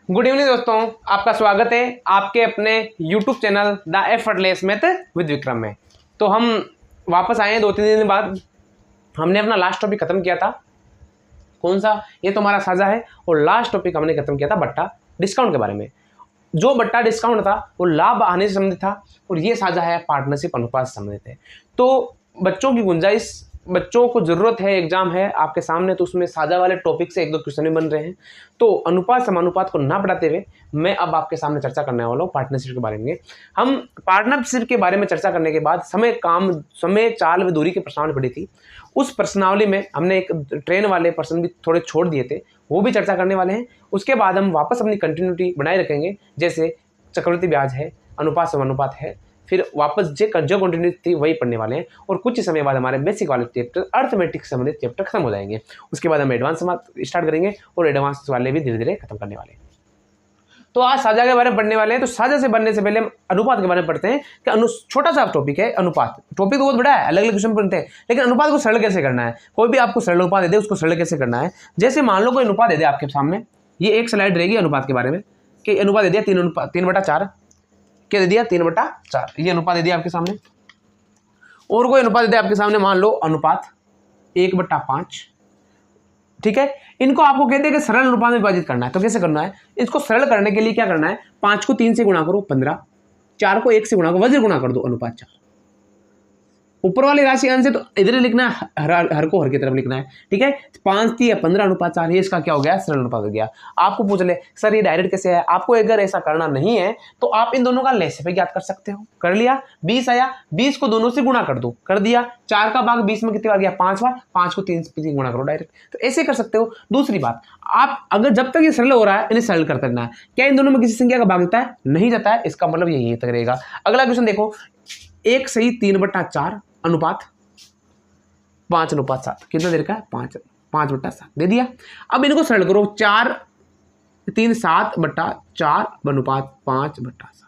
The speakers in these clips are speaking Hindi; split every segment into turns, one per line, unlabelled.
गुड इवनिंग दोस्तों, आपका स्वागत है आपके अपने YouTube channel the effortless math with Vikram में। तो हम वापस आए हैं 2-3 दिन बाद। हमने अपना लास्ट टॉपिक खत्म किया था। कौन सा? ये तो हमारा साझा है। और लास्ट टॉपिक हमने खत्म किया था बट्टा डिस्काउंट के बारे में। जो बट्टा डिस्काउंट था वो लाभ आने से संबंधित था और ये साझा है पार्टनरशिप अनुपात से संबंधित है। तो बच्चों की गुंजाइश, बच्चों को ज़रूरत है, एग्जाम है आपके सामने, तो उसमें साझा वाले टॉपिक से 1-2 क्वेश्चन भी बन रहे हैं। तो अनुपात समानुपात को ना बढ़ाते हुए मैं अब आपके सामने चर्चा करने वाला हूँ पार्टनरशिप के बारे में। हम पार्टनरशिप के बारे में चर्चा करने के बाद समय चाल व दूरी की प्रश्नावली पढ़ी थी। उस प्रश्नावली में हमने एक ट्रेन वाले प्रश्न भी थोड़े छोड़ दिए थे, वो भी चर्चा करने वाले हैं। उसके बाद हम वापस अपनी कंटिन्यूटी बनाए रखेंगे, जैसे चक्रवृद्धि ब्याज है, अनुपात समानुपात है, फिर वापस जो कंटिन्यूटी थी वही पढ़ने वाले हैं। और कुछ ही समय बाद हमारे बेसिक वाले चैप्टर अर्थमेटिक से संबंधित चैप्टर खत्म हो जाएंगे। उसके बाद हम एडवांस स्टार्ट करेंगे और एडवांस वाले भी धीरे धीरे खत्म करने वाले हैं। तो आज साझा के बारे में पढ़ने वाले हैं। तो साझा से बनने से पहले हम अनुपात के बारे में पढ़ते हैं कि छोटा सा टॉपिक है अनुपात। टॉपिक तो बहुत बड़ा है, अलग अलग क्वेश्चन पढ़ते हैं, लेकिन अनुपात को सरल कैसे करना है। कोई भी आपको सरल अनुपात दे दे, उसको सरल कैसे करना है। जैसे मान लो कोई अनुपात दे दे आपके सामने, ये एक स्लाइड रहेगी अनुपात के बारे में कि अनुपात दे दिया 3/4, क्या दे दिया 3/4, ये अनुपात दे दिया आपके सामने। और कोई अनुपात दे दिया आपके सामने, मान लो अनुपात 1/5। ठीक है, इनको आपको कहते हैं कि सरल अनुपात में विभाजित करना है। तो कैसे करना है इसको सरल करने के लिए? क्या करना है, 5 को 3 से गुणा करो 15, 4 को 1 से गुणा करो, वज्र गुणा कर दो अनुपात 4। ऊपर वाली राशि अंश है तो इधर लिखना है, हर को हर की तरफ लिखना है। ठीक है, 5 3 15 अनुपात 4, ये इसका क्या हो गया, सरल अनुपात हो गया। आपको पूछ ले सर ये डायरेक्ट कैसे है, आपको अगर ऐसा करना नहीं है तो आप इन दोनों का लेसे पे ज्ञात कर सकते हो। कर लिया, 20 आया, 20 को दोनों से गुणा कर दो, कर दिया। 4 का भाग 20 में कितनी बार गया, 5 बार। 5 को 3 से गुणा करो डायरेक्ट, तो ऐसे कर सकते हो। दूसरी बात, आप अगर जब तक ये सरल हो रहा है इन्हें सरल करते रहना है। क्या इन दोनों में किसी संख्या का भाग जाता है? नहीं जाता है, इसका मतलब यही तक रहेगा। अगला क्वेश्चन देखो, 1 सही 3/4 अनुपात 5/7, कितना देर का है, 5/7 दे दिया। अब इनको सरल करो, 4 3 7/4 अनुपात 5/7।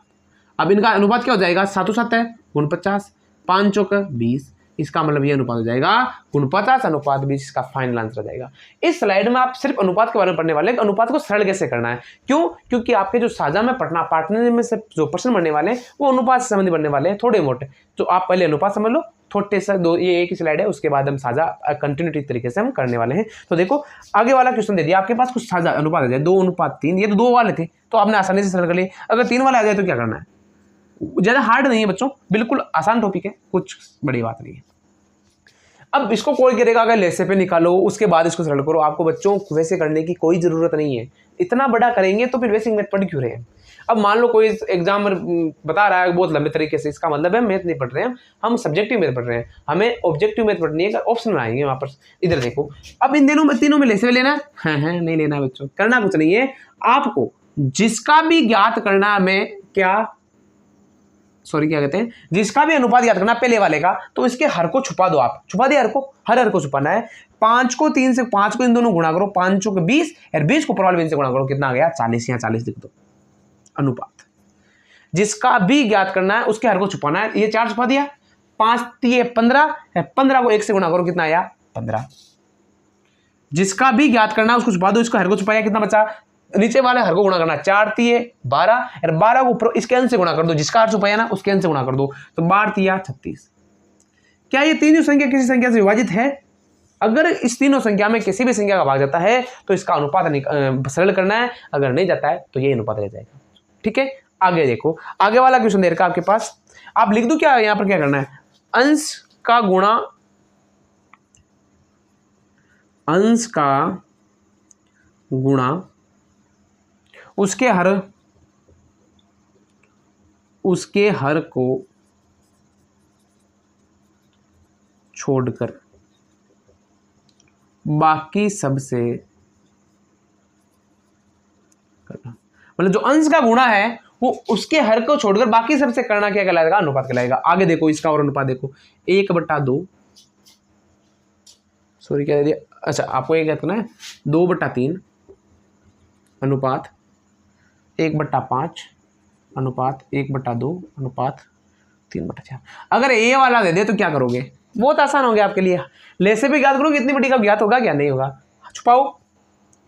अब इनका अनुपात क्या हो जाएगा, 7 7 है, 49, 5 चौक 20। इसका मतलब ये अनुपात हो जाएगा 49 अनुपात 20, इसका फाइनल आंसर हो जाएगा। इस स्लाइड में आप सिर्फ अनुपात के बारे में पढ़ने वाले हैं, अनुपात को सरल कैसे करना है। क्यों? क्योंकि आपके जो साझा में पढ़ना पार्टनर में से जो प्रश्न बनने वाले हैं वो अनुपात से संबंधित बनने वाले हैं, थोड़े मोटे। तो आप पहले अनुपात समझ लो, छोटे से दो, ये एक ही स्लाइड है, उसके बाद हम साझा कंटिन्यूटी तरीके से हम करने वाले हैं। तो देखो आगे वाला क्वेश्चन दे दिया आपके पास, कुछ साझा अनुपात आ जाए 2/3, ये तो 2 वाले थे तो आपने आसानी से सरल कर लिए। अगर 3 वाले आ जाए तो क्या करना है, ज़्यादा हार्ड नहीं है बच्चों, बिल्कुल आसान टॉपिक है, कुछ बड़ी बात नहीं है। अब इसको कोई करेगा अगर लेसे पे निकालो उसके बाद इसको सरल करो, आपको बच्चों वैसे करने की कोई ज़रूरत नहीं है। इतना बड़ा करेंगे तो फिर बेसिक मैथ पढ़ क्यों रहे हैं। अब मान लो कोई एग्जाम बता रहा है बहुत लंबे तरीके से, इसका मतलब है मैथ नहीं पढ़ रहे हैं हम सब्जेक्टिव मैथ पढ़ रहे हैं, हमें ऑब्जेक्टिव मैथ पढ़नी है। ऑप्शन बनाएंगे वहाँ पर, इधर देखो। अब इन तीनों में लेसे लेना है, नहीं लेना है बच्चों, करना कुछ नहीं है। आपको जिसका भी ज्ञात करना में क्या कहते हैं, जिसका भी अनुपात याद करना पहले वाले का, तो इसके हर को छुपा दो। आप छुपा दे, हर को छुपाना है। 5 को 3 से 5 को इन दोनों गुणा करो, 5 चौक 20 और 20 को परवाल 20 से गुणा करो, कितना आ गया 40, या 40 लिख दो। अनुपात जिसका भी ज्ञात करना है उसके हर को छुपाना है। ये 4 छुपा दिया, 5 3 15, 15 को 1 से गुणा करो, कितना आया 15। जिसका भी ज्ञात करना है उसको छुपा दो, इसको हर को छुपाया, कितना बचा, नीचे वाले हर को गुणा करना, 4 3 12 और 12 को ऊपर इसके अंश से गुणा कर दो, जिसका हर छुपाया ना उसके अंश से गुणा कर दो, तो 12 3 36। क्या ये तीनों संख्या किसी संख्या से विभाजित है? अगर इस तीनों संख्या में किसी भी संख्या का भाग जाता है तो इसका अनुपात सरल करना है, अगर नहीं जाता है तो ये अनुपात रह जाएगा। ठीक है, आगे देखो, आगे वाला क्वेश्चन देर का आपके पास, आप लिख दो क्या यहाँ पर क्या करना है, अंश का गुणा उसके हर को छोड़कर बाकी सबसे करना। मतलब जो अंश का गुणा है वो उसके हर को छोड़कर बाकी सबसे करना क्या कहलाएगा, अनुपात कहलाएगा। आगे देखो इसका और अनुपात देखो, 1/2, सॉरी क्या दे दिया, अच्छा आपको ये क्या करना है, 2/3 अनुपात 1/5 अनुपात 1/2 अनुपात 3/4। अगर ये वाला दे दे तो क्या करोगे, बहुत आसान हो गया आपके लिए। लेसे भी ज्ञात करो, कितनी बड़ी का ज्ञात होगा क्या नहीं होगा, छुपाओ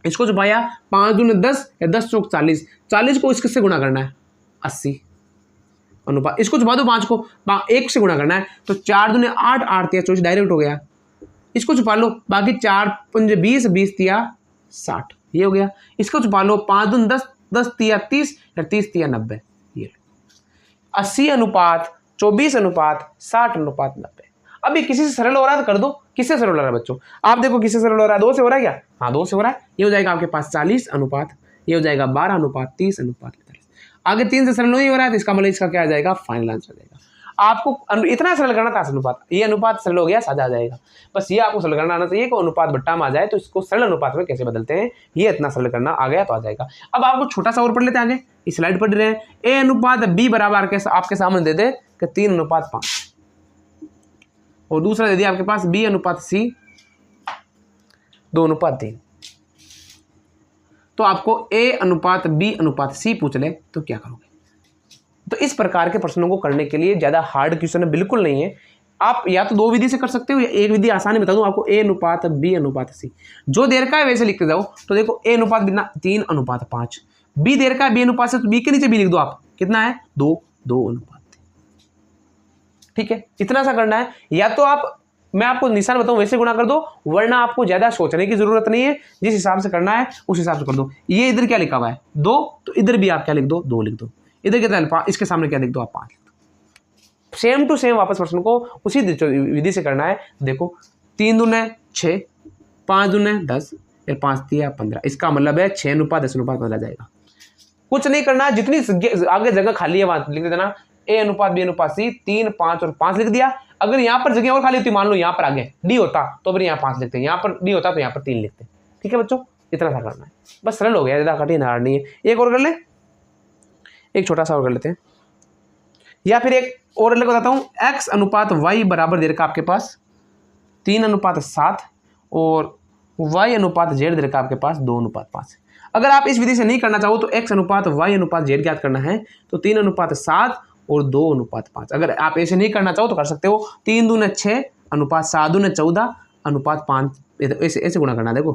इसको छुपाया, 5 दूने 10 या 10 चौक 40, 40 को इससे गुणा करना है 80 अनुपात, इसको छुपा दो 5 को 1 से गुणा करना है, तो 4 दूने 8, 8 तिया 24 डायरेक्ट हो गया। इसको छुपा लो, बाकी 4 पंजे 20, 20 तिया 60, ये हो गया। इसको छुपा लो, 5 दून 10, 10 तिया 30 या 30 तिया 90, ये 80 अनुपात 24 अनुपात 60 अनुपात 90। अभी किसी से सरल हो रहा है तो कर दो, किससे सरल हो रहा है बच्चों? आप देखो किससे सरल हो रहा है, 2 से हो रहा है क्या? हाँ 2 से हो रहा है। ये हो जाएगा आपके पास 40 अनुपात, ये हो जाएगा 12 अनुपात 30 अनुपात 45। आगे 3 से सरल नहीं हो रहा है तो इसका मतलब इसका क्या आ जाएगा? फाइनल आंसर आ जाएगा। आपको इतना सरल करना था अनुपात, ये अनुपात सरल हो गया, साझा आ जाएगा। बस ये आपको सरल करना आना चाहिए कि अनुपात बट्टा में आ जाए तो इसको सरल अनुपात में कैसे बदलते हैं, ये इतना सरल करना आ गया तो आ जाएगा। अब आपको छोटा सा और पढ़ लेते हैं, आगे इस स्लाइड पढ़ रहे हैं। ए अनुपात बी बराबर आपके सामने दे दे कि 3 अनुपात 5, और दूसरा दे दिया आपके पास बी अनुपात सी 2 अनुपात 3। तो आपको ए अनुपात बी अनुपात सी पूछ ले तो क्या करोगे? तो इस प्रकार के प्रश्नों को करने के लिए ज़्यादा हार्ड क्वेश्चन बिल्कुल नहीं है। आप या तो 2 विधि से कर सकते हो या एक विधि आसानी बता दूं आपको, ए अनुपात बी अनुपात सी। जो देर का है वैसे लिखते जाओ। तो देखो ए अनुपात 3 अनुपात 5, बी देर का है बी अनुपात से, तो बी के नीचे बी लिख दो आप, कितना है 2 अनुपात 3। ठीक है, इतना सा करना है। या तो आप, मैं आपको निशान बताऊं वैसे गुणा कर दो, वरना आपको ज्यादा सोचने की जरूरत नहीं है, जिस हिसाब से करना है उस हिसाब से कर दो। ये इधर क्या लिखा हुआ है 2, तो इधर भी आप क्या लिख दो 2 लिख दो। इधर कितना है 5, इसके सामने क्या लिख दो आप 5 लिख दो। सेम टू सेम वापस प्रश्न को उसी विधि से करना है। देखो 3 दूने 6, 5 दूने 10, फिर 5 तिया 15, इसका मतलब है 6 अनुपात 10 अनुपात बदला जाएगा। कुछ नहीं करना, जितनी आगे जगह खाली है वहां लिख देना ए अनुपात बी अनुपात सी, 3 5 और 5 लिख दिया। अगर यहाँ पर जगह और खाली होती, मान लो यहाँ पर आगे डी होता तो फिर यहाँ 5 लिखते, यहाँ पर डी होता तो यहाँ पर 3 लिखते। ठीक है बच्चों, इतना सा करना है, बस सरल हो गया, ज्यादा कठिन हार्ड नहीं है। एक और कर ले, एक छोटा सा और कर लेते हैं, या फिर एक और लेकर बताता हूँ। एक्स अनुपात वाई बराबर दे रखा आपके पास 3 अनुपात 7 और वाई अनुपात जेड दे रखा आपके पास 2 अनुपात 5। अगर आप इस विधि से नहीं करना चाहो तो एक्स अनुपात वाई अनुपात जेड ज्ञात करना है, तो 3 अनुपात 7 और 2 अनुपात 5। अगर आप ऐसे नहीं करना चाहो तो कर सकते हो 3 दूने 6 अनुपात 7 दूने 14 अनुपात 5, ऐसे गुणा करना है। देखो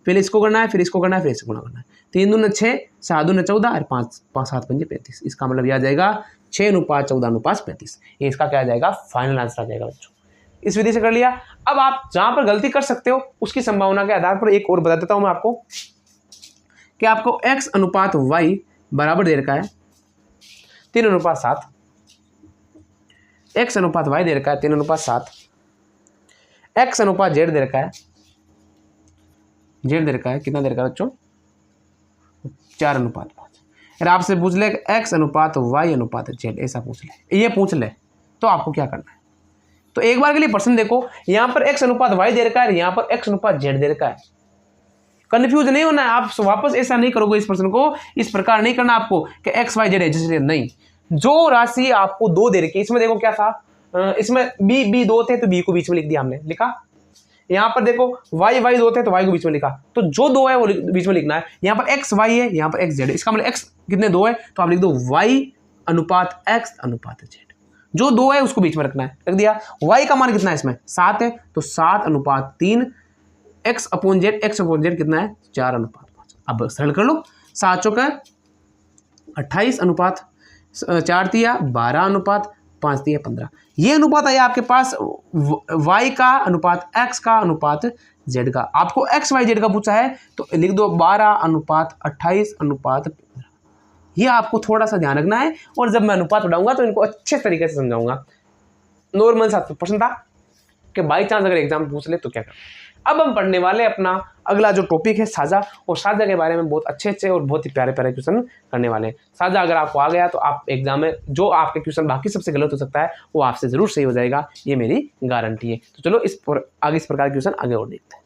पहले इसको करना है, फिर इसको करना है, फिर इसको गुणा करना है। 3 दूने 6, 7 दूने 14 और 5 7 पंजे 35। इसका मतलब यह आ जाएगा 6 अनुपात 14 अनुपात 35। ये इसका क्या आ जाएगा? फाइनल आंसर आ जाएगा बच्चों। इस विधि से कर लिया। अब आप जहां पर गलती कर सकते हो उसकी संभावना के आधार पर एक और बता देता हूं मैं आपको कि आपको x अनुपात y बराबर दे रखा है 3 अनुपात 7, x अनुपात y दे रखा है 3 अनुपात 7, x अनुपात z दे रखा है, z दे रखा है कितना दे रखा है बच्चों? 4 अनुपात 5। अगर आपसे पूछ ले x अनुपात y अनुपात z, ऐसा पूछ ले, ये पूछ ले, तो आपको क्या करना है? तो एक बार के लिए प्रश्न देखो, यहां पर x अनुपात y दे रखा है, यहां पर x अनुपात z दे रखा है। कंफ्यूज नहीं होना है, आप वापस ऐसा नहीं करोगे, इस प्रश्न को इस प्रकार नहीं करना आपको कि एक्स वाई जेड है, नहीं। जो राशि आपको 2 दे रखी है, इसमें देखो क्या था, इसमें बी 2 थे तो बी को बीच में लिख दिया हमने, लिखा। यहाँ पर देखो वाई 2 थे तो वाई को बीच में लिखा, तो जो 2 है वो बीच में लिखना है। यहाँ पर एक्स वाई है, यहाँ पर एक्स जेड है, इसका मतलब एक्स कितने 2 है तो आप लिख दो वाई अनुपात एक्स अनुपात जेड। जो 2 है उसको बीच में रखना है, रख दिया। वाई का मान कितना है इसमें 7 है, तो 7 अनुपात 3 x upon Z, x upon Z कितना है 4 अनुपात 5। अब सरल कर लो, 7 चौका 28 अनुपात 4 तिया 12 अनुपात 5 तिया 15। ये अनुपात आया आपके पास y का अनुपात x का अनुपात z का। आपको x y z का पूछा है तो लिख दो 12 अनुपात 28 अनुपात 15। ये आपको थोड़ा सा ध्यान रखना है, और जब मैं अनुपात पढ़ाऊंगा तो इनको अच्छे तरीके से समझाऊंगा। नॉर्मल सा प्रश्न था कि बाई चांस अगर एग्जाम पूछ ले तो क्या कर। अब हम पढ़ने वाले अपना अगला जो टॉपिक है साझा, और साझा के बारे में बहुत अच्छे और बहुत ही प्यारे क्वेश्चन करने वाले हैं। साझा अगर आपको आ गया तो आप एग्जाम में जो आपके क्वेश्चन बाकी सबसे गलत हो सकता है वो आपसे जरूर सही हो जाएगा, ये मेरी गारंटी है। तो चलो आगे इस प्रकार के क्वेश्चन आगे और देखते हैं।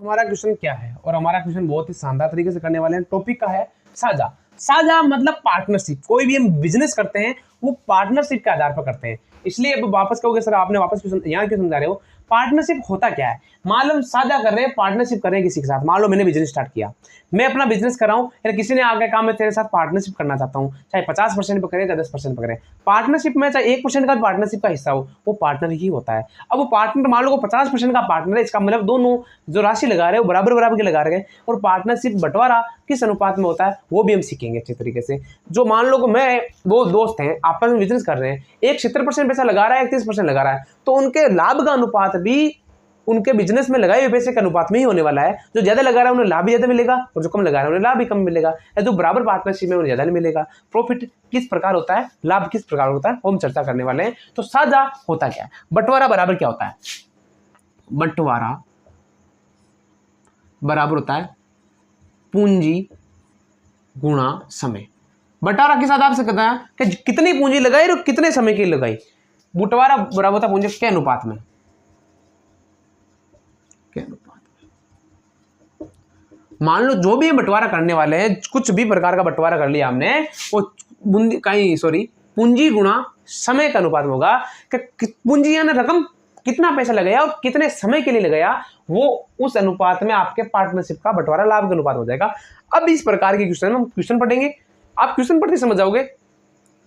हमारा क्वेश्चन क्या है, और हमारा क्वेश्चन बहुत ही शानदार तरीके से करने वाले हैं। टॉपिक का है साझा। साझा मतलब पार्टनरशिप। कोई भी हम बिजनेस करते हैं वो पार्टनरशिप के आधार पर करते हैं, इसलिए अब वापस कहोगे सर आपने वापस क्वेश्चन यहाँ क्यों समझा रहे हो। पार्टनरशिप होता क्या है? मान लो हम साझा कर रहे हैं, पार्टनरशिप कर रहे हैं किसी के साथ। मान लो मैंने बिजनेस स्टार्ट किया, मैं अपना बिजनेस कर रहा हूँ, या किसी ने आगे काम में तेरे साथ पार्टनरशिप करना चाहता हूँ, चाहे 50% पे करे, चाहे 10% पे करे। पार्टनरशिप में चाहे 1% का पार्टनरशिप का हिस्सा हो, वो पार्टनर ही होता है। अब वो पार्टनर मान लो वो 50% का पार्टनर है, इसका मतलब दोनों जो राशि लगा रहे हैं वो बराबर बराबर के लगा रहे हैं। और पार्टनरशिप बंटवारा किस अनुपात में होता है वो भी हम सीखेंगे अच्छे तरीके से। जो मान लो कि मैं वो दोस्त हैं, आपस में बिजनेस कर रहे हैं, एक 70% पैसा लगा रहा है, एक 30% लगा रहा है, तो उनके लाभ का अनुपात भी उनके बिजनेस में लगाए हुए पैसे के अनुपात में ही होने वाला है। जो ज्यादा लगा रहा है उन्हें लाभ भी ज्यादा मिलेगा, और जो कम लगा रहा है उन्हें लाभ भी कम मिलेगा। या जो बराबर पार्टनरशिप में उन्हें ज्यादा नहीं मिलेगा। प्रॉफिट किस प्रकार होता है, लाभ किस प्रकार होता है, वो हम चर्चा करने वाले हैं। तो साझा होता क्या है? बंटवारा बराबर क्या होता है? बंटवारा बराबर होता है पूंजी गुणा समय। बंटवारा किस आधार से करता है कि कितनी पूंजी लगाई और कितने समय की लगाई। बंटवारा बराबर होता है पूंजी के अनुपात में। मान लो जो भी बंटवारा करने वाले हैं, कुछ भी प्रकार का बंटवारा कर लिया हमने, वो पूंजी गुणा समय का अनुपात में होगा कि पूंजी यानी रकम कितना पैसा लगाया और कितने समय के लिए लगाया, वो उस अनुपात में आपके पार्टनरशिप का बंटवारा लाभ का अनुपात हो जाएगा। अब इस प्रकार के क्वेश्चन हम क्वेश्चन पढ़ेंगे, आप क्वेश्चन पढ़ते समझ जाओगे।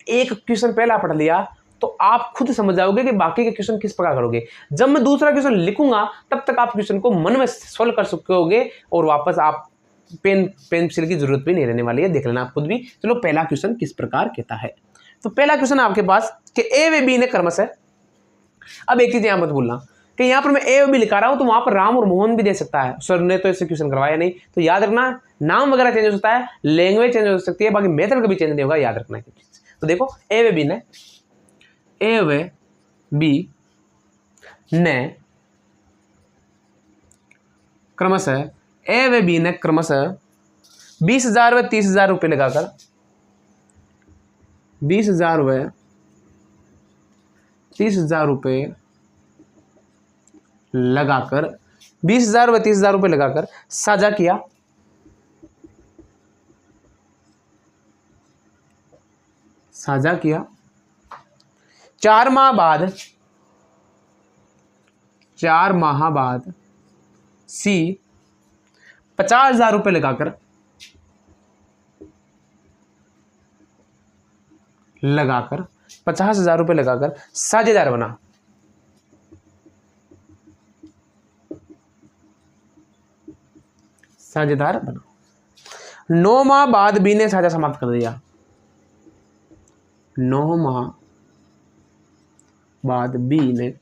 एक क्वेश्चन पहला पढ़ लिया तो आप खुद समझ जाओगे कि बाकी के क्वेश्चन किस प्रकार करोगे। जब मैं दूसरा क्वेश्चन लिखूंगा तब तक आप क्वेश्चन को मन में सोल्व कर सकोगे और वापस आप पेंसिल की जरूरत भी नहीं रहने वाली है, देख लेना आप खुद भी। चलो पहला क्वेश्चन किस प्रकार कहता है। तो पहला क्वेश्चन आपके पास कि ए व बी ने क्रमशः, अब एक चीज यहां मत भूलना कि यहां पर मैं ए व बी लिखा रहा हूं तो वहां पर राम और मोहन भी दे सकता है। सर ने तो ऐसे क्वेश्चन करवाया नहीं, तो याद रखना नाम वगैरह चेंज हो सकता है, लैंग्वेज चेंज हो सकती है, बाकी मेथड कभी चेंज नहीं होगा, याद रखना है। तो देखो ए व बी ने क्रमशः 20,000 व 30,000 रुपये लगाकर 20,000 व 30,000 रुपये लगाकर 20,000 व 30,000 रुपये लगाकर साझा किया। साझा किया 4 माह बाद सी 50,000 रुपये लगाकर 50,000 रुपये लगाकर साझेदार बना। साझेदार बना। 9 माह बाद बी ने साझा समाप्त कर दिया। 9 माह बाद बी ने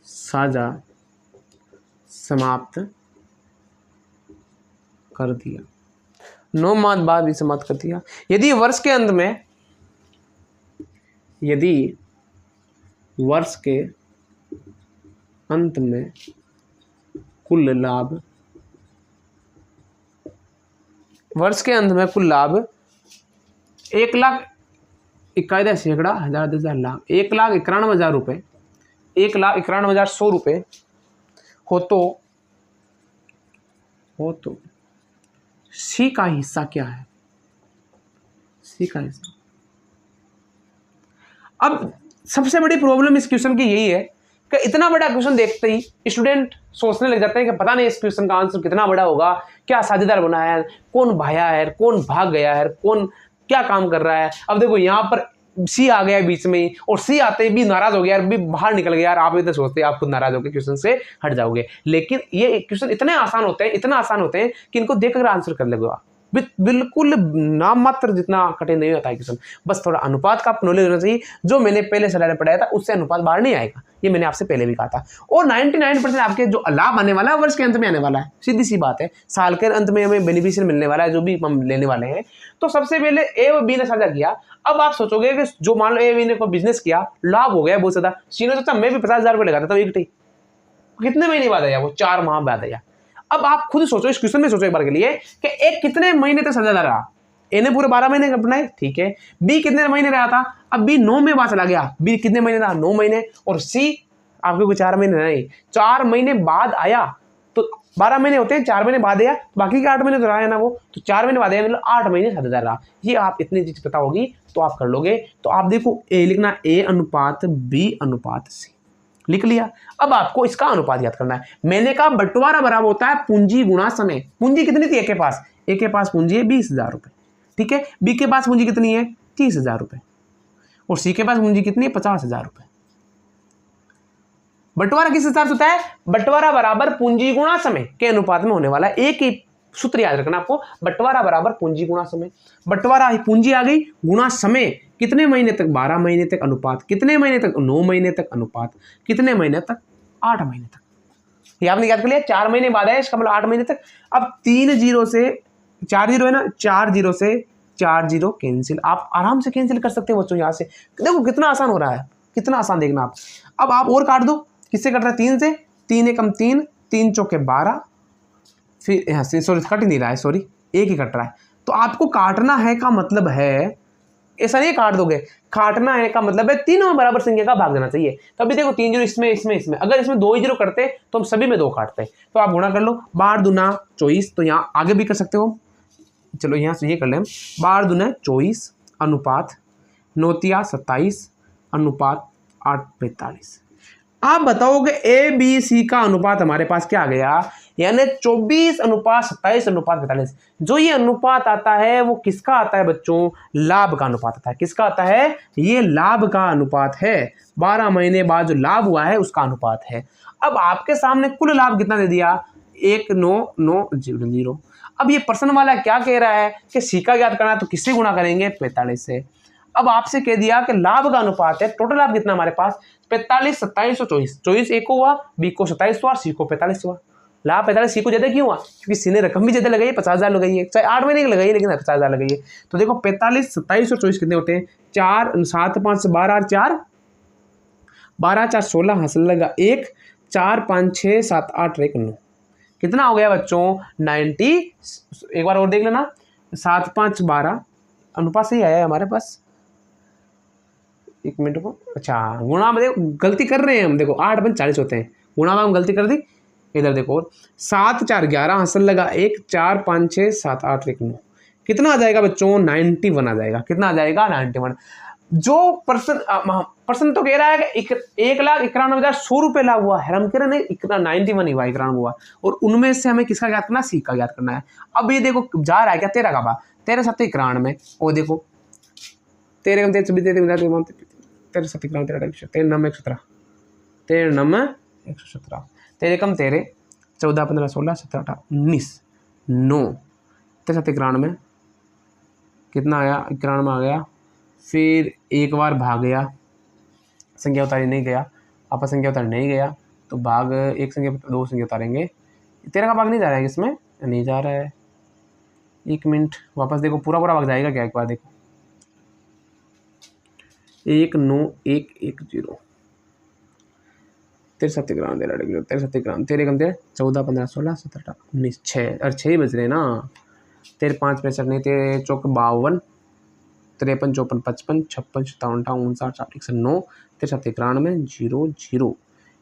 साझा समाप्त कर दिया। 9 माह बाद भी समाप्त कर दिया। यदि वर्ष के अंत में कुल लाभ 1,91,000 लाख 1,91,000 रुपये 1,91,100 रुपये हो तो सी का हिस्सा क्या है? सी का हिस्सा। अब सबसे बड़ी प्रॉब्लम इस क्वेश्चन की यही है कि इतना बड़ा क्वेश्चन देखते ही स्टूडेंट सोचने लग जाते हैं कि पता नहीं इस क्वेश्चन का आंसर कितना बड़ा होगा, क्या साझेदार बना है, कौन भाया है, कौन भाग गया है, कौन क्या काम कर रहा है। अब देखो यहाँ पर सी आ गया बीच में, और सी आते ही भी नाराज हो गया यार, भी बाहर निकल गया यार। आप इतना सोचते हैं आप खुद नाराज होकर क्वेश्चन से हट जाओगे, लेकिन ये क्वेश्चन इतने आसान होते हैं कि इनको देखकर आंसर कर लेगा। बिल्कुल नाम मात्र जितना कठिन नहीं होता है क्वेश्चन, बस थोड़ा अनुपात का नॉलेज होना चाहिए। जो मैंने पहले स्लाइड में पढ़ाया था उससे अनुपात बाहर नहीं आएगा, ये मैंने आपसे पहले भी कहा था। और 99% आपके जो लाभ आने वाला है वर्ष के अंत में आने वाला है, सीधी सी बात है। साल के अंत में हमें बेनिफिशियल मिलने वाला है जो भी हम लेने वाले हैं। तो सबसे पहले ए और बी ने साझा किया। अब आप सोचोगे कि जो मान लो ए बी ने कोई बिजनेस किया, लाभ हो गया बहुत ज्यादा, सी ने सोचा मैं भी 50,000 रुपये लगाता था एक टी, कितने महीने बाद आया वो? 4 माह बाद आया। अब आप खुद सोचो, इस क्वेश्चन में सोचो एक बार के लिए कि एक कितने महीने तक साझेदार रहा? ए ने पूरे 12 महीने अपनाए, ठीक है। बी कितने महीने रहा था? अब बी 9 में बाद चला गया। बी कितने महीने रहा? 9 महीने। और सी आपके को 4 महीने नहीं, 4 महीने बाद आया। तो 12 महीने होते हैं, 4 महीने बाद या बाकी के 8 महीने तो रहा है ना वो, तो 4 महीने बाद मतलब 8 महीने 7,000 रहा। ये आप इतनी चीज पता होगी तो आप कर लोगे। तो आप देखो ए लिखना A अनुपात B अनुपात C, लिख लिया। अब आपको इसका अनुपात याद करना है। मैंने कहा बंटवारा बराबर होता है पूंजी गुणा समय। पूंजी कितनी थी? ए के पास पूंजी है 20,000 रुपए, ठीक है। बी के पास पूंजी कितनी है? 30,000 रुपए, और सी के पास पूंजी कितनी है? 50,000 रुपए। बंटवारा किस हिसाब से होता है? बंटवारा बराबर पूंजी गुणा समय के अनुपात में होने वाला है। एक ही सूत्र याद रखना आपको, बंटवारा बराबर पूंजी गुणा समय। बंटवारा पूंजी आ गई, गुणा समय कितने महीने तक? 12 महीने तक, अनुपात कितने महीने तक? 9 महीने तक, अनुपात कितने महीने तक? 8 महीने तक। ये आपने याद कर लिया, 4 महीने बाद है इसका मतलब 8 महीने तक। अब 3 जीरो से 4 जीरो है ना, 4 जीरो से 4 जीरो कैंसिल, आप आराम से कैंसिल कर सकते हो बच्चों। यहाँ से देखो कितना आसान हो रहा है, कितना आसान देखना आप। अब आप और काट दो, किससे कट रहा है? 3 से, 3 एकम 3, 3 चौके 12, फिर यहाँ से सॉरी कट ही नहीं रहा है, सॉरी एक ही कट रहा है। तो आपको काटना है का मतलब है, ऐसा नहीं काट दोगे, काटना है का मतलब है तीनों बराबर संख्या का भाग देना चाहिए। तो अभी देखो 3 जीरो इसमें, अगर इसमें 2 ही जीरो करते तो हम सभी में 2 काटते। तो आप गुणा कर लो, 12 दूना 24, तो यहाँ आगे भी कर सकते हो। चलो यहाँ से ये कर लें, 12 दूना 24 अनुपात 9 तिया 27 अनुपात 8 45। आप बताओगे ए बी सी का अनुपात हमारे पास क्या आ गया? यानी 24 अनुपात 27 अनुपात 45। जो ये अनुपात आता है वो किसका आता है बच्चों? लाभ का अनुपात आता है। किसका आता है? ये लाभ का अनुपात है। 12 महीने बाद जो लाभ हुआ है उसका अनुपात है। अब आपके सामने कुल लाभ कितना दे दिया? 1990। अब ये पर्सन वाला क्या कह रहा है कि सी का याद करना है तो किससे गुणा करेंगे? 45 से। अब आपसे कह दिया कि लाभ का अनुपात है, टोटल लाभ कितना हमारे पास? 45 27 और 24। 24 एक को हुआ, बी को 27 हुआ, सी को 45 हुआ। लाभ 45 सी को ज्यादा क्यों हुआ? क्योंकि सी ने रकम भी ज्यादा लगाई है, 50,000 लगाई है, चाहे 8 महीने की लगाई है लेकिन 50,000 लगाई है। तो देखो 45 27 और 24 कितने होते हैं? 4 7 5 12 4 12 4 16 हासिल लगा 1 4 5 6 7 8 1 9। कितना हो गया बच्चों? 90। एक बार और देख लेना, 7 5 12 अनुपात सही आया है हमारे पास। एक मिनट को, अच्छा गुणा में देखो गलती कर रहे हैं हम, देखो 8 5 40 होते हैं, गुणा में हम गलती कर दी। इधर देखो 7 4 11 हासिल लगा 1 4 5 6 7 8 1 9। कितना आ जाएगा बच्चों? 91 आ जाएगा। कितना आ जाएगा? 91। जो पर्सन तो कह रहा है कि 1,91,100 रुपये लाभ हुआ है, हम कह रहे हैं 91 ही हुआ, 91 हुआ। और उनमें से हमें किसका याद करना? सी का याद करना है। अब ये देखो जा रहा है क्या? 13 का भाग 13 7 91। और देखो 13 9 13 कम 13 14 15 16 17 18 19 9 13 91 कितना आया? 91 आ गया। फिर एक बार भाग गया, संख्या उतारी नहीं गया, आपस संख्या उतारी नहीं गया तो भाग एक संख्या 2 संख्या उतारेंगे। 13 का भाग नहीं जा रहा है, इसमें नहीं जा रहा है। 1 मिनट वापस देखो, पूरा भाग जाएगा क्या? एक बार देखो 1 9 1 1 0 63 ग्राम 63 ग्राम 13 कम 13 14 15 16 17 18 19 6 और 6 ही बज रहे ना। 13 5 65 नहीं 13 चौक 52 53 54 55 56 57 58 59 60 9 63 91 0 0।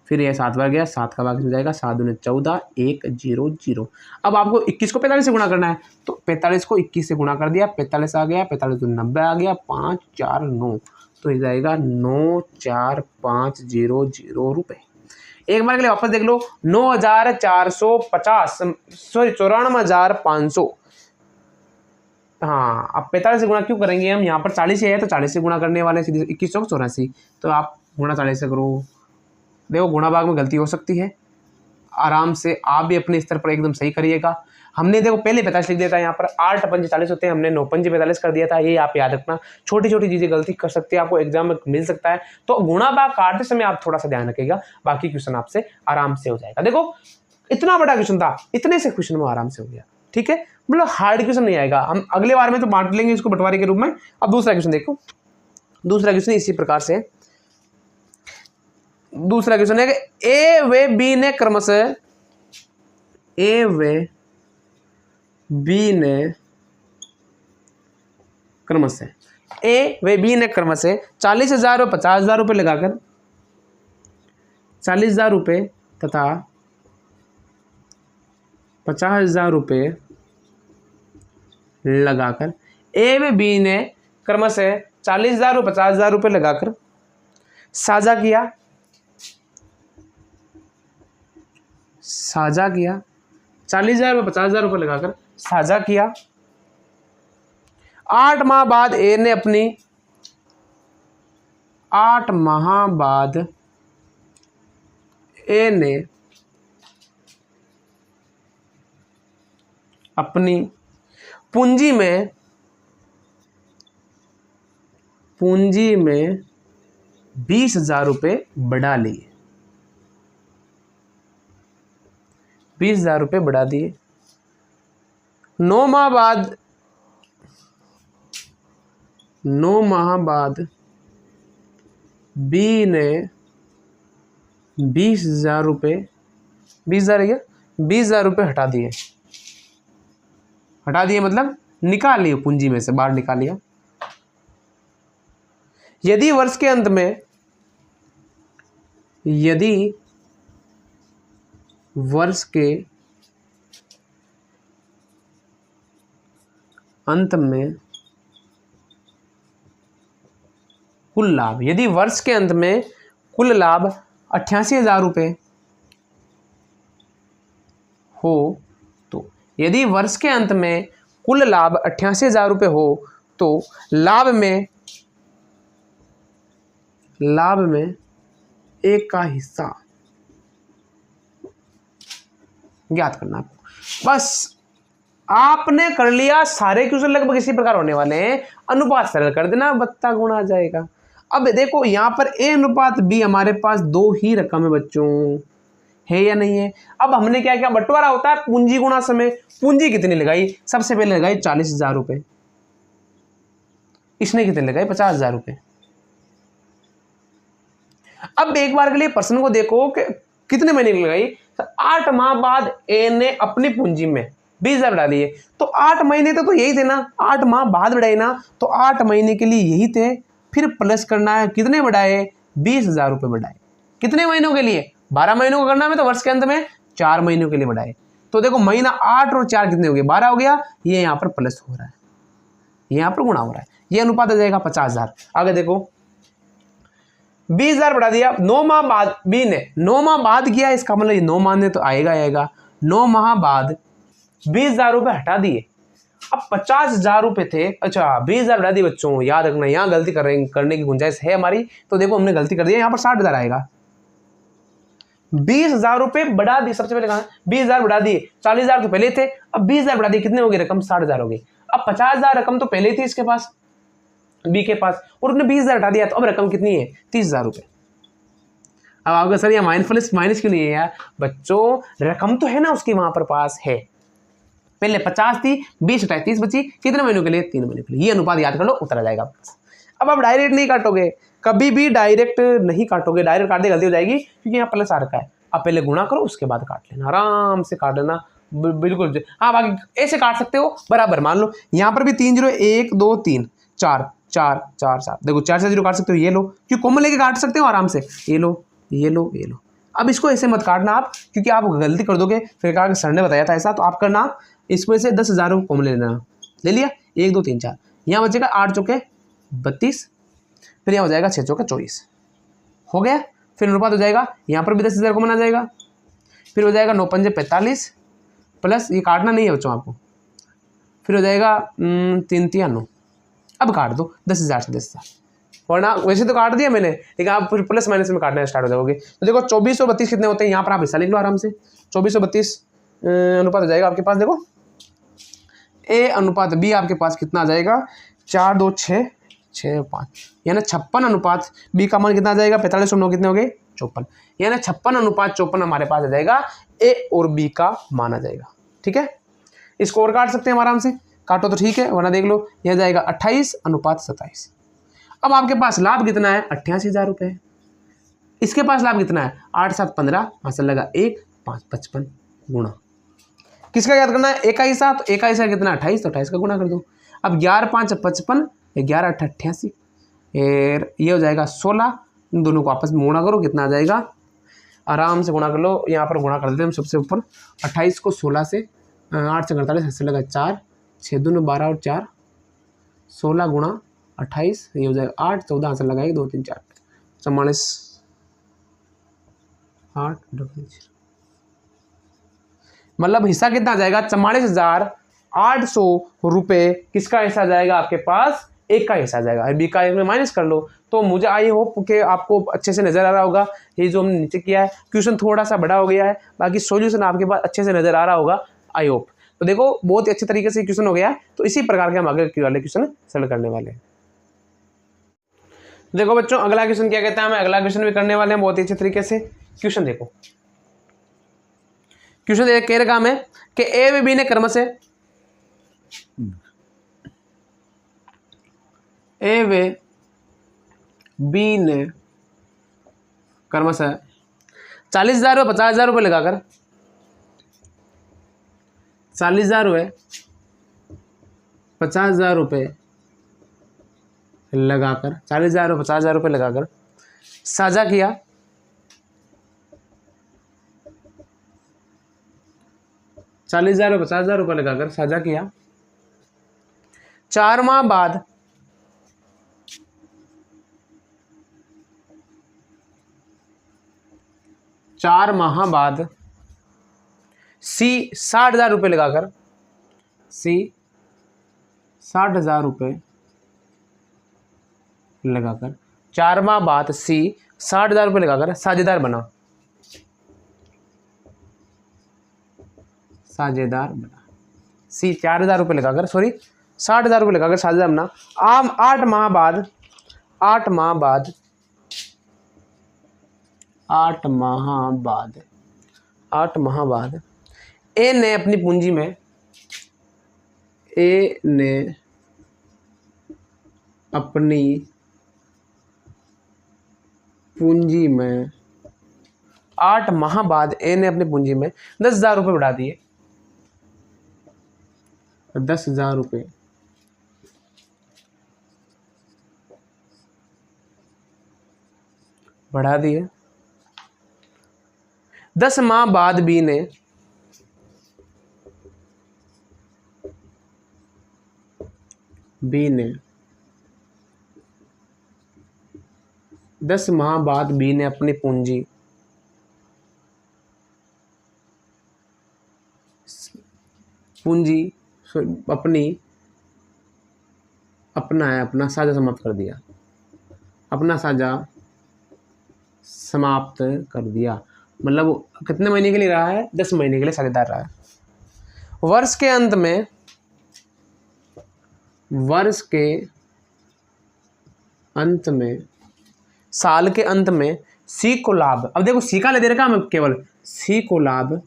फिर ये 7 बार गया, 7 का भाग हो जाएगा, 7 दूनी 14 1 0 0। अब आपको 21 को 45 से गुणा करना है, तो 45 को 21 से गुणा कर दिया, 45 आ गया, 45 तो 90 आ गया, 5 4 9 तो ये जाएगा 9,4,5,0,0 रुपये। एक बार के लिए वापस देख लो, 9,450 सॉरी 94,500। हाँ अब 45 से गुणा क्यों करेंगे हम? यहाँ पर 40 है तो 40 से गुणा करने वाले सीधे 21 चौक 84, तो आप गुणा 40 से करो। देखो गुणा भाग में गलती हो सकती है, आराम से आप भी अपने स्तर पर एकदम सही करिएगा। हमने देखो पहले 45 लिख दिया था, यहाँ पर 8 पंजे 40 होते हैं, हमने 9 पंजे 45 कर दिया था। ये आप याद रखना, छोटी छोटी चीजें गलती कर सकते हैं, आपको एग्जाम में मिल सकता है। तो गुणा भाग काटते समय आप थोड़ा सा ध्यान रखिएगा, बाकी क्वेश्चन आपसे आराम से हो जाएगा। देखो इतना बड़ा क्वेश्चन था, इतने से क्वेश्चन में आराम से हो गया, ठीक है। मतलब हार्ड क्वेश्चन नहीं आएगा, हम अगले बार में तो बांट लेंगे इसको बंटवारे के रूप में। अब दूसरा क्वेश्चन देखो, दूसरा क्वेश्चन इसी प्रकार से, दूसरा क्वेश्चन है कि ए व बी ने क्रमशः ए व बी ने क्रमशः 40,000 और 50,000 रुपये लगाकर 40,000 रुपये तथा 50,000 रुपये लगाकर ए व बी ने क्रमशः 40,000 और 50,000 रुपये लगाकर साझा किया 40,000 और 50,000 रुपये लगाकर साझा किया। 8 माह बाद ए ने अपनी 8 माह बाद ए ने अपनी पूंजी में 20,000 रुपये बढ़ा लिए। 20,000 रुपये बढ़ा दिए। 9 माह बाद बी ने 20,000 रुपये 20,000 रुपये हटा दिए मतलब निकाल लिए, पूंजी में से बाहर निकाल लिया। यदि वर्ष के अंत में कुल लाभ, यदि वर्ष के अंत में कुल लाभ 88,000 रुपये हो, तो यदि वर्ष के अंत में कुल लाभ 88,000 रुपये हो तो लाभ में एक का हिस्सा ज्ञात करना। बस आपने कर लिया। सारे क्वेश्चन लगभग इसी प्रकार होने वाले हैं। अनुपात सरल कर देना, बत्ता गुणा आ जाएगा। अब देखो यहाँ पर ए अनुपात बी हमारे पास 2 ही रकम है बच्चों, है या नहीं है। अब हमने क्या किया, बंटवारा होता है पूंजी गुणा समय। पूंजी कितनी लगाई, सबसे पहले लगाई 40,000 रुपये, इसने कितने लगाई 50,000 रुपये। अब एक बार के लिए प्रश्न को देखो कि कितने महीने की लगाई। 8 माह बाद ए ने अपनी पूंजी में 20,000 बढ़ा दिए, तो 8 महीने तो यही थे ना, 8 माह बाद बढ़ाए ना, तो 8 महीने के लिए यही थे। फिर प्लस करना है, कितने बढ़ाए 20,000 रुपये बढ़ाए। कितने महीनों के लिए, 12 महीनों का करना है, तो वर्ष के अंत में 4 महीनों के लिए बढ़ाए। तो देखो महीना 8 और 4 कितने हो गए, 12 हो गया। ये यहाँ पर प्लस हो रहा है, ये यहाँ पर गुणा हो रहा है। ये अनुपात आ जाएगा 50,000। आगे देखो 20,000 बढ़ा दिया। 9 माह बाद बी ने 9 माह बाद किया, इसका मतलब ये 9 माह तो आएगा। 9 माह बाद 20,000 रुपये हटा दिए। अब 50,000 रुपये थे, अच्छा 20,000 बढ़ा दिए। बच्चों याद रखना, यहाँ गलती करने की गुंजाइश है हमारी। तो देखो हमने गलती कर दी, यहाँ पर 60,000 आएगा। 20,000 रुपये बढ़ा दिए, सबसे पहले कहा 20,000 बढ़ा दिए। 40,000 तो पहले थे, अब 20,000 बढ़ा दिए, कितने हो गए रकम, 60,000 हो गई। अब 50,000 रकम तो पहले थी इसके पास, बी के पास, और उसने 20,000 हटा दिया, तो अब रकम कितनी है 30,000 रुपये। अब आपका सर ये माइनस क्यों नहीं है यार, बच्चों रकम तो है ना उसकी वहां पर पास है। पहले 50 थी, 20 हटाई, 30 बची। कितने महीनों के लिए, 3 महीनों के लिए। ये अनुपात याद कर लो, उतर आ जाएगा। अब आप डायरेक्ट नहीं काटोगे, कभी भी डायरेक्ट नहीं काटोगे। डायरेक्ट काट दे गलती हो जाएगी, क्योंकि यहाँ प्लस आ रखा है। अब पहले गुणा करो, उसके बाद काट लेना, आराम से काट लेना, बिल्कुल। हाँ बाकी ऐसे काट सकते हो बराबर। मान लो यहाँ पर भी 3 0, 1 2 3 4 4 4 7, देखो 4 से 0 काट सकते हो, ये लो, क्यों कॉमन लेके काट सकते हो आराम से। ये लो ये लो ये लो। अब इसको ऐसे मत काटना आप, क्योंकि आप गलती कर दोगे। फिर कहा कि सर ने बताया था ऐसा, तो आप करना इसमें से 10,000 को कॉमन ले लेना। ले लिया, 1 2 3 4, यहाँ बचेगा 8 चौके 32, फिर यहाँ हो जाएगा 6 चौके 24, हो गया। फिर अनुपात हो जाएगा, यहाँ पर भी 10,000 कॉमन आ जाएगा। फिर हो जाएगा 9 पंजे 45, प्लस ये काटना नहीं है बच्चों आपको। फिर हो जाएगा 3 3 9। अब काट दो 10,000 से 10,000, वरना वैसे तो काट दिया मैंने, लेकिन आप फिर प्लस माइनस में काटना स्टार्ट हो जाओगे। तो देखो 24 और 32 कितने होते हैं, यहाँ पर आप हिस्सा लिख लो आराम से। 24 और 32 अनुपात हो जाएगा आपके पास, देखो ए अनुपात बी आपके पास कितना आ जाएगा, 4 2 6 6 5, यानी 56 अनुपात बी का मान कितना आ जाएगा, 45 और 9 कितने हो गए 54, यानी 56 अनुपात 54 हमारे पास आ जाएगा। ए और बी का मान आ जाएगा, ठीक है। इसको और काट सकते हैं आराम से, काटो तो ठीक है, वरना देख लो यह जाएगा 28 अनुपात 27। अब आपके पास लाभ कितना है, 88,000 रुपये। इसके पास लाभ कितना है, 8 7 15, 5 लगा 1 5 55 गुणा। किसका याद करना है, एक का हिस्सा, तो एक का हिस्सा कितना 28, तो 28 का गुणा कर दो। अब 11 5 55, 11 8 88, ये हो जाएगा 16। इन दोनों को आपस में गुणा करो, कितना आ जाएगा, आराम से गुणा कर लो। यहाँ पर गुणा कर देते हैं हम सबसे ऊपर, 28 को 16 से 8 से 48 से लगा 4, 6 दूनी 12 और 4 16 गुणा 28, ये हो जाएगा 8, 14 से लगाएगा 2 3 4 44 8 मतलब हिस्सा कितना आ जाएगा 44,800 रुपये किसका हिस्सा जाएगा आपके पास, एक का हिस्सा जाएगा। बी का एक में माइनस कर लो। तो मुझे आई होप कि आपको अच्छे से नज़र आ रहा होगा। ये जो हमने नीचे किया है क्वेश्चन थोड़ा सा बड़ा हो गया है, बाकी सॉल्यूशन आपके पास अच्छे से नज़र आ रहा होगा आई होप। तो देखो बहुत ही अच्छे तरीके से क्वेश्चन हो गया है। तो इसी प्रकार के हम आगे वाले क्वेश्चन सॉल्व करने वाले हैं। देखो बच्चों अगला क्वेश्चन क्या कहता है, हमें अगला क्वेश्चन भी करने वाले हैं बहुत ही अच्छे तरीके से। क्वेश्चन देखो, क्वेश्चन एक कह रहा है कि ए व बी ने क्रमशः ए व बी ने क्रमशः 40,000 व 50,000 रुपये लगाकर 40,000 व 50,000 रुपये लगाकर 40,000 व 50,000 रुपये लगाकर साझा किया। 40,000 व 50,000 रुपये लगाकर साझा किया। 4 माह बाद सी 60,000 रुपये लगाकर 60,000 रुपये लगाकर 4 माह बाद सी 60,000 रुपये लगाकर साझेदार बना। सी 4,000 रुपये लगाकर 60,000 रुपये लगाकर साझेदार बना। 8 माह बाद ए ने अपनी पूंजी में 8 माह बाद ए ने अपनी पूंजी में 10,000 रुपये बढ़ा दिए। 10,000 रुपये बढ़ा दिए। 10 माह बाद बी ने 10 माह बाद बी ने अपनी पूंजी अपना साझा समाप्त कर दिया। मतलब कितने महीने के लिए रहा है, 10 महीने के लिए साझेदार रहा है। वर्ष के अंत में साल के अंत में सी को लाभ, अब देखो सी का ले दे रखा हमें केवल, सी को लाभ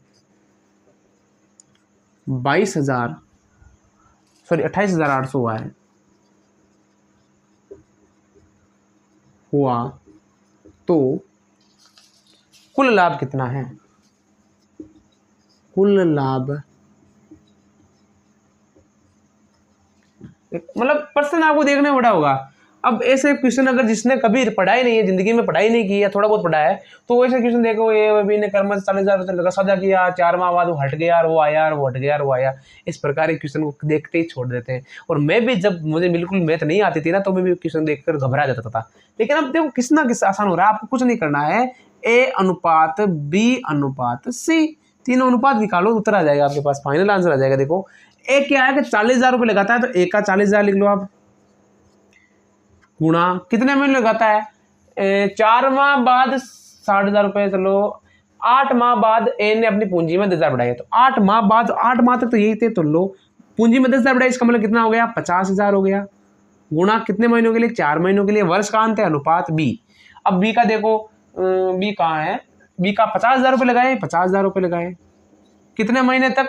28,800 हुआ तो कुल लाभ कितना है? कुल लाभ मतलब प्रश्न आपको देखने में बड़ा होगा। अब ऐसे क्वेश्चन अगर जिसने कभी पढ़ाई नहीं है, जिंदगी में पढ़ाई नहीं की है, थोड़ा बहुत पढ़ा है, तो वैसे क्वेश्चन देखो ए बी ने कर्म 40,000 रुपये साझा किया, 4 माह बाद वो हट गया और वो आया और वो हट गया और वो आया। इस प्रकार के क्वेश्चन को देखते ही छोड़ देते हैं। और मैं भी जब मुझे बिल्कुल मैथ नहीं आती थी ना, तो मैं भी क्वेश्चन देखकर घबरा जाता था। लेकिन अब देखो किस ना किस आसान हो रहा है, आपको कुछ नहीं करना है। ए अनुपात बी अनुपात सी, तीनों अनुपात निकालो, उत्तर आ जाएगा आपके पास, फाइनल आंसर आ जाएगा। देखो ए क्या है कि 40,000 रुपये लगाता है, तो ए का 40,000 लिख लो आप, गुणा कितने महीने लगाता है, 4 माह बाद 60,000 रुपये। चलो 8 माह बाद ए ने अपनी पूंजी में 10,000 बढ़ाई, तो 8 माह बाद, 8 माह तक तो यही थे, तो लो पूंजी में 10,000 बढ़ाई, इसका मतलब कितना हो गया, 50,000 हो गया। गुणा कितने महीनों के लिए, 4 महीनों के लिए। वर्ष का अंत है, अनुपात बी। अब बी का देखो, बी कहाँ है, बी का 50,000 रुपये लगाए, 50,000 रुपये लगाए, कितने महीने तक,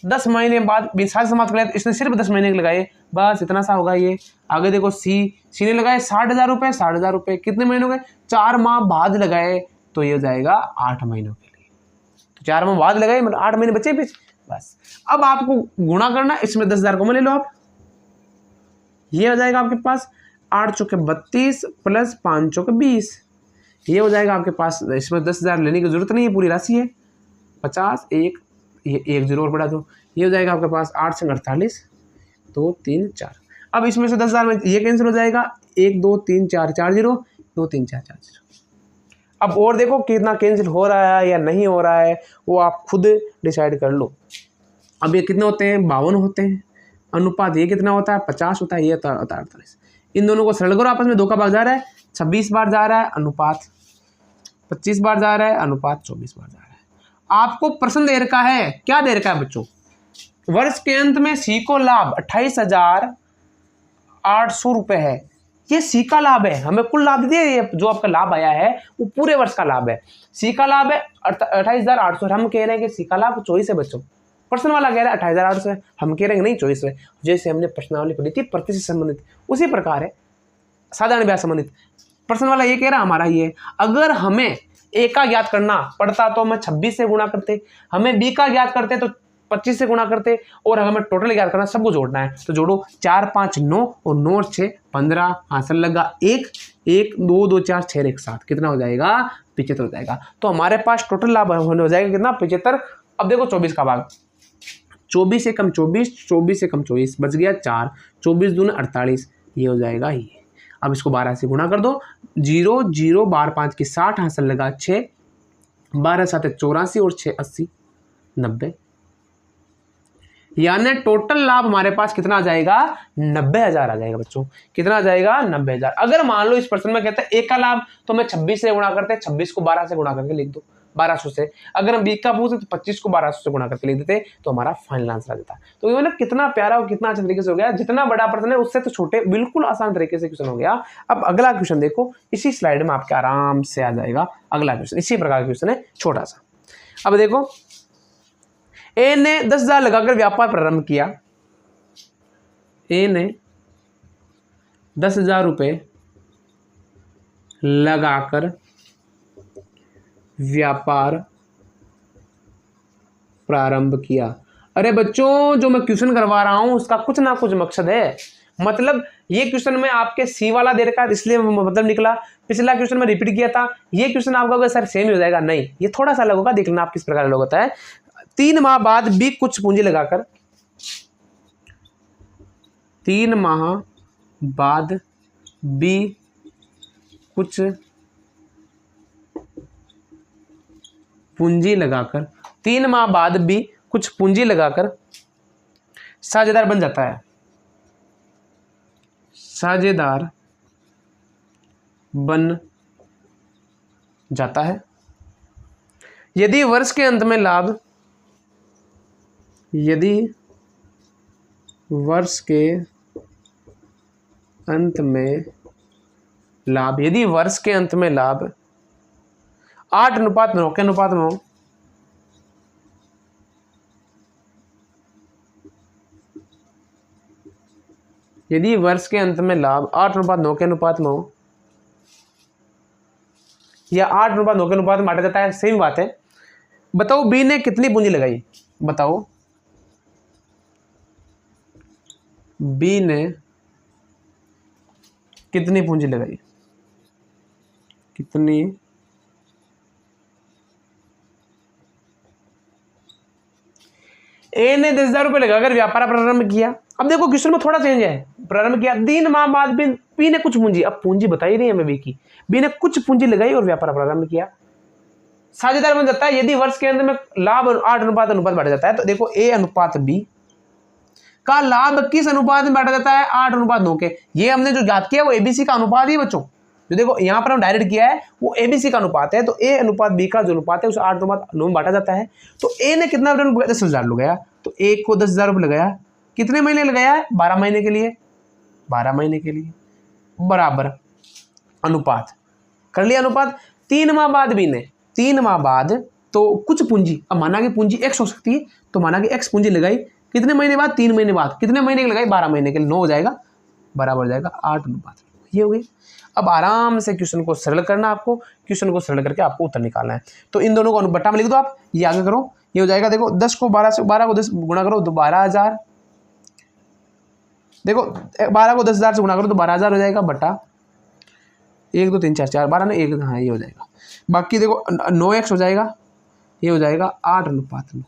10 महीने बाद। साझा समाप्त कर, इसने सिर्फ 10 महीने के लगाए, बस इतना सा होगा ये। आगे देखो सी ने लगाए 60,000 रुपये, 60,000 रुपये कितने महीनों के, 4 माह बाद लगाए, तो ये हो जाएगा 8 महीनों के लिए। तो 4 माह बाद लगाए मतलब 8 महीने बचे बस। अब आपको गुणा करना, इसमें 10,000 को ले लो आप, ये हो जाएगा आपके पास 8 चौके 32 प्लस 5 चौके 20, ये हो जाएगा आपके पास। इसमें 10,000 लेने की जरूरत नहीं है, पूरी राशि है। 50 1 ये 1 0 और बढ़ा दो, ये हो जाएगा आपके पास 8 से 48, 2 3 4। अब इसमें से 10,000 में ये कैंसिल हो जाएगा, 1 2 3 4 4 0, 2 3 4 4 0। अब और देखो कितना कैंसिल हो रहा है या नहीं हो रहा है, वो आप खुद डिसाइड कर लो। अब ये कितने होते हैं, 52 होते हैं। अनुपात ये कितना होता है, 50 होता है, ये होता है 48। इन दोनों को सरल करो आपस में, 2 का भाग जा रहा है, 26 बार जा रहा है, अनुपात 25 बार जा रहा है, अनुपात 24 बार जा रहा है। आपको प्रश्न दे रखा है, क्या दे रखा है बच्चों, वर्ष के अंत में सी को लाभ 28,800 रुपये है। ये सी का लाभ है, हमें कुल लाभ दिए, ये जो आपका लाभ आया है वो पूरे वर्ष का लाभ है। सी का लाभ है 28,800, हम कह रहे हैं कि सी का लाभ 24 है बच्चों। प्रश्न वाला कह रहा है 28,800 है, हम कह रहे हैं नहीं 24 है। जैसे हमने प्रश्नावली पढ़ी थी प्रति से संबंधित, उसी प्रकार है साधारण ब्याज संबंधित। प्रश्न वाला ये कह रहा है हमारा ये, अगर हमें ए का ज्ञात करना पड़ता तो हमें 26 से गुणा करते, हमें बी का ज्ञात करते तो 25 से गुणा करते, और हमें टोटल ज्ञात करना, सबको जोड़ना है। तो जोड़ो, 4 5 9 और 9 और 6 15, हासिल लगा 1 1 2 2 4 6 1 7, कितना हो जाएगा, 75 हो जाएगा। तो हमारे पास टोटल लाभ होने हो जाएगा कितना, 75। अब देखो 24 का भाग, 24 से कम 24, 24 से कम 24, बच गया 4, 24 दूनी 48, ये हो जाएगा ये। अब इसको 12 से गुणा कर दो, 0 0 12 5 की 60, हासिल लगा 6, 12 7 84 और 6 80, 90। यानी टोटल लाभ हमारे पास कितना आ जाएगा, 90,000 आ जाएगा बच्चों। कितना आ जाएगा, 90,000। अगर मान लो इस प्रश्न में कहते हैं एक का लाभ, तो मैं 26 से गुणा करते, 26 को 12 से गुणा करके लिख दो, 1200 से। अगर हम बी का पूछते तो 25 को 1200 से गुणा करके लिख देते, तो हमारा फाइनल आंसर आ जाता। तो ये ना कितना प्यारा और कितना अच्छे तरीके से हो गया। जितना बड़ा प्रश्न है उससे तो छोटे, बिल्कुल आसान तरीके से क्वेश्चन हो गया। अब अगला क्वेश्चन देखो, इसी स्लाइड में आपके आराम से आ जाएगा अगला क्वेश्चन। इसी प्रकार का क्वेश्चन है, छोटा सा। अब देखो, ए ने 10,000 लगाकर व्यापार प्रारंभ किया। ए ने 10,000 रुपये लगाकर व्यापार प्रारंभ किया। अरे बच्चों, जो मैं क्वेश्चन करवा रहा हूं उसका कुछ ना कुछ मकसद है। मतलब ये क्वेश्चन में आपके सी वाला दे रखा है, इसलिए मतलब निकला। पिछला क्वेश्चन में रिपीट किया था, ये क्वेश्चन आपका होगा सर सेम ही हो जाएगा, नहीं, ये थोड़ा सा अलग होगा। देख लेना आप किस प्रकार अलग होता है। 3 माह बाद बी कुछ पूंजी लगाकर, 3 माह बाद बी कुछ पूंजी लगाकर, 3 माह बाद भी कुछ पूंजी लगाकर साझेदार बन जाता है। साझेदार बन जाता है। यदि वर्ष के अंत में लाभ, यदि वर्ष के अंत में लाभ, यदि वर्ष के अंत में लाभ 8:9 के अनुपात में हो, यदि वर्ष के अंत में लाभ 8:9 के अनुपात में हो, या 8:9 के अनुपात में बांटा जाता है, सेम बात है। बताओ बी ने कितनी पूंजी लगाई, बताओ बी ने कितनी पूंजी लगाई, कितनी ए ने 10,000 रुपये लगाकर व्यापार प्रारंभ किया। अब देखो क्वेश्चन में थोड़ा चेंज है, प्रारंभ किया 3 माह बाद बी ने कुछ पूंजी, अब पूंजी बताई नहीं हमें बी की, बी ने कुछ पूंजी लगाई और व्यापार प्रारंभ किया। साझेदार बन जाता है यदि वर्ष के अंत में लाभ 8:9 बांटा जाता है। तो देखो ए अनुपात बी का लाभ किस अनुपात में बांटा जाता है, 8:9 के। ये हमने जो ज्ञात किया वो एबीसी का अनुपात ही बच्चों, जो देखो यहाँ पर हम डायरेक्ट किया है वो एबीसी का अनुपात है। तो ए अनुपात बी का जो अनुपात है उसे 8:9 में बांटा जाता है। तो ए ने कितना 10,000 लगाया, तो ए को 10,000 रुपये लगाया, कितने महीने लगाया है, 12 महीने के लिए, 12 महीने के लिए, बराबर अनुपात कर लिया। अनुपात 3 माह बाद बी ने, 3 माह बाद तो कुछ पूंजी, अब माना कि पूंजी x हो सकती है, तो माना कि x पूंजी लगाई, कितने महीने बाद, 3 महीने बाद, कितने महीने की लगाई, 12 महीने के लिए, 9 हो जाएगा, बराबर हो जाएगा 8:9। ये हो गई। अब आराम से क्वेश्चन को सरल करना, आपको क्वेश्चन को सरल करके आपको उत्तर निकालना है। तो इन दोनों को बट्टा में लिख दो आप, ये आगे करो, ये हो जाएगा। देखो 10 को 12 से, 12 को 10 गुणा करो तो 12,000, देखो 12 को 10,000 से गुणा करो तो 12,000 हो जाएगा, बट्टा 1 2 3 4 4 12 ना 1, हाँ ये हो जाएगा। बाकी देखो 9x हो जाएगा, ये हो जाएगा 8:9।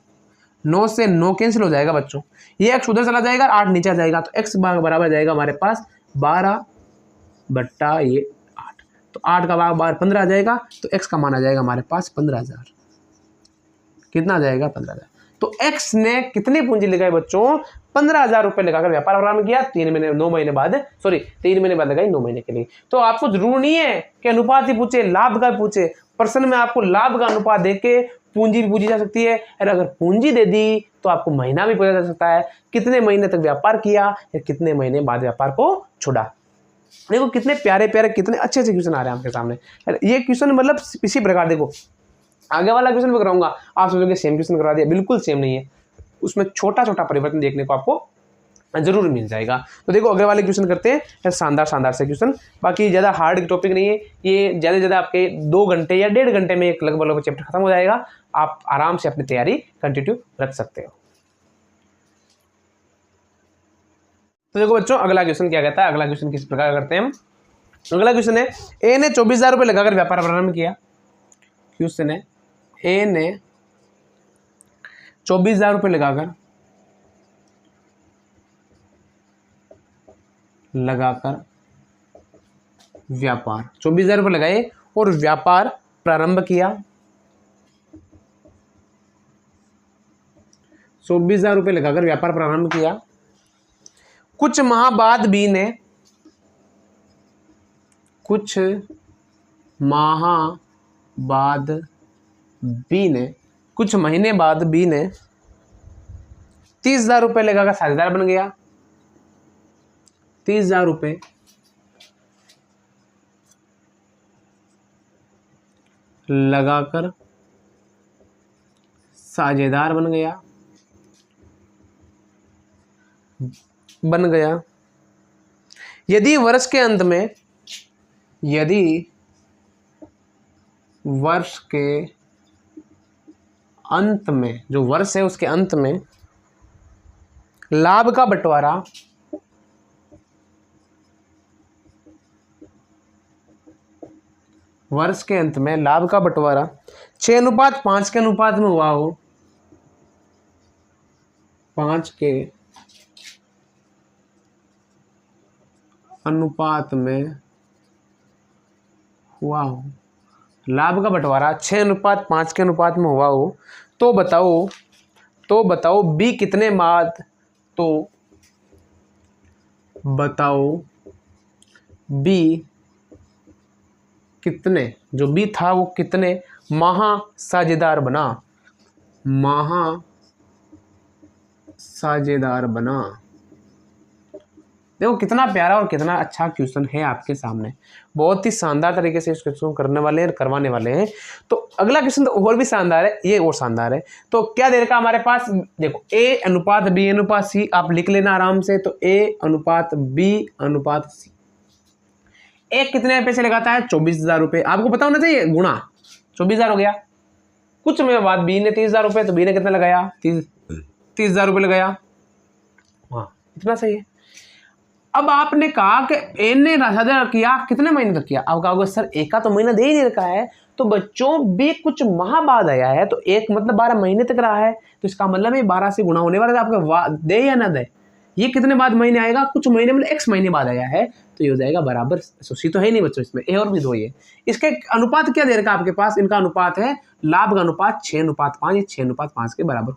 9 से 9 कैंसिल हो जाएगा बच्चों, ये x उधर चला जाएगा, 8 नीचे आ जाएगा, तो x बराबर जाएगा हमारे पास 12 बट्टा ये 8, तो 8 का भाग 12 15 आ जाएगा, तो x का मान आ जाएगा हमारे पास 15,000। कितना आ जाएगा? 15,000। तो x ने कितनी पूंजी लगाई बच्चों? 15,000 रुपए लगाकर व्यापार प्रारंभ किया 3 महीने 9 महीने बाद, सॉरी 3 महीने बाद लगाई 9 महीने के लिए। तो आपको जरूर नहीं है कि अनुपात ही पूछे, लाभ का पूछे, प्रश्न में आपको लाभ का अनुपात देके पूंजी भी पूछी जा सकती है, और अगर पूंजी दे दी तो आपको महीना भी पूछा जा सकता है, कितने महीने तक व्यापार किया या कितने महीने बाद व्यापार को छोड़ा। देखो कितने प्यारे प्यारे, कितने अच्छे अच्छे क्वेश्चन आ रहे हैं आपके सामने। ये क्वेश्चन मतलब इसी प्रकार, देखो आगे वाला क्वेश्चन भी कराऊंगा, आप सोचोगे सेम क्वेश्चन करा दिया, बिल्कुल सेम नहीं है, उसमें छोटा छोटा परिवर्तन देखने को आपको जरूर मिल जाएगा। तो देखो अगले वाले क्वेश्चन करते हैं, शानदार शानदार से क्वेश्चन, बाकी ज़्यादा हार्ड टॉपिक नहीं है, ये ज़्यादा से ज़्यादा आपके 2 घंटे या 1.5 घंटे में एक लगभग चैप्टर खत्म हो जाएगा, आप आराम से अपनी तैयारी कंटिन्यू रख सकते हो। तो देखो बच्चों अगला क्वेश्चन क्या कहता है, अगला क्वेश्चन किस प्रकार करते हैं हम। अगला क्वेश्चन है, ए ने 24,000 रुपये लगाकर व्यापार प्रारंभ किया। क्वेश्चन है, ए ने 24,000 रुपये लगाकर व्यापार 24,000 रुपये लगाए और व्यापार प्रारंभ किया। 24,000 रुपये लगाकर व्यापार प्रारंभ किया। कुछ माह बाद बी ने, कुछ माह बाद बी ने, कुछ महीने बाद बी ने 30,000 रुपये लगाकर साझेदार बन गया। 30,000 रुपये लगाकर साझेदार बन गया। यदि वर्ष के अंत में, यदि वर्ष के अंत में, जो वर्ष है उसके अंत में लाभ का बंटवारा वर्ष के अंत में लाभ का बंटवारा 6:5 के अनुपात में हुआ हो, 5 के अनुपात में हुआ हो, लाभ का बंटवारा 6:5 के अनुपात में हुआ हो, तो बताओ बी कितने बाद, तो बताओ बी कितने, जो बी था वो कितने माह साझेदार बना, देखो कितना प्यारा और कितना अच्छा क्वेश्चन है आपके सामने, बहुत ही शानदार तरीके से इस क्वेश्चन को करने वाले हैं, करवाने वाले हैं। तो अगला क्वेश्चन तो और भी शानदार है, ये और शानदार है। तो क्या दे रखा हमारे पास, देखो ए अनुपात बी अनुपात सी, आप लिख लेना आराम से। तो ए अनुपात बी अनुपात सी, एक कितने पैसे लगाता है? 24,000 रुपये, आपको पता होना चाहिए, गुणा 24,000 हो गया। कुछ में बाद बी ने 30,000 रुपये, तो बी ने कितना लगाया? 30,000 रुपये लगाया, हाँ इतना सही है। अब आपने कहा कि ए ने साझेदार किया, कितने महीने तक किया? आप कहोगे सर एक का तो महीना दे ही नहीं रखा है, तो बच्चों बी कुछ माह बाद आया है, तो एक मतलब 12 महीने तक रहा है, तो इसका मतलब ये 12 से गुणा होने वाला है, आपका दे या ना दे, ये कितने बाद महीने आएगा? कुछ महीने मतलब x महीने बाद आया है, तो ये हो जाएगा बराबर, सी तो है नहीं बच्चों इसमें, ए और भी 2 ही है। इसके अनुपात क्या दे रखा आपके पास? इनका अनुपात है लाभ का अनुपात 6:5, ये 6:5 के बराबर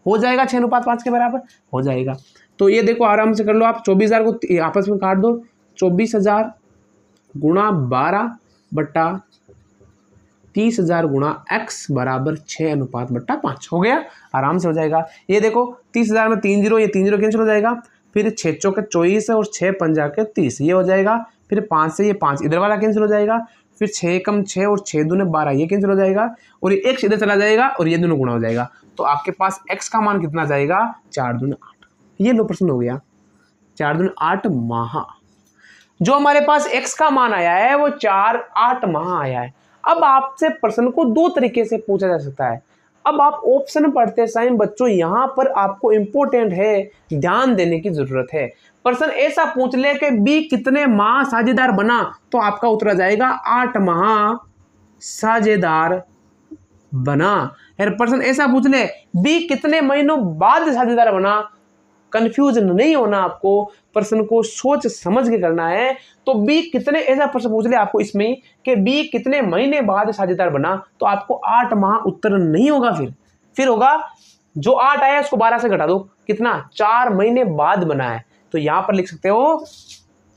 हो जाएगा, 6:5 के बराबर हो जाएगा। तो ये देखो आराम से कर लो आप, 24,000 को आपस में काट दो, 24,000 गुणा 12 बट्टा 30,000 गुणा x बराबर 6:5 हो गया, आराम से हो जाएगा। ये देखो 30,000 में 3 जीरो, ये 3 जीरो कैंसिल हो जाएगा, फिर 6 चौके 24 और 6 पंजा के 30, ये हो जाएगा, फिर 5 से ये 5 इधर वाला कैंसिल हो जाएगा, फिर 6 कम 6 और 6 दूने 12, ये कैंसिल हो जाएगा, और ये x इधर चला जाएगा और ये दोनों गुणा हो जाएगा। तो आपके पास x का मान कितना जाएगा? 4 दूने 8, ये लो प्रश्न हो गया, 4 दूने 8 माह। जो हमारे पास x का मान आया है वो 8 माह आया है। अब आपसे प्रश्न को 2 तरीके से पूछा जा सकता है। अब आप ऑप्शन पढ़ते समय बच्चों यहाँ पर आपको इंपॉर्टेंट है, ध्यान देने की जरूरत है। प्रश्न ऐसा पूछ ले कि बी कितने माह साझेदार बना, तो आपका उत्तर आ जाएगा 8 माह साझेदार बना। फिर प्रश्न ऐसा पूछ ले, बी कितने महीनों बाद साझेदार बना। कंफ्यूज नहीं होना आपको, प्रश्न को सोच समझ के करना है। तो बी कितने, ऐसा प्रश्न पूछ ले आपको इसमें कि बी कितने महीने बाद साझेदार बना, तो आपको 8 माह उत्तर नहीं होगा। फिर होगा जो 8 आया उसको 12 से घटा दो, कितना, 4 महीने बाद बना है। तो यहां पर लिख सकते हो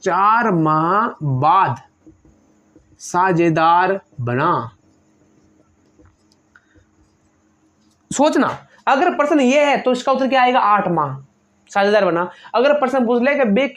4 माह बाद साझेदार बना। सोचना, अगर प्रश्न ये है तो इसका उत्तर क्या आएगा, 8 माह साझेदार बना। अगर प्रश्न पूछ ले कि बी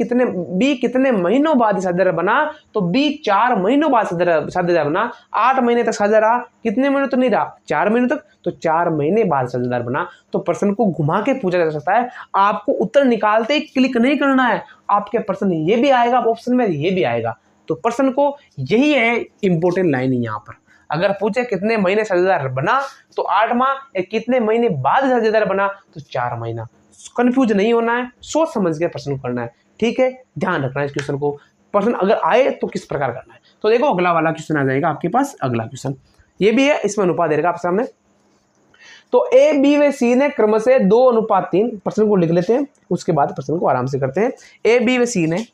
कितने महीनों बाद साझेदार बना, तो बी 4 महीनों बाद साझेदार बना। 8 महीने तक साझेदार रहा, कितने महीने तक नहीं रहा, 4 महीने तक, तो 4 महीने बाद साझेदार बना। तो प्रश्न को घुमा के पूछा जा सकता है। आपको उत्तर निकालते ही क्लिक नहीं करना है, आपके प्रश्न ये भी आएगा ऑप्शन में, ये भी आएगा। तो प्रश्न को यही है इंपॉर्टेंट लाइन यहाँ पर। अगर पूछे कितने महीने साझेदार बना तो 8 माह, कितने महीने बाद साझेदार बना तो 4 महीना। कंफ्यूज नहीं होना है, सोच समझ के प्रश्न करना है, ठीक है, ध्यान रखना है इस क्वेश्चन को। प्रश्न अगर आए तो किस प्रकार करना है। तो देखो अगला वाला क्वेश्चन आ जाएगा आपके पास। अगला क्वेश्चन ये भी है, इसमें अनुपात दे देगा आपके सामने। तो ए बी व सी ने क्रमशः 2:3, प्रश्न को लिख लेते हैं, उसके बाद प्रश्न को आराम से करते हैं। ए बी व सी ने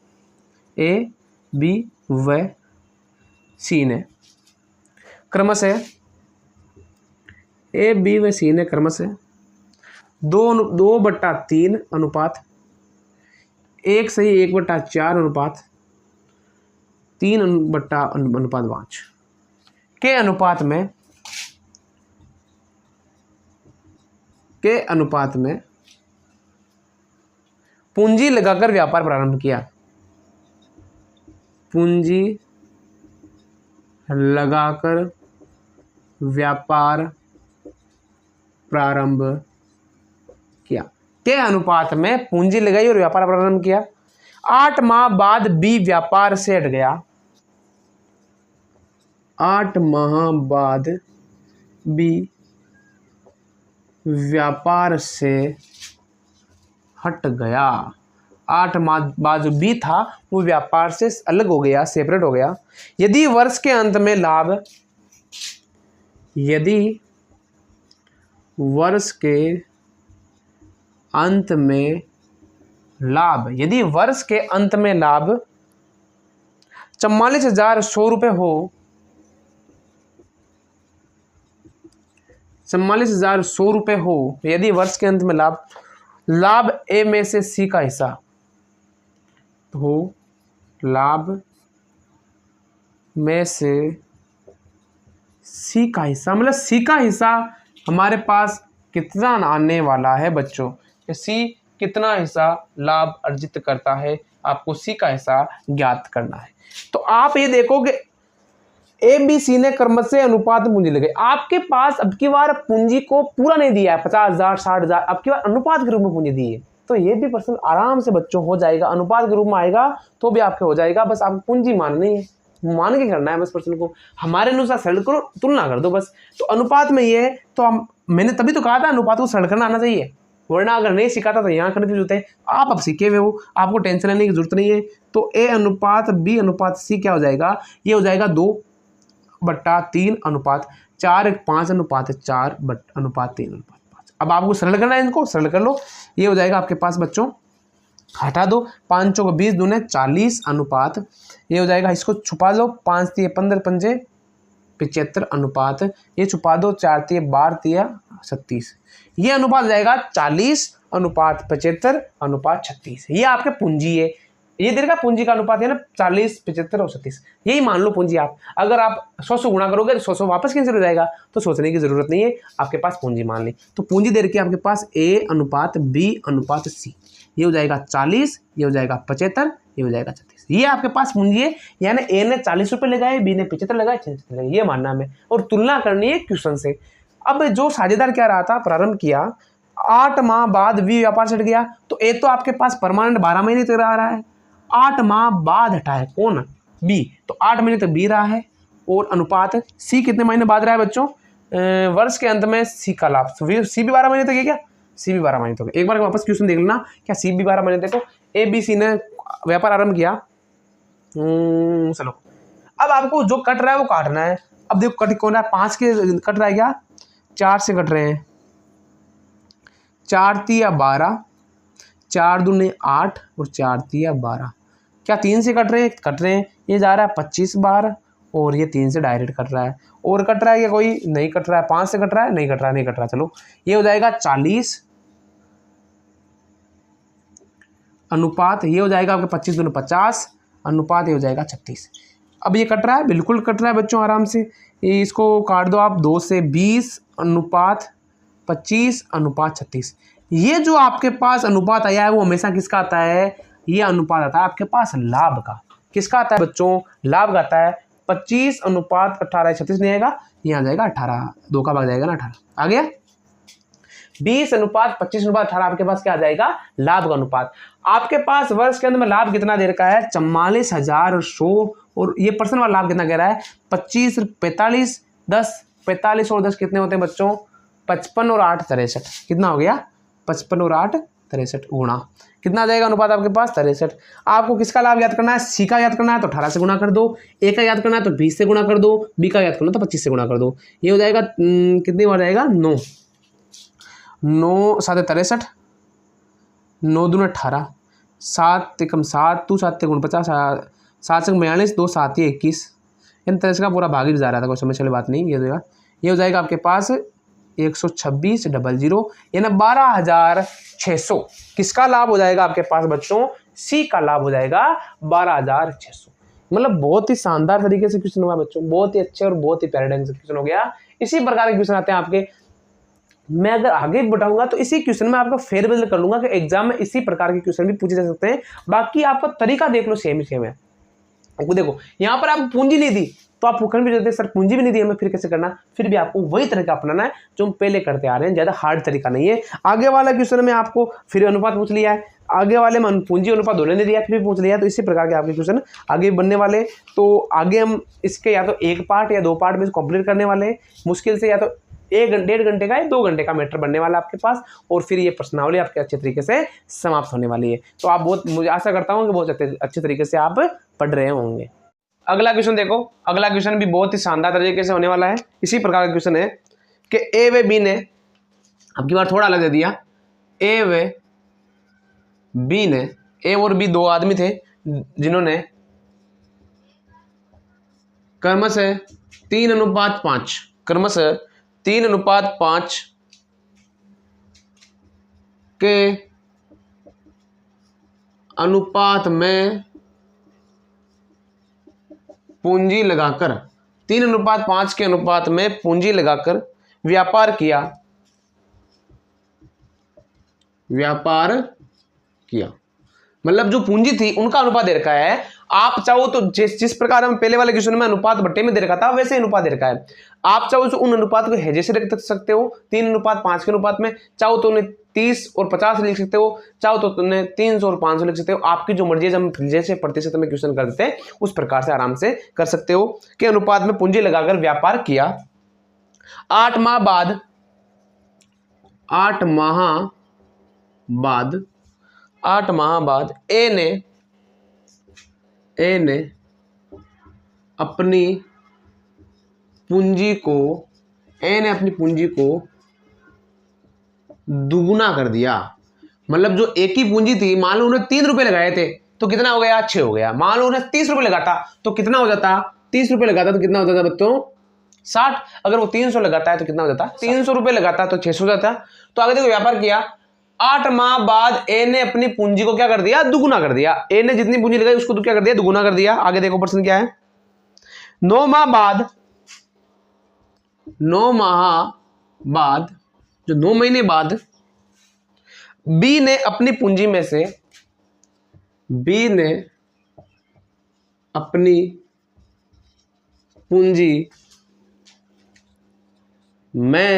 क्रमशः 2:3 अनुपात 1:4 अनुपात 3:5 के अनुपात में पूंजी लगाकर व्यापार प्रारंभ किया। पूंजी लगाकर व्यापार प्रारंभ किया, के अनुपात में पूंजी लगाई और व्यापार प्रारंभ किया। 8 माह बाद बी व्यापार से हट गया। 8 माह बाद बी व्यापार से हट गया। 8 माह बाद जो बी था वो व्यापार से अलग हो गया, सेपरेट हो गया। यदि वर्ष के अंत में लाभ, यदि वर्ष के अंत में लाभ 44,100 रुपये हो, 44,100 रुपये हो, यदि वर्ष के अंत में लाभ ए में से सी का हिस्सा हो, लाभ में से सी का हिस्सा, मतलब सी का हिस्सा हमारे पास कितना आने वाला है बच्चों, सी कितना हिस्सा लाभ अर्जित करता है, आपको सी का हिस्सा ज्ञात करना है। तो आप ये देखो कि ए बी सी ने क्रमशः अनुपात पूंजी लगाई। आपके पास अब की बार पूंजी को पूरा नहीं दिया है, 50,000 60,000, अब की बार अनुपात के रूप में पूंजी दी है। तो ये भी प्रश्न आराम से बच्चों हो जाएगा, अनुपात के रूप में आएगा तो भी आपके हो जाएगा। बस आपको पूंजी माननी है, मान के करना है बस प्रश्न को, हमारे अनुसार सरल करो, तुलना कर दो बस। तो अनुपात में ये है, तो मैंने तभी तो कहा था अनुपात को सरल करना आना चाहिए, वरना अगर नहीं सिखाता तो यहाँ कंफ्यूज होते हैं। आप अब सीखे हुए हो, आपको टेंशन लेने की जरूरत नहीं है। तो ए अनुपात बी अनुपात सी क्या हो जाएगा, ये हो जाएगा 2/3 अनुपात 4, 5 अनुपात 4 अनुपात 3 अनुपात 5। अब आपको सरल करना है, इनको सरल कर लो। ये हो जाएगा आपके पास बच्चों, हटा दो, 5 चौक 20 दूने 40 अनुपात, ये हो जाएगा, इसको छुपा लो, 5 तिये 15 पंजे 75 अनुपात, ये छुपा दो, 4 तिये 12 तिया 36, ये अनुपात हो जाएगा 40 अनुपात 75 अनुपात 36। ये आपके पूंजी है, ये देर का पूंजी का अनुपात है ना, 40 75 और 36, यही मान लो पूंजी। आप अगर आप 100 गुणा करोगे तो 100 वापस कैंसिल हो जाएगा, तो सोचने की जरूरत नहीं है, आपके पास पूंजी मान ली। तो पूंजी दे रखी है आपके पास ए अनुपात बी अनुपात सी, ये हो जाएगा 40, ये हो जाएगा 75, ये हो जाएगा 36, ये आपके पास पूंजी है। यानी ए ने 40 रुपये लगाए, बी ने 75 लगाए, 76 लगाए, ये मानना हमें, और तुलना करनी है क्वेश्चन से। अब जो साझेदार क्या रहा था, प्रारंभ किया, 8 माह बाद बी व्यापार से हट गया, तो ए तो आपके पास परमानेंट 12 महीने तक रहा है, 8 माह बाद हटा है कौन, बी, तो 8 महीने तक बी रहा है। और अनुपात सी कितने महीने बाद रहा है बच्चों, वर्ष के अंत में सी का लाभ, सी भी 12 महीने तक है क्या, सी भी 12 महीने तक। एक बार वापस क्वेश्चन देख लेना, क्या सी भी 12 महीने तक। ए बी सी ने व्यापार आरंभ किया, चलो अब आपको जो कट रहा है वो काटना है। अब देखो कट कौन है, 5 के कट रहा है क्या, 4 से कट रहे हैं, 4 तिया 12, 4 दूने 8 और 4 तिया 12। क्या 3 से कट रहे हैं? कट रहे हैं। ये जा रहा है 25 बार और ये 3 से डायरेक्ट कट रहा है। और कट रहा है या कोई नहीं कट रहा है? 5 से कट रहा है? नहीं कट रहा है, नहीं कट रहा। चलो ये हो जाएगा 40 अनुपात, ये हो जाएगा आपके 25 दूने 50 अनुपात, ये हो जाएगा 36। अब ये कट रहा है, बिल्कुल कट रहा है बच्चों, आराम से। ये इसको काट दो आप, 2 से 20 अनुपात 25 अनुपात 36। ये जो आपके पास अनुपात आया है वो हमेशा किसका आता है? ये अनुपात आता है आपके पास लाभ का। किसका आता है बच्चों? लाभ का आता है। 25 अनुपात 18, 36 नहीं आएगा, ये आ जाएगा 18, 2 का भाग जाएगा ना 18, आ गया। 20 अनुपात 25 अनुपात 18 आपके पास क्या आ जाएगा? लाभ का अनुपात। आपके पास वर्ष के अंदर में लाभ कितना दे रखा है? 44,100। और ये पर्सन वाला लाभ कितना कह रहा है? 25, 45, 10, 45 और 10 कितने होते हैं बच्चों? 55 और 8 63। कितना हो गया? 55 और 8 63 गुणा कितना आ जाएगा अनुपात आपके पास? 63। आपको किसका लाभ याद करना है? सी का याद करना है तो 18 से गुणा कर दो, ए का याद करना है तो 20 से गुणा कर दो, बी का याद करना है तो 25 से गुणा कर दो। ये हो जाएगा कितनी बार जाएगा? 9, 9 7 63, 9 दूने 18, 7 एकम 7, 2 7 गुण 50, 7 से 42, 2 7 21। इन तरह से का पूरा भाग ही जा रहा था, कोई समझ वाली बात नहीं। ये हो जाएगा आपके पास 126,000 यानी 12,600। किसका लाभ हो जाएगा आपके पास बच्चों? सी का लाभ हो जाएगा 12,600। मतलब बहुत ही शानदार तरीके से क्वेश्चन हुआ बच्चों, बहुत ही अच्छे और बहुत ही प्यारे ढंग से क्वेश्चन हो गया। इसी प्रकार के क्वेश्चन आते हैं आपके। मैं अगर आगे बढ़ाऊंगा तो इसी क्वेश्चन में आपका फेरबदल कर लूंगा कि एग्जाम में इसी प्रकार के क्वेश्चन भी पूछे जा सकते हैं। बाकी आपका तरीका देख लो, सेम ही सेम है। देखो यहाँ पर आप पूंजी नहीं दी तो आप भूखंड भी जाते सर पूंजी भी नहीं दी हमें, फिर कैसे करना? फिर भी आपको वही तरीका अपनाना है जो हम पहले करते आ रहे हैं, ज्यादा हार्ड तरीका नहीं है। आगे वाला क्वेश्चन में आपको फिर अनुपात पूछ लिया है, आगे वाले में पूंजी अनुपात दोनों ने दिया फिर भी पूछ लिया, तो इसी प्रकार के आपके क्वेश्चन आगे बनने वाले। तो आगे हम इसके या तो एक पार्ट या 2 पार्ट में कंप्लीट करने वाले हैं। मुश्किल से या तो 1-1.5 घंटे का या 2 घंटे का मैटर बनने वाला आपके पास, और फिर ये प्रश्नावली आपके अच्छे तरीके से समाप्त होने वाली है। तो आप बहुत, मुझे आशा करता हूँ कि बहुत अच्छे तरीके से आप पढ़ रहे होंगे। अगला क्वेश्चन देखो, अगला क्वेश्चन भी बहुत ही शानदार तरीके से होने वाला है। इसी प्रकार का क्वेश्चन है कि ए व बी ने, अब की बार थोड़ा अलग दे दिया, ए व बी ने, ए और बी 2 आदमी थे जिन्होंने क्रमशः 3:5, क्रमशः 3:5 के अनुपात में पूंजी लगाकर, 3:5 के अनुपात में पूंजी लगाकर व्यापार किया, मतलब जो पूंजी थी उनका अनुपात दे रखा है। आप चाहो तो जिस प्रकार हम पहले वाले क्वेश्चन में अनुपात बट्टे में दे रखा था वैसे अनुपात दे रखा है। आप चाहो तो उन अनुपात को हैजे से रख सकते हो 3:5 के अनुपात में, चाहो तो उन्हें 30 और 50 लिख सकते हो, चाहो तो उन्हें 300 और 500 लिख सकते हो। आपकी जो मर्जी है, हम जैसे प्रतिशत में क्वेश्चन कर देते हैं उस प्रकार से आराम से कर सकते हो कि अनुपात में पूंजी लगाकर व्यापार किया। 8 माह बाद ए ने अपनी पूंजी को दुगुना कर दिया। मतलब जो एक ही पूंजी थी, मान लो उन्हें 3 रुपए लगाए थे तो कितना हो गया? 6 हो गया। मान लो उन्हें 30 रुपए लगाता तो कितना हो जाता? 30 रुपए लगाता तो कितना हो जाता बच्चों? 60। अगर वो 300 लगाता है तो कितना हो जाता? 300 रुपए लगाता तो 600 हो जाता। तो आगे देखो, व्यापार किया, 8 माह बाद ए ने अपनी पूंजी को क्या कर दिया? दुगुना कर दिया। ए ने जितनी पूंजी लगाई उसको तो क्या कर दिया? दुगुना कर दिया। आगे देखो प्रश्न क्या है। 9 माह बाद, जो 9 महीने बाद बी ने अपनी पूंजी में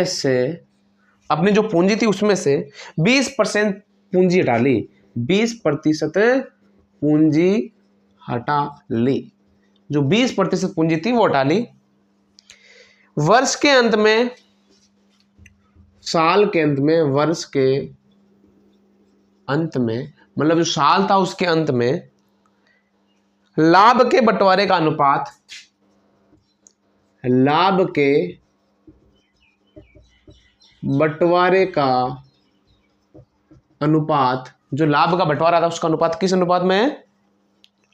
से अपनी जो पूंजी थी उसमें से 20% पूंजी हटा ली, 20% पूंजी हटा ली। जो 20% पूंजी थी वो हटा ली। वर्ष के अंत में, साल के अंत में, वर्ष के अंत में, मतलब जो साल था उसके अंत में लाभ के बंटवारे का अनुपात, लाभ के बंटवारे का अनुपात, जो लाभ का बंटवारा था उसका अनुपात किस अनुपात में है?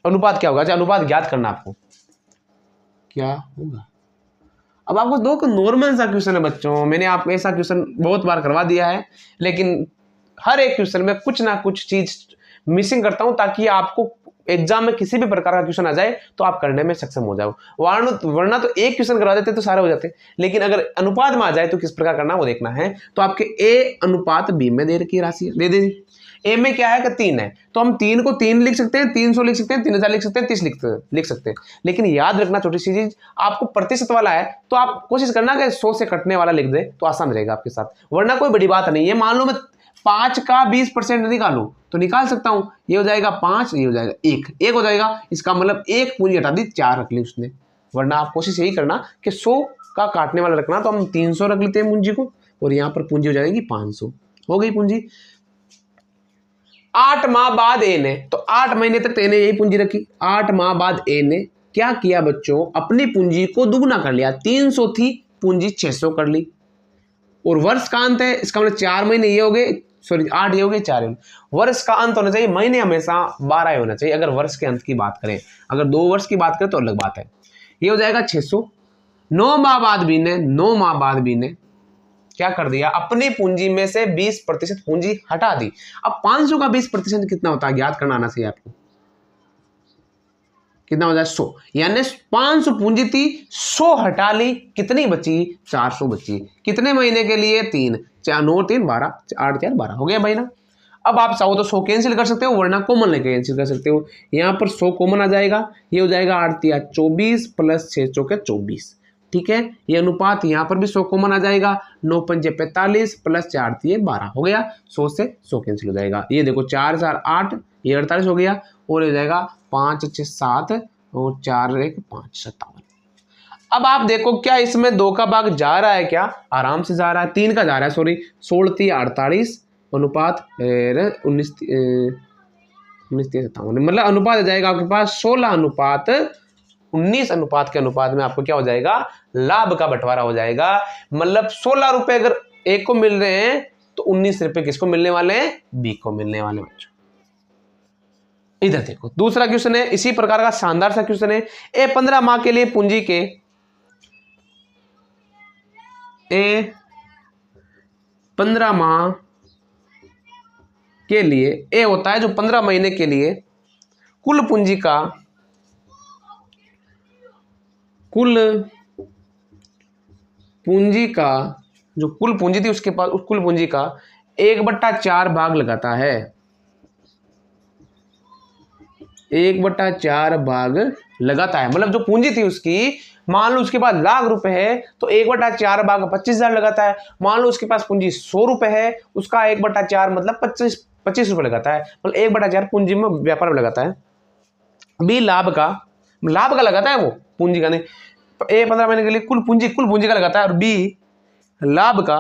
अनुपात क्या होगा? अच्छा, अनुपात ज्ञात करना आपको, क्या होगा? अब आपको दो नॉर्मल सा क्वेश्चन है बच्चों, मैंने आपको ऐसा क्वेश्चन बहुत बार करवा दिया है, लेकिन हर एक क्वेश्चन में कुछ ना कुछ चीज मिसिंग करता हूं ताकि आपको एग्जाम में किसी भी प्रकार का क्वेश्चन आ जाए तो आप करने में सक्षम हो जाओ। वरना तो एक क्वेश्चन करवा देते तो सारे हो जाते, लेकिन अगर अनुपात में आ जाए तो किस प्रकार करना वो देखना है। तो आपके ए अनुपात बी में दे रखी राशि दे दी। ए में क्या है कि 3 है, तो हम 3 को 3 लिख सकते हैं, 300 लिख सकते हैं, 3000 लिख सकते हैं, 30 लिख सकते हैं। लेकिन याद रखना छोटी सी चीज, आपको प्रतिशत वाला है तो आप कोशिश करना कि 100 से कटने वाला लिख दे तो आसान रहेगा आपके साथ, वरना कोई बड़ी बात नहीं है। मान लो मैं 5 का 20% निकालू तो निकाल सकता हूं, ये हो जाएगा 5, ये हो जाएगा 1 हो जाएगा, इसका मतलब 1 पूंजी हटा दी, 4 रख ली उसने। वरना आप कोशिश यही करना कि 100 का काटने वाला रखना, तो हम 300 रख लेते हैं पूंजी को, और यहाँ पर पूंजी हो जाएगी 500, हो गई पूंजी। 8 माह बाद ए ने, तो 8 महीने तक तो ए ने यही पूंजी रखी। 8 माह बाद ए ने क्या किया बच्चों? अपनी पूंजी को दुगना कर लिया, 300 थी पूंजी 600 कर ली, और वर्ष का अंत है, इसका मतलब 4 महीने ये हो गए, सॉरी 8 ये हो गए, 4 वर्ष का अंत होना चाहिए, महीने हमेशा 12 होना चाहिए अगर वर्ष के अंत की बात करें। अगर 2 वर्ष की बात करें तो अलग बात है। ये हो जाएगा 600। 9 माह बाद बी ने क्या कर दिया? अपनी पूंजी में से 20% पूंजी हटा दी। अब 500 का 20% कितना होता है ज्ञात करना आना चाहिए आपको, कितना हो जाए? 100, यानी 500 पूंजी थी, 100 हटा ली, कितनी बची? 400 बची। कितने महीने के लिए? 3, 4 9 3 12, 8 4 12 हो गया महीना। अब आप चाहो तो 100 कैंसिल कर सकते हो, वरना कॉमन लेके कैंसिल कर सकते हो। यहाँ पर 100 कॉमन आ जाएगा, ये हो जाएगा 8 3 24 प्लस 6 चौके 24, ठीक है। ये अनुपात यहाँ पर भी 100 कॉमन आ जाएगा, 9 पंजे 45 प्लस 4 3 12 हो गया। 100 से 100 कैंसिल हो जाएगा। ये देखो 4 4 8, ये 48 हो गया, और हो जाएगा 5 6 7 और 4 1 5 57। अब आप देखो क्या इसमें 2 का भाग जा रहा है? क्या आराम से जा रहा है, 3 का जा रहा है, सॉरी 16 3 48 अनुपात 19 57, मतलब अनुपात आ जाएगा आपके पास 16 अनुपात 19 अनुपात के अनुपात में आपको क्या हो जाएगा? लाभ का बंटवारा हो जाएगा। मतलब 16 रुपए अगर ए को मिल रहे हैं तो 19 रुपए किसको मिलने वाले हैं? बी को मिलने वाले बच्चों। इधर देखो दूसरा क्वेश्चन है, इसी प्रकार का शानदार सा क्वेश्चन है। ए 15 माह के लिए पूंजी के, ए 15 माह के लिए, ए होता है जो 15 महीने के लिए कुल पूंजी का, जो कुल पूंजी थी उसके पास, उस कुल पूंजी का 1/4 भाग लगाता है, 1/4 भाग लगाता है। मतलब जो पूंजी थी उसकी, मान लो उसके पास लाख रुपए है तो 1/4 भाग 25,000 लगाता है। मान लो उसके पास पूंजी 100 रुपए है, उसका 1/4 मतलब 25 रुपए लगाता है, मतलब 1/4 पूंजी में व्यापार में लगाता है। बी लाभ का लगाता है, वो पूंजी का नहीं। ए 15 महीने के लिए कुल पूंजी का लगाता है, और बी लाभ का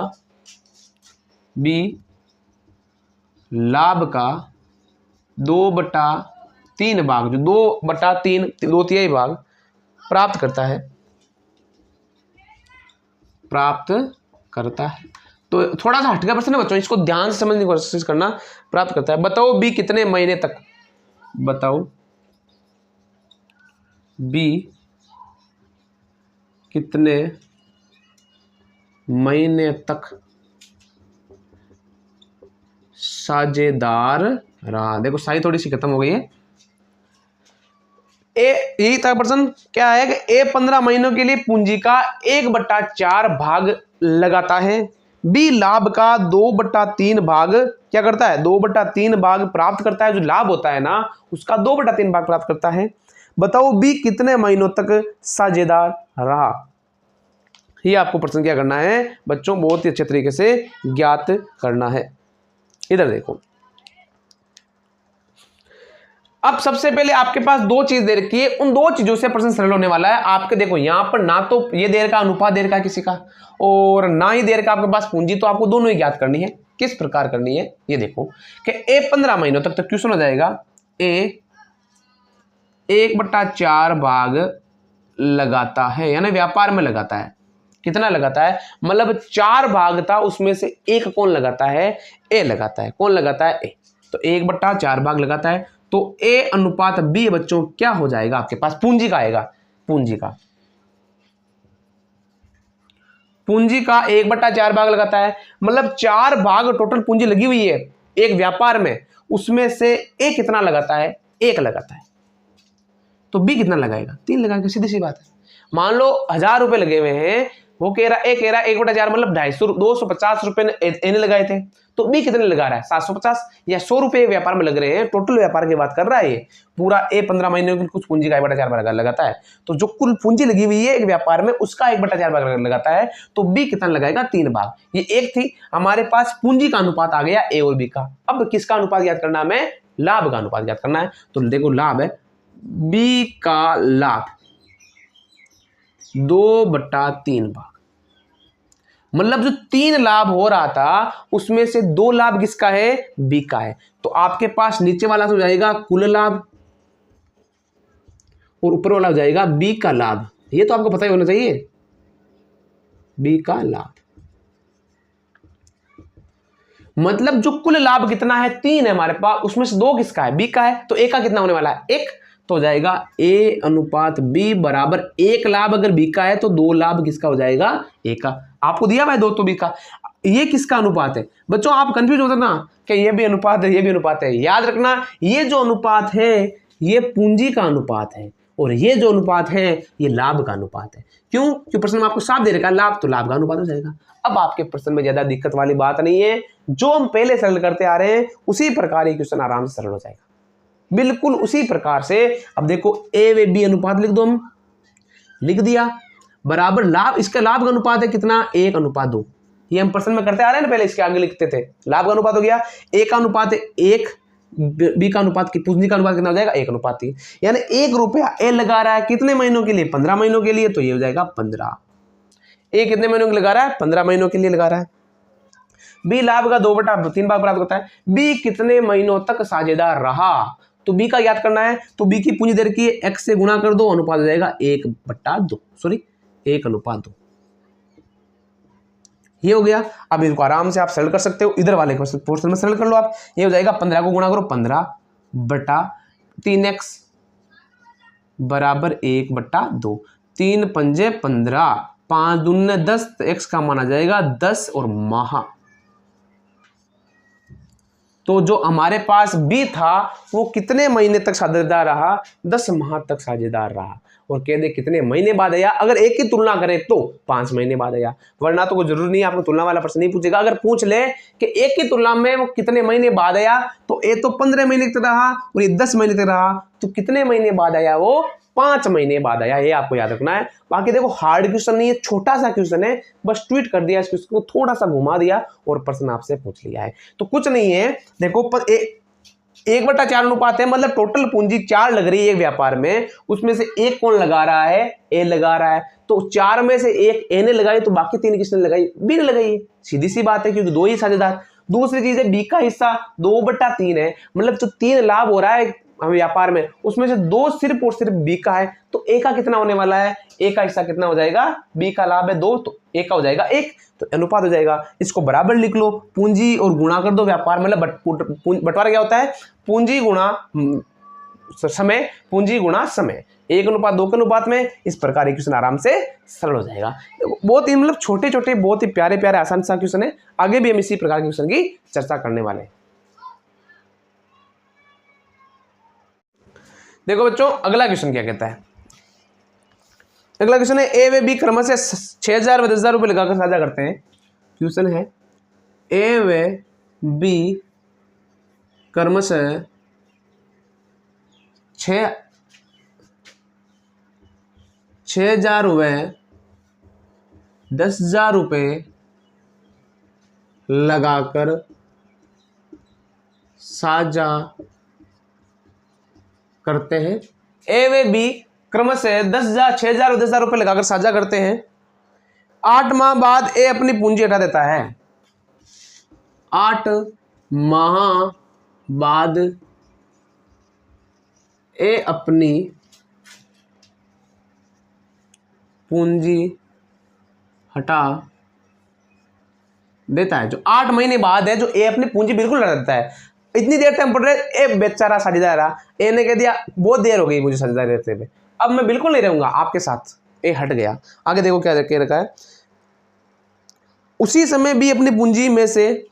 2/3 भाग, जो 2/3 2/3 भाग प्राप्त करता है। तो थोड़ा सा हटका प्रश्न है बच्चों, इसको ध्यान से समझने की कोशिश करना। प्राप्त करता है, बताओ बी कितने महीने तक, बताओ बी कितने महीने तक साझेदार रहा। देखो साई थोड़ी सी खत्म हो गई है। यही था प्रश्न, क्या है कि ए 15 महीनों के लिए पूंजी का 1/4 भाग लगाता है। बी लाभ का 2/3 भाग क्या करता है? 2/3 भाग प्राप्त करता है। जो लाभ होता है ना उसका 2/3 भाग प्राप्त करता है। बताओ बी कितने महीनों तक साझेदार रहा। ये आपको प्रश्न क्या करना है बच्चों, बहुत ही अच्छे तरीके से ज्ञात करना है। इधर देखो, अब सबसे पहले आपके पास 2 चीज दे रखी है, उन 2 चीजों से प्रश्न सरल होने वाला है आपके। देखो यहां पर ना तो ये दे रखा अनुपात दे रखा किसी का, और ना ही दे रखा आपके पास पूंजी, तो आपको दोनों ही ज्ञात करनी है। किस प्रकार करनी है ये देखो कि ए 15 महीनों तक, तो क्वेश्चन हो जाएगा ए 1/4 भाग लगाता है, यानी व्यापार में लगाता है। कितना लगाता है, मतलब 4 भाग था उसमें से एक कौन लगाता है, ए लगाता है। कौन लगाता है, ए। तो 1/4 भाग लगाता है, तो ए अनुपात बी बच्चों क्या हो जाएगा आपके पास, पूंजी का आएगा, पूंजी का 1/4 भाग लगाता है, मतलब 4 भाग टोटल पूंजी लगी हुई है एक व्यापार में, उसमें से ए कितना लगाता है, 1 लगाता है। तो बी कितना लगाएगा, 3 लगाएगा, सीधी सी बात है। मान लो 1000 रुपए लगे हुए हैं, वो कह रहा 1/4 मतलब 250 रुपए ने लगाए थे, तो बी कितने लगा रहा है, 750 या 100 रुपए व्यापार में लग रहे हैं। टोटल व्यापार की बात कर रहा है ये, पूरा ए 15 महीने की कुछ पूंजी का 1/4 भाग लगाता है, तो जो कुल पूंजी लगी हुई है एक व्यापार में उसका 1/4 भाग लगाता है, तो बी कितना लगाएगा, 3 भाग। ये एक थी हमारे पास पूंजी का अनुपात आ गया ए और बी का। अब किसका अनुपात याद करना, हमें लाभ का अनुपात याद करना है। तो देखो लाभ है, बी का लाभ 2/3 भाग, मतलब जो 3 लाभ हो रहा था उसमें से 2 लाभ किसका है, बी का है। तो आपके पास नीचे वाला हो जाएगा कुल लाभ और ऊपर वाला हो जाएगा बी का लाभ। ये तो आपको पता ही होना चाहिए, बी का लाभ मतलब जो कुल लाभ कितना है, 3 है हमारे पास, उसमें से 2 किसका है, बी का है। तो ए का कितना होने वाला है, 1, तो हो जाएगा ए अनुपात बी बराबर 1 लाभ अगर बी का है तो 2 लाभ किसका हो जाएगा, ए का। आपको दिया हुआ है 2 तो बी का। ये किसका अनुपात है बच्चों, आप कंफ्यूज होते ना कि ये भी अनुपात है ये भी अनुपात है। याद रखना ये जो अनुपात है ये पूंजी का अनुपात है और ये जो अनुपात है ये लाभ का अनुपात है। क्यों प्रश्न में आपको साफ दे रखा है लाभ, तो लाभ का अनुपात हो जाएगा। अब आपके प्रश्न में ज्यादा दिक्कत वाली बात नहीं है, जो हम पहले सरल करते आ रहे हैं उसी प्रकार ये क्वेश्चन आराम से सरल हो जाएगा, बिल्कुल उसी प्रकार से। अब देखो ए व बी अनुपात लिख दो, हम लिख दिया, बराबर लाभ, इसका लाभ का अनुपात है कितना, 1/2। ये हम प्रश्न में करते आ रहे हैं ना, पहले इसके आगे लिखते थे, लाभ का अनुपात हो गया, ए का अनुपात है 1, बी का अनुपात की पूंजी का अनुपात कितना हो जाएगा, 1/3। यानी 1 रुपया ए लगा रहा है कितने महीनों के लिए, 15 महीनों के लिए, तो ये हो जाएगा 15। ए कितने महीनों के लिए लगा रहा है, 15 महीनों के लिए लगा रहा है। बी लाभ का 2/3 भाग प्राप्त करता है, बी कितने महीनों तक साझेदार रहा, तो बी का याद करना है। तो बी की पूंजी दर की एक्स से गुणा कर दो, अनुपात हो जाएगा 1/2, सॉरी 1/2। ये हो गया। अब इनको आराम से आप सरल कर सकते हो, इधर वाले पोर्शन में सरल कर लो आप। ये हो जाएगा 15 को गुणा करो 15/3x बराबर 1/2, 3 पंजे 15, 5 दूने 10, एक्स का माना जाएगा 10 और माह। तो जो हमारे पास बी था वो कितने महीने तक साझेदार रहा, 10 माह तक साझेदार रहा। और कह दे कितने महीने बाद आया, अगर एक की तुलना करें तो 5 महीने बाद आया, वरना तो कोई जरूरी नहीं, आपको तुलना वाला प्रश्न नहीं पूछेगा। अगर पूछ ले कि एक की तुलना में वो कितने महीने बाद आया, तो ए तो 15 महीने तक रहा और ये 10 महीने तक रहा, तो कितने महीने बाद आया, वो 5 महीने बाद आया। ये आपको याद रखना है। बाकी देखो हार्ड क्वेश्चन नहीं है, छोटा सा क्वेश्चन है, बस ट्वीट कर दिया, इस क्वेश्चन को थोड़ा सा घुमा दिया और प्रश्न आपसे पूछ लिया है, तो कुछ नहीं है। देखो 1/4 अनुपात है, मतलब टोटल पूंजी 4 लग रही है एक व्यापार में, उसमें से एक कौन लगा रहा है, ए लगा रहा है। तो 4 में से एक ए ने लगाई, तो बाकी 3 किसने लगाई, बी ने लगाई। सीधी सी बात है, क्योंकि 2 ही साझेदार। दूसरी चीज है बी का हिस्सा 2/3 है, मतलब जो 3 लाभ हो रहा है व्यापार में, उसमें से 2 सिर्फ और सिर्फ बी का है। तो ए का कितना होने वाला है, ए का हिस्सा कितना हो जाएगा, बी का लाभ है 2, तो ए का हो जाएगा 1, तो अनुपात हो जाएगा। इसको बराबर लिख लो, पूंजी और गुणा कर दो व्यापार, मतलब बंटवारा क्या होता है, पूंजी गुणा समय, पूंजी गुणा समय, 1/2 के अनुपात में। इस प्रकार क्वेश्चन आराम से सरल हो जाएगा। बहुत ही मतलब छोटे छोटे बहुत ही प्यारे प्यारे आसान सा क्वेश्चन है। आगे भी हम इसी प्रकार के क्वेश्चन की चर्चा करने वाले हैं। देखो बच्चों अगला क्वेश्चन क्या कहता है, अगला क्वेश्चन है ए व बी क्रमशः 6000 व 10,000 रुपये लगाकर साझा करते हैं। क्वेश्चन है ए व बी क्रमशः 6,000 व 10,000 रुपये लगाकर साझा करते हैं। ए व बी क्रमशः 10,000, 6,000 और 10,000 रुपये लगाकर साझा करते हैं। 8 माह बाद ए अपनी पूंजी हटा देता है। 8 माह बाद ए अपनी पूंजी हटा देता है, जो 8 महीने बाद है, जो ए अपनी पूंजी बिल्कुल हटा देता है। इतनी देर तक हम पढ़ रहे, ए बेचारा साझेदार रहा, ए ने कह दिया बहुत देर हो गई मुझे साझेदार रहते हुए, अब मैं बिल्कुल नहीं रहूंगा आपके साथ, ए हट गया। आगे देखो क्या कह रखा है, उसी समय बी अपनी पूंजी में से,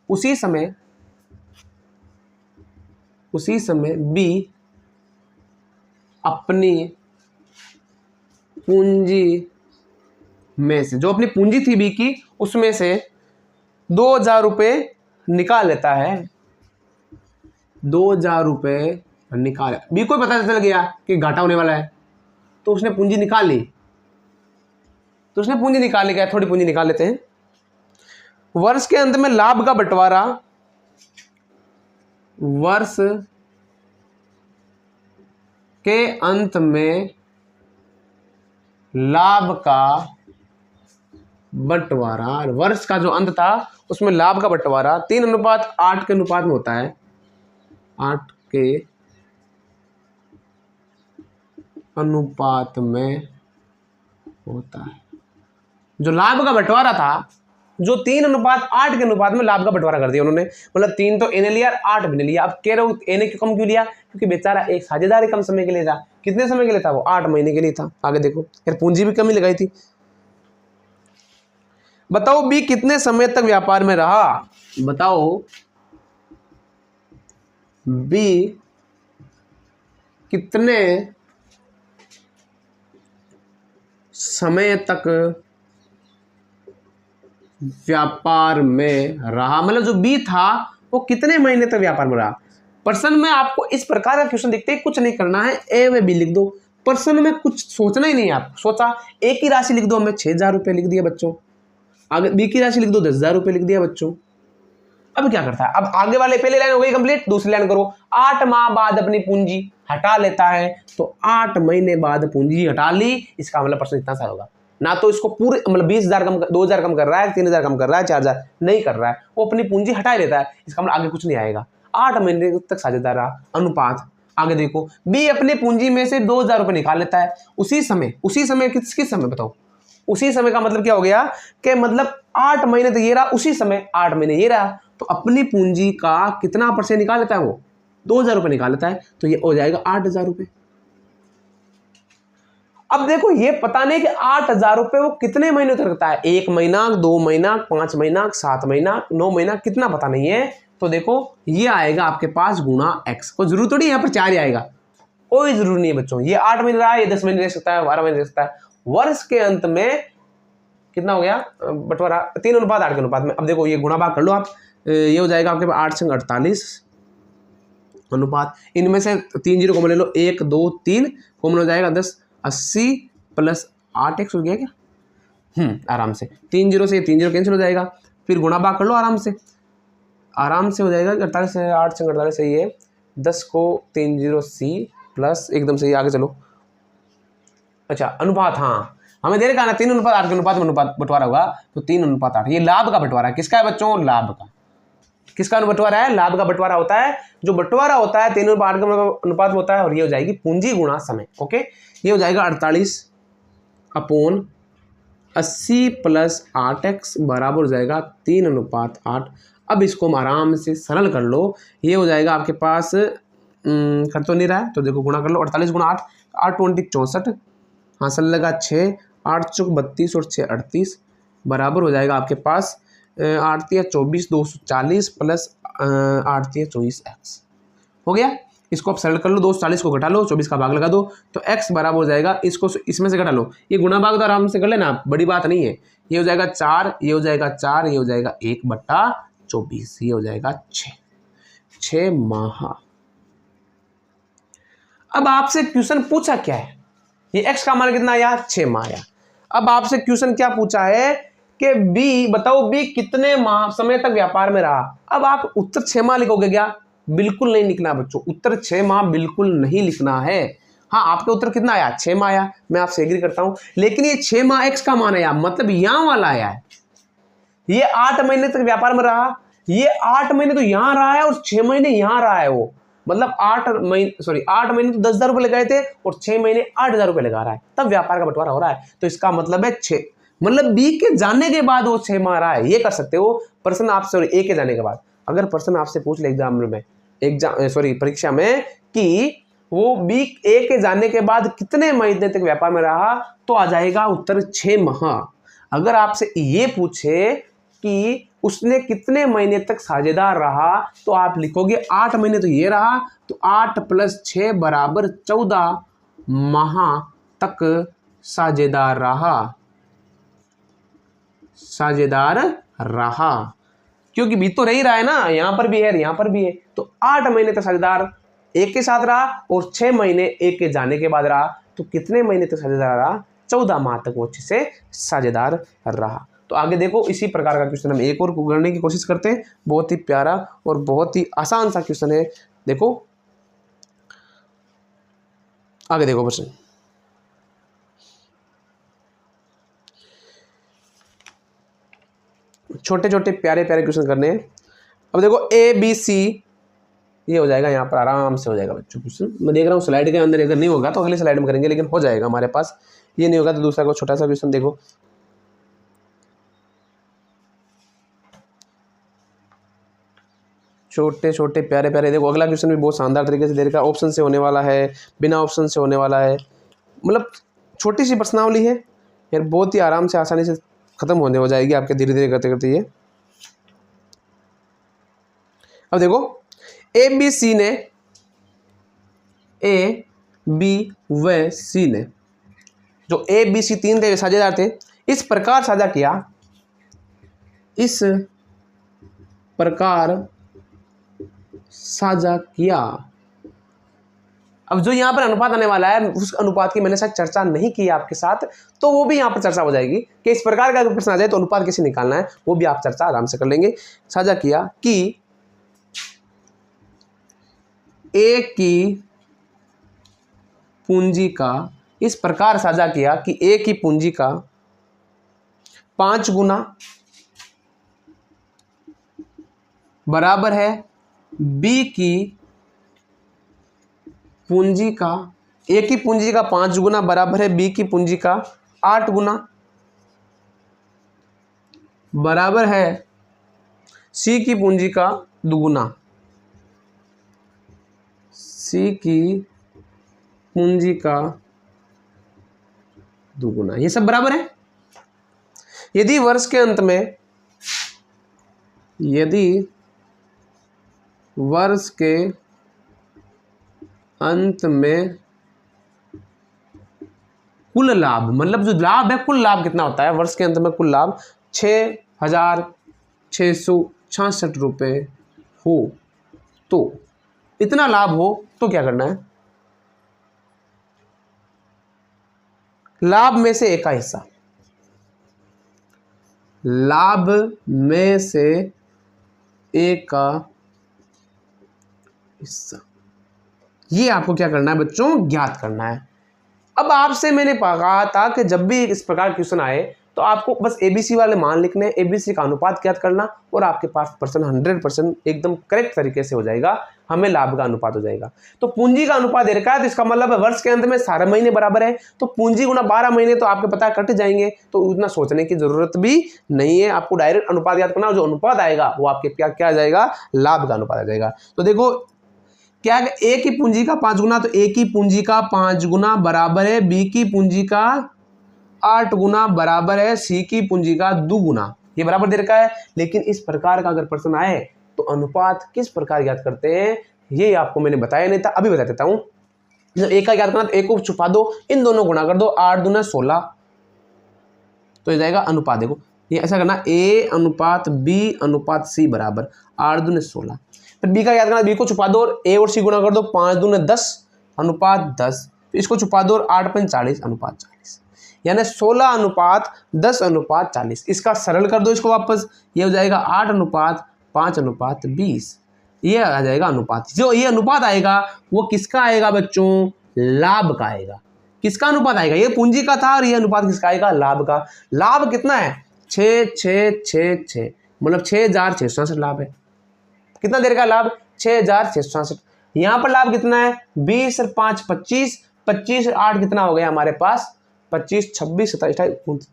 उसी समय बी अपनी पूंजी में से, जो अपनी पूंजी थी बी की, उसमें से 2000 रुपये निकाल लेता है। 2000 रुपये निकाल, बी को पता चल गया कि घाटा होने वाला है, तो उसने पूंजी निकाल ली, क्या थोड़ी पूंजी निकाल लेते हैं। वर्ष के अंत में लाभ का बंटवारा, वर्ष के अंत में लाभ का बंटवारा, वर्ष का जो अंत था उसमें लाभ का बंटवारा 3:8 के अनुपात में होता है, 8 के अनुपात में होता है। जो लाभ का बंटवारा था, जो 3:8 के अनुपात में लाभ का बंटवारा कर दिया उन्होंने, मतलब 3 तो ए ने लिया, 8 भी ने लिया। अब कह रहे हो ए ने कम क्यों लिया, क्योंकि बेचारा एक साझेदार कम समय के लिए था। कितने समय के लिए था वो, 8 महीने के लिए था। आगे देखो, यार पूंजी भी कम ही लगाई थी। बताओ बी कितने समय तक व्यापार में रहा, बताओ बी कितने समय तक व्यापार में रहा, मतलब जो बी था वो कितने महीने तक व्यापार में रहा। प्रश्न में आपको इस प्रकार का क्वेश्चन दिखते ही कुछ नहीं करना है, ए में बी लिख दो। प्रश्न में कुछ सोचना ही नहीं है आपको, सोचा ए की राशि लिख दो, हमें 6000 रुपये लिख दिया बच्चों। आगे बी की राशि लिख दो, 10,000 रुपये लिख दिया बच्चों। अब क्या करता है, अब आगे वाले पहले लाइन हो गई कंप्लीट, दूसरी लाइन करो। 8 माह बाद अपनी पूंजी हटा लेता है, तो 8 महीने बाद पूंजी हटा ली, इसका मतलब प्रश्न इतना सा होगा। ना तो इसको पूरे मतलब 20,000 कम, 2,000 कम कर रहा है, 3,000 कम कर रहा है, 4,000 नहीं कर रहा है, वो अपनी पूंजी हटा ही लेता है, इसका मतलब आगे कुछ नहीं आएगा। 8 महीने तक साझेदार रहा, अनुपात। आगे देखो, बी अपनी पूंजी में से 2,000 रुपये निकाल लेता है उसी समय किस समय बताओ, उसी समय का मतलब क्या हो गया कि मतलब 8 महीने तक ये रहा, उसी समय 8 महीने ये रहा, तो अपनी पूंजी का कितना % निकाल लेता है वो, 2,000 रुपये निकाल लेता है, तो ये हो जाएगा 8,000 रुपये। अब देखो ये पता नहीं कि 8,000 रुपये वो कितने महीने तक रखता है, 1 महीना, 2 महीना, 5 महीना, 7 महीना, 9 महीना, कितना पता नहीं है। तो देखो ये आएगा आपके पास गुणा x, को जरूर थोड़ी यहाँ पर 4 ही आएगा, कोई जरूर नहीं है बच्चों। ये 8 महीने रहा है, ये 10 महीने रह सकता है, 12 महीने रह सकता है। वर्ष के अंत में कितना हो गया बंटवारा, 3:8 के अनुपात में। अब देखो ये गुणा भाग कर लो आप, ये हो जाएगा आपके 8 संग 48 अनुपात, इनमें से 3 जीरो कॉमन ले लो, 1 2 3 कॉमन हो जाएगा 10, 80 प्लस 8x हो गया क्या, आराम से 3 जीरो से 3 जीरो कैंसिल हो जाएगा, फिर गुणा भाग कर लो आराम से हो जाएगा 48 से 8 से 48 से ये 10 को 3 जीरो सी प्लस एकदम से आगे चलो। अच्छा अनुपात, हाँ हमें दे रखा ना 3:8 के अनुपात में बंटवारा होगा, तो 3:8। ये लाभ का बंटवारा है, किसका है बच्चों, लाभ का। किसका बंटवारा है, लाभ का बंटवारा होता है। जो बंटवारा होता है 3:8 के अनुपात में होता है, और ये हो जाएगी पूंजी गुणा समय। ओके, ये हो जाएगा 48/80 प्लस 8x बराबर हो जाएगा 3:8। अब इसको हम आराम से सरल कर लो, ये हो जाएगा आपके पास कर तो नहीं रहा है, तो देखो गुणा कर लो, 48 गुणा 8, 8 20 64, हाँ सल लगा 6, 8 चौक 32 और 6 38 बराबर हो जाएगा आपके पास 8 तिया 24 240 प्लस 8 तिया 24x हो गया। इसको आप सरल कर लो, 240 को घटा लो, 24 का भाग लगा दो, तो x बराबर हो जाएगा, इसको इसमें से घटा लो, ये गुणा भाग तो आराम से कर लेना, बड़ी बात नहीं है। ये हो जाएगा 4, ये हो जाएगा 4, ये हो जाएगा 1/24, ये हो जाएगा 6 माह। अब आपसे क्वेश्चन पूछा क्या है, ये x का मान कितना आया, 6 माह आया। अब आपसे क्वेश्चन क्या पूछा है कि b बताओ b कितने माह समय तक व्यापार में रहा। अब आप उत्तर 6 माह लिखोगे क्या, बिल्कुल नहीं लिखना बच्चों, उत्तर 6 माह बिल्कुल नहीं लिखना है। हाँ आपका उत्तर कितना आया, 6 माह आया, मैं आपसे एग्री करता हूं, लेकिन ये 6 माह x का मान आया, मतलब यहां वाला आया है। ये 8 महीने तक व्यापार में रहा, ये 8 महीने तो यहां रहा है और 6 महीने यहां रहा है वो, मतलब 8 महीने तो 10,000 रुपये लगाए थे और 6 महीने 8,000 रुपये लगा रहा है, तब व्यापार का बंटवारा हो रहा है। तो इसका मतलब है 6 मतलब बी के जाने के बाद वो 6 माह रहा है, ये कर सकते हो पर्सन आपसे, ए के जाने के बाद। अगर पर्सन आपसे पूछ ले परीक्षा में कि वो बी ए के जाने के बाद कितने महीने तक व्यापार में रहा, तो आ जाएगा उत्तर 6 माह। अगर आपसे ये पूछे कि उसने कितने महीने तक साझेदार रहा, तो आप लिखोगे 8 महीने तो ये रहा, तो 8 + 6 = 14 माह तक साझेदार रहा। क्योंकि बी तो रह ही रहा है ना, यहां पर भी है यहां पर भी है, तो 8 महीने तक साझेदार एक के साथ रहा और 6 महीने एक के जाने के बाद रहा, तो कितने महीने तक साझेदार रहा? 14 माह तक वो अच्छे से साझेदार रहा। तो आगे देखो, इसी प्रकार का क्वेश्चन हम एक और करने की कोशिश करते हैं। बहुत ही प्यारा और बहुत ही आसान सा क्वेश्चन है। देखो आगे देखो क्वेश्चन, छोटे छोटे प्यारे प्यारे क्वेश्चन करने हैं। अब देखो ABC, ये हो जाएगा यहाँ पर आराम से हो जाएगा बच्चों क्वेश्चन। मैं देख रहा हूँ स्लाइड के अंदर, अगर नहीं होगा तो अगली स्लाइड में करेंगे, लेकिन हो जाएगा हमारे पास। ये नहीं होगा तो दूसरा को छोटा सा क्वेश्चन देखो। छोटे छोटे प्यारे प्यारे देखो, अगला क्वेश्चन भी बहुत शानदार तरीके से दे रखा है। ऑप्शन से होने वाला है, बिना ऑप्शन से होने वाला है, मतलब छोटी सी प्रश्नावली है यार, बहुत ही आराम से आसानी से खत्म होने हो जाएगी आपके धीरे धीरे करते करते ये। अब देखो ABC ने, A, B व C ने, जो ABC 3 थे साझेदार थे, इस प्रकार साझा किया, इस प्रकार साझा किया। अब जो यहाँ पर अनुपात आने वाला है, उस अनुपात की मैंने शायद चर्चा नहीं की आपके साथ, तो वो भी यहाँ पर चर्चा हो जाएगी कि इस प्रकार का अगर प्रश्न आ जाए तो अनुपात कैसे निकालना है, वो भी आप चर्चा आराम से कर लेंगे। साझा किया कि ए की पूंजी का, इस प्रकार साझा किया कि ए की पूंजी का 5 गुना बराबर है बी की पूंजी का, ए की पूंजी का 5 गुना बराबर है बी की पूंजी का 8 गुना, बराबर है सी की पूंजी का 2 गुना, सी की पूंजी का 2 गुना, ये सब बराबर है। यदि वर्ष के अंत में, यदि वर्ष के अंत में कुल लाभ, मतलब जो लाभ है, कुल लाभ कितना होता है वर्ष के अंत में, कुल लाभ 6,666 रुपये हो, तो इतना लाभ हो तो क्या करना है? लाभ में से एक का हिस्सा, लाभ में से एक का हिस्सा, ये आपको क्या करना है बच्चों? ज्ञात करना है। अब आपसे मैंने कहा था कि जब भी इस प्रकार क्वेश्चन आए तो आपको बस ABC वाले मान लिखने, ABC का अनुपात ज्ञात करना, और आपके पास पर्सन 100% एकदम करेक्ट तरीके से हो जाएगा, हमें लाभ का अनुपात हो जाएगा। तो पूंजी का अनुपात दे रखा है, तो इसका मतलब है वर्ष के अंत में सारे महीने बराबर है, तो पूंजी गुना 12 महीने, तो आपके पता कट जाएंगे, तो उतना सोचने की जरूरत भी नहीं है। आपको डायरेक्ट अनुपात याद करना, जो अनुपात आएगा वो आपके क्या आ जाएगा? लाभ का अनुपात आ जाएगा। तो देखो क्या है, ए की पूंजी का 5 गुना, तो ए की पूंजी का 5 गुना बराबर है बी की पूंजी का 8 गुना, बराबर है सी की पूंजी का 2 गुना, ये बराबर दे रखा है। लेकिन इस प्रकार का अगर प्रश्न आए तो अनुपात किस प्रकार ज्ञात करते हैं, ये आपको मैंने बताया नहीं था, अभी बता देता हूं। जब ए का ज्ञात करना, तो ए को छुपा दो, इन दोनों गुणा कर दो, 8 दूना 16, तो ये जाएगा अनुपात। देखो ये ऐसा करना, ए अनुपात बी अनुपात सी बराबर 8 दूने 16। फिर बी का याद करना, बी को छुपा दो और ए और सी गुणा कर दो, 5 दूने 10 अनुपात 10, इसको छुपा दो और 8 पंच 40 अनुपात 40, यानी 16 अनुपात 10 अनुपात 40। इसका सरल कर दो इसको वापस, ये हो जाएगा 8 अनुपात 5 अनुपात 20, ये आ जाएगा अनुपात। जो ये अनुपात आएगा वो किसका आएगा बच्चों? लाभ का आएगा। किसका अनुपात आएगा? ये पूंजी का था, और ये अनुपात किसका आएगा? लाभ का। लाभ कितना है? 6,666, मतलब 6,666 लाभ है। कितना देर का लाभ? 6,666। यहां पर लाभ कितना है? 20 और 5 25, 25 और 8 कितना हो गया हमारे पास? 25, 26, 27, 28,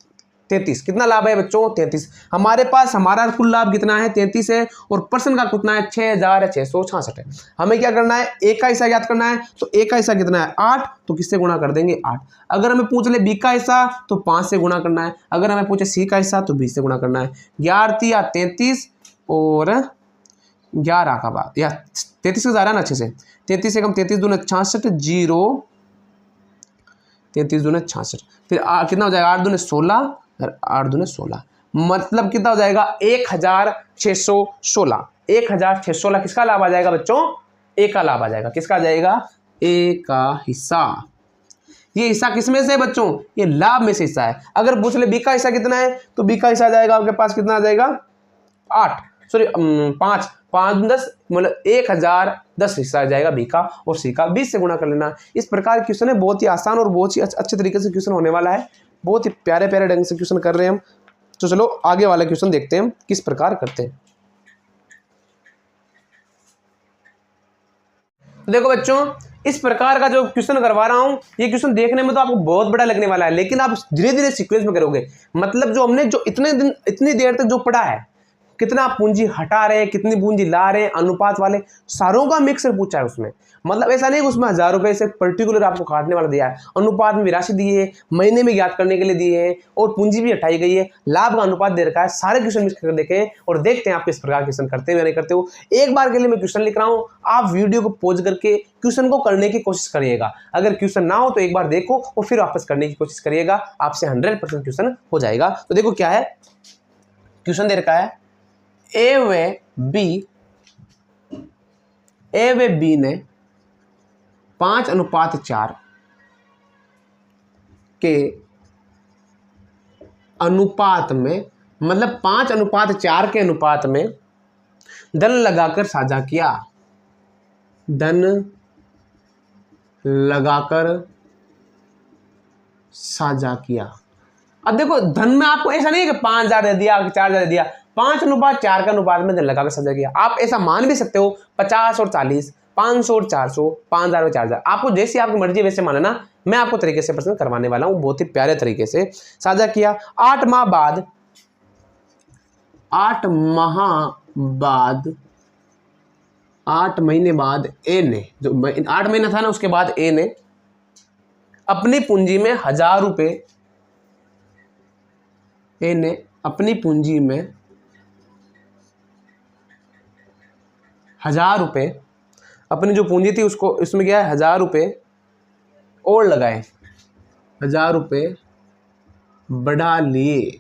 33। कितना लाभ है बच्चों? 33। हमारे पास हमारा कुल लाभ कितना है? 33 है, और पर्सन का कितना है? 6666 है। हमें क्या करना है? ए का हिस्सा ज्ञात करना है। तो ए का हिस्सा कितना है? 8, तो किससे गुणा कर देंगे? 8। अगर हमें पूछ ले बी का हिस्सा तो 5 से गुणा करना है। अगर हमें पूछे सी का हिस्सा तो 20 से गुणा करना है। 11 33 और 11 का बाद या 33 का ज़्यादा ना अच्छे से। 33 से कम 33 दूना 66 0 33 दूना 66। फिर कितना हो जाएगा? 8 दूने 16 और 8 दूने 16, मतलब कितना हो जाएगा? 1616। 1616 किसका लाभ आ जाएगा बच्चों? ए का लाभ आ जाएगा। किसका आ जाएगा? ए का हिस्सा। ये हिस्सा किसमें से है बच्चों? ये लाभ में से हिस्सा है। अगर पूछ ले बी का हिस्सा कितना है तो बी का हिस्सा आ जाएगा आपके पास कितना आ जाएगा? 8 सॉरी 5 5 10 मतलब 1010 हिस्सा आ जाएगा बी का, और सी का 20 से गुणा कर लेना। इस प्रकार क्वेश्चन है, बहुत ही आसान और बहुत ही अच्छे तरीके से क्वेश्चन होने वाला है। बहुत ही प्यारे प्यारे ढंग से क्वेश्चन कर रहे हैं हम। तो चलो आगे वाला क्वेश्चन देखते हैं किस प्रकार करते हैं। तो देखो बच्चों, इस प्रकार का जो क्वेश्चन करवा रहा हूं, ये क्वेश्चन देखने में तो आपको बहुत बड़ा लगने वाला है, लेकिन आप धीरे धीरे सीक्वेंस में करोगे। मतलब जो हमने जो इतनी देर तक जो पढ़ा है, कितना पूंजी हटा रहे हैं, कितनी पूंजी ला रहे हैं, अनुपात वाले सारों का मिक्सर पूछा है उसमें। मतलब ऐसा नहीं कि उसमें 1000 रुपए से पर्टिकुलर आपको काटने वाला दिया है। अनुपात में राशि दी है, महीने में ज्ञात करने के लिए दिए हैं, और पूंजी भी हटाई गई है, लाभ का अनुपात दे रखा है। सारे क्वेश्चन मिक्स करके देखें और देखते हैं आप किस प्रकार क्वेश्चन करते हो या नहीं करते हो। एक बार के लिए मैं क्वेश्चन लिख रहा हूँ, आप वीडियो को पॉज करके क्वेश्चन को करने की कोशिश करिएगा। अगर क्वेश्चन ना हो तो एक बार देखो और फिर वापस करने की कोशिश करिएगा, आपसे 100% क्वेश्चन हो जाएगा। तो देखो क्या है, क्वेश्चन दे रखा है, ए व बी ने 5:4 के अनुपात में, मतलब 5:4 के अनुपात में धन लगाकर साझा किया। धन लगाकर साझा किया। अब देखो धन में आपको ऐसा नहीं है कि 5000 दे दिया, 4000 दे दिया, 5:4 के अनुपात में धन लगाकर साझा किया। आप ऐसा मान भी सकते हो 50 और 40, 500 और 400, 5000 और 4000, आपको जैसी आपकी मर्जी वैसे मानना। मैं आपको तरीके से प्रश्न करवाने वाला हूं, बहुत ही प्यारे तरीके से। साझा किया 8 माह बाद, 8 महीने बाद ए ने, जो 8 महीना था ना, उसके बाद ए ने अपनी पूंजी में 1000 रुपए, ए ने अपनी पूंजी में 1000 रुपए, अपनी जो पूंजी थी उसको, इसमें क्या है, 1000 रुपए और लगाए, 1000 रुपए बढ़ा लिए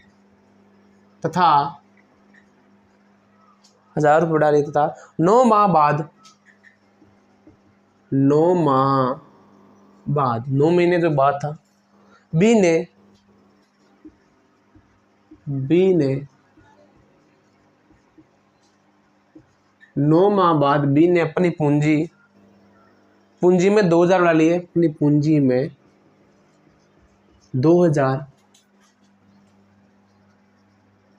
तथा 1000 रुपये बढ़ा लिए तथा 9 माह बाद, 9 महीने जो बाद था, बी ने 9 माह बाद बी ने अपनी पूंजी में 2000 बढ़ा लिए, अपनी पूंजी में 2000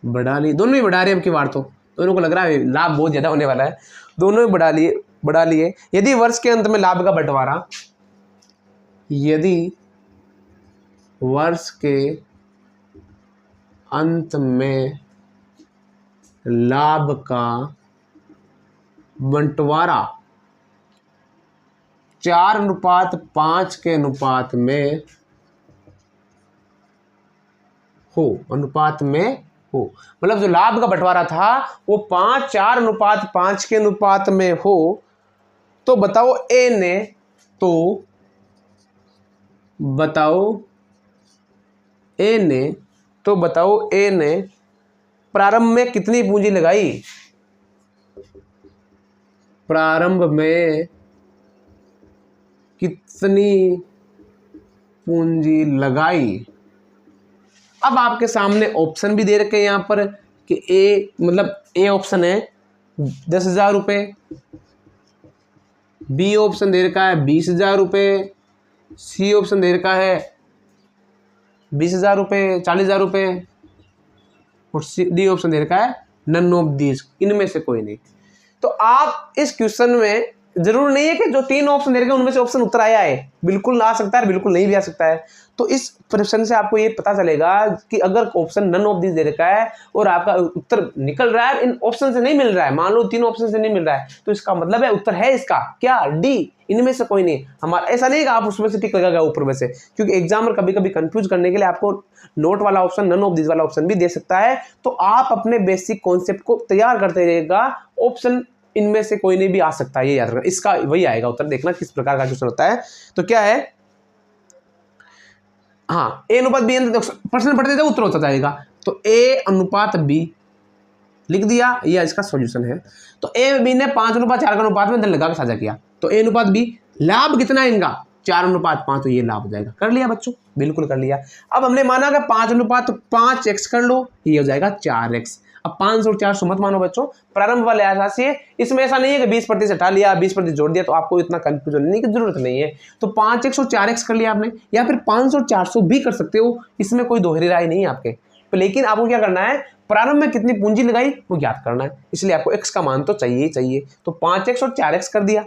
बढ़ा लिए। दोनों ही बढ़ा रहे हैं अब की बार, तो दोनों को लग रहा है लाभ बहुत ज्यादा होने वाला है, दोनों ही बढ़ा लिए। यदि वर्ष के अंत में लाभ का बंटवारा, यदि वर्ष के अंत में लाभ का बंटवारा 4:5 के अनुपात में हो, मतलब जो लाभ का बंटवारा था वो 4:5 के अनुपात में हो, तो बताओ ए ने प्रारंभ में कितनी पूंजी लगाई? प्रारंभ में कितनी पूंजी लगाई? अब आपके सामने ऑप्शन भी दे रखे हैं यहाँ पर कि ए ऑप्शन है 10,000 रुपये, बी ऑप्शन दे रखा है 20,000 रुपये, सी ऑप्शन दे रखा है 20,000 रुपये, 40,000 रुपये, और डी ऑप्शन दे रखा है नन ऑफ दीज, इनमें से कोई नहीं। तो आप इस क्वेश्चन में जरूर नहीं है कि जो 3 ऑप्शन दे रखे उनमें से ऑप्शन उत्तर आया है, बिल्कुल आ सकता है, बिल्कुल नहीं भी आ सकता है। तो इस प्रश्न से आपको ये पता चलेगा कि अगर ऑप्शन नन ऑफ दिस दे रखा है और आपका उत्तर निकल रहा है इन ऑप्शन से नहीं मिल रहा है, मान लो 3 ऑप्शन से नहीं मिल रहा है, तो इसका मतलब है उत्तर है इसका क्या, डी, इनमें से कोई नहीं। हमारा ऐसा नहीं है कि आप उसमें से टिक लगाएगा ऊपर में से, क्योंकि एग्जामर कभी कभी कंफ्यूज करने के लिए आपको नोट वाला ऑप्शन, नन ऑफ दिस वाला ऑप्शन भी दे सकता है। तो आप अपने बेसिक कॉन्सेप्ट को तैयार करते रहेगा, ऑप्शन इनमें से कोई नहीं भी आ सकता है, ये याद रखना, इसका वही आएगा उत्तर। देखना किस प्रकार का क्वेश्चन होता है। तो क्या है, हाँ, ए अनुपात बी, प्रश्न पढ़ते जाओ उत्तर होता जाएगा। तो ए अनुपात बी लिख दिया, ये इसका सॉल्यूशन है। तो ए बी ने 5:4 का अनुपात में धन लगा के साझा किया, तो ए अनुपात बी, लाभ कितना है इनका 4:5, तो ये लाभ हो जाएगा। कर लिया बच्चों, बिल्कुल कर लिया। अब हमने माना कि 5:5x कर लो, ये हो जाएगा 4x। अब 500 और 400 मत मानो बच्चों, प्रारंभ वाले आधार से, इसमें ऐसा नहीं है कि 20% हटा लिया 20% जोड़ दिया, तो आपको इतना कंफ्यूजन नहीं की जरूरत नहीं है। तो 5x और 4x कर लिया आपने, या फिर 500 और 400 भी कर सकते हो, इसमें कोई दोहरी राय नहीं है आपके। तो लेकिन आपको क्या करना है, प्रारंभ में कितनी पूंजी लगाई वो ज्ञात करना है, इसलिए आपको x का मान तो चाहिए ही चाहिए। तो 5x और 4x कर दिया,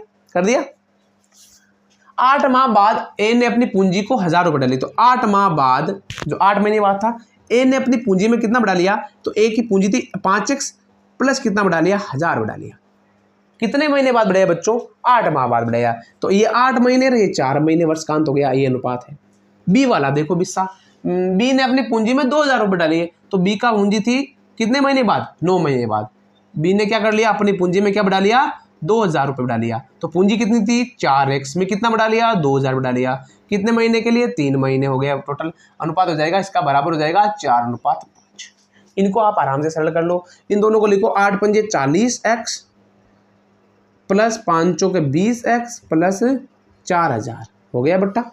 8 माह बाद ए ने अपनी पूंजी को 1000 रुपये डाली। तो 8 माह बाद, जो 8 महीने बाद था, ए ने अपनी पूंजी में कितना बढ़ा लिया, तो ए की पूंजी थी 5x प्लस कितना बढ़ा लिया, 1000 बढ़ा लिया। कितने महीने बाद बढ़ाया बच्चों, 8 माह बाद बढ़ाया। तो ये 8 महीने रहे, 4 महीने वर्षकांत हो गया, ये अनुपात है। बी वाला देखो बिस्सा, बी ने अपनी पूंजी में 2000 रुपये डाली है, तो बी का पूंजी थी कितने महीने बाद, 9 महीने बाद। बी ने क्या कर लिया, अपनी पूंजी में क्या बढ़ा लिया, 2000 रुपये बढ़ा लिया। तो पूंजी कितनी थी, 4x में कितना बढ़ा लिया, 2000 बढ़ा लिया। कितने महीने के लिए, 3 महीने हो गया। टोटल अनुपात हो जाएगा इसका बराबर हो जाएगा 4:5। इनको आप आराम से सरल कर लो, इन दोनों को लिखो, 8 पंजे 40x प्लस 5 चौके 20x प्लस 4000 हो गया बट्टा।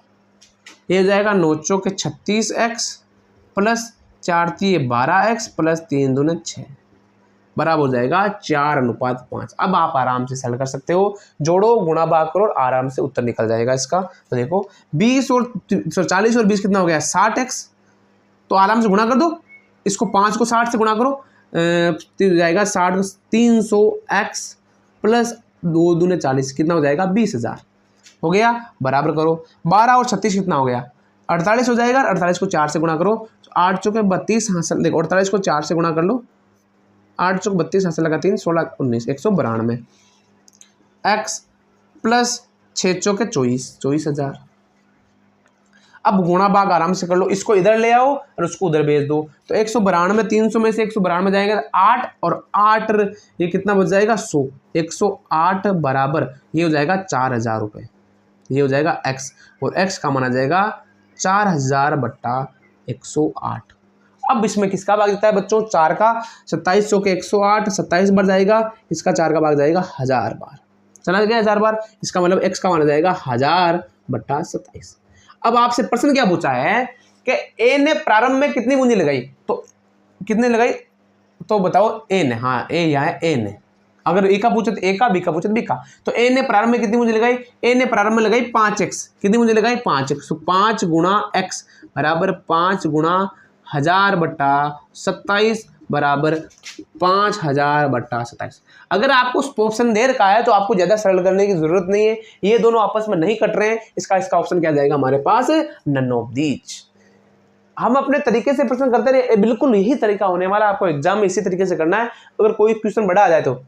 ये हो जाएगा 9 चौके 36x प्लस 4 तिये 12x प्लस 3 दूने 6 बराबर हो जाएगा 4:5। अब आप आराम से सरल कर सकते हो, जोड़ो गुणा भाग करो और आराम से उत्तर निकल जाएगा इसका। तो देखो 20 और 40 और 20 कितना हो गया, 60x। तो आराम से गुणा कर दो, इसको 5 को 60 से गुणा करो, हो जाएगा 60 300x प्लस 2 दूने 40 कितना हो जाएगा, 20,000 हो गया। बराबर करो, 12 और 36 कितना हो गया, 48 हो जाएगा। 48 को 4 से गुणा करो, 8 चौके 32 हासिल, देखो 48 को 4 से गुणा कर लो, 8 चौक 32 हासिल लगा 3 16 19 192 x प्लस 6 चौके 24,000। अब गुणा भाग आराम से कर लो, इसको इधर ले आओ और उसको उधर भेज दो। तो 192 300 में से 192 जाएगा 8 और 8 ये कितना बच जाएगा, 100। 108 बराबर ये हो जाएगा 4000 रुपये, ये हो जाएगा x, और x का माना जाएगा 4000/108। अब इसमें किसका भाग देता है बच्चों, 4 का, 27 चौके 108, 27 बार जाएगा, इसका 4 का भाग जाएगा 1000 बार, चला गया 1000 बार। इसका मतलब x का माना जाएगा 1000/27। अब आपसे प्रश्न क्या पूछा है कि ए ने प्रारंभ में कितनी पूंजी लगाई, तो कितने लगाई, तो बताओ ए ने, हाँ ए यहाँ है, ए ने, अगर ए का पूछे तो ए का, बी का पूछे तो बी का। तो ए ने प्रारंभ में कितनी पूंजी लगाई, ए ने प्रारंभ में लगाई 5x, कितनी पूंजी लगाई 5x, तो 5 गुणा x बराबर 5 गुणा 1000/27 बराबर 5000/27। अगर आपको ऑप्शन दे रखा है तो आपको ज्यादा सरल करने की जरूरत नहीं है, ये दोनों आपस में नहीं कट रहे हैं, इसका ऑप्शन क्या जाएगा हमारे पास, नन ऑफ दीज। हम अपने तरीके से प्रश्न करते रहे, बिल्कुल यही तरीका होने वाला, आपको एग्जाम में इसी तरीके से करना है। अगर कोई क्वेश्चन बड़ा आ जाए तो,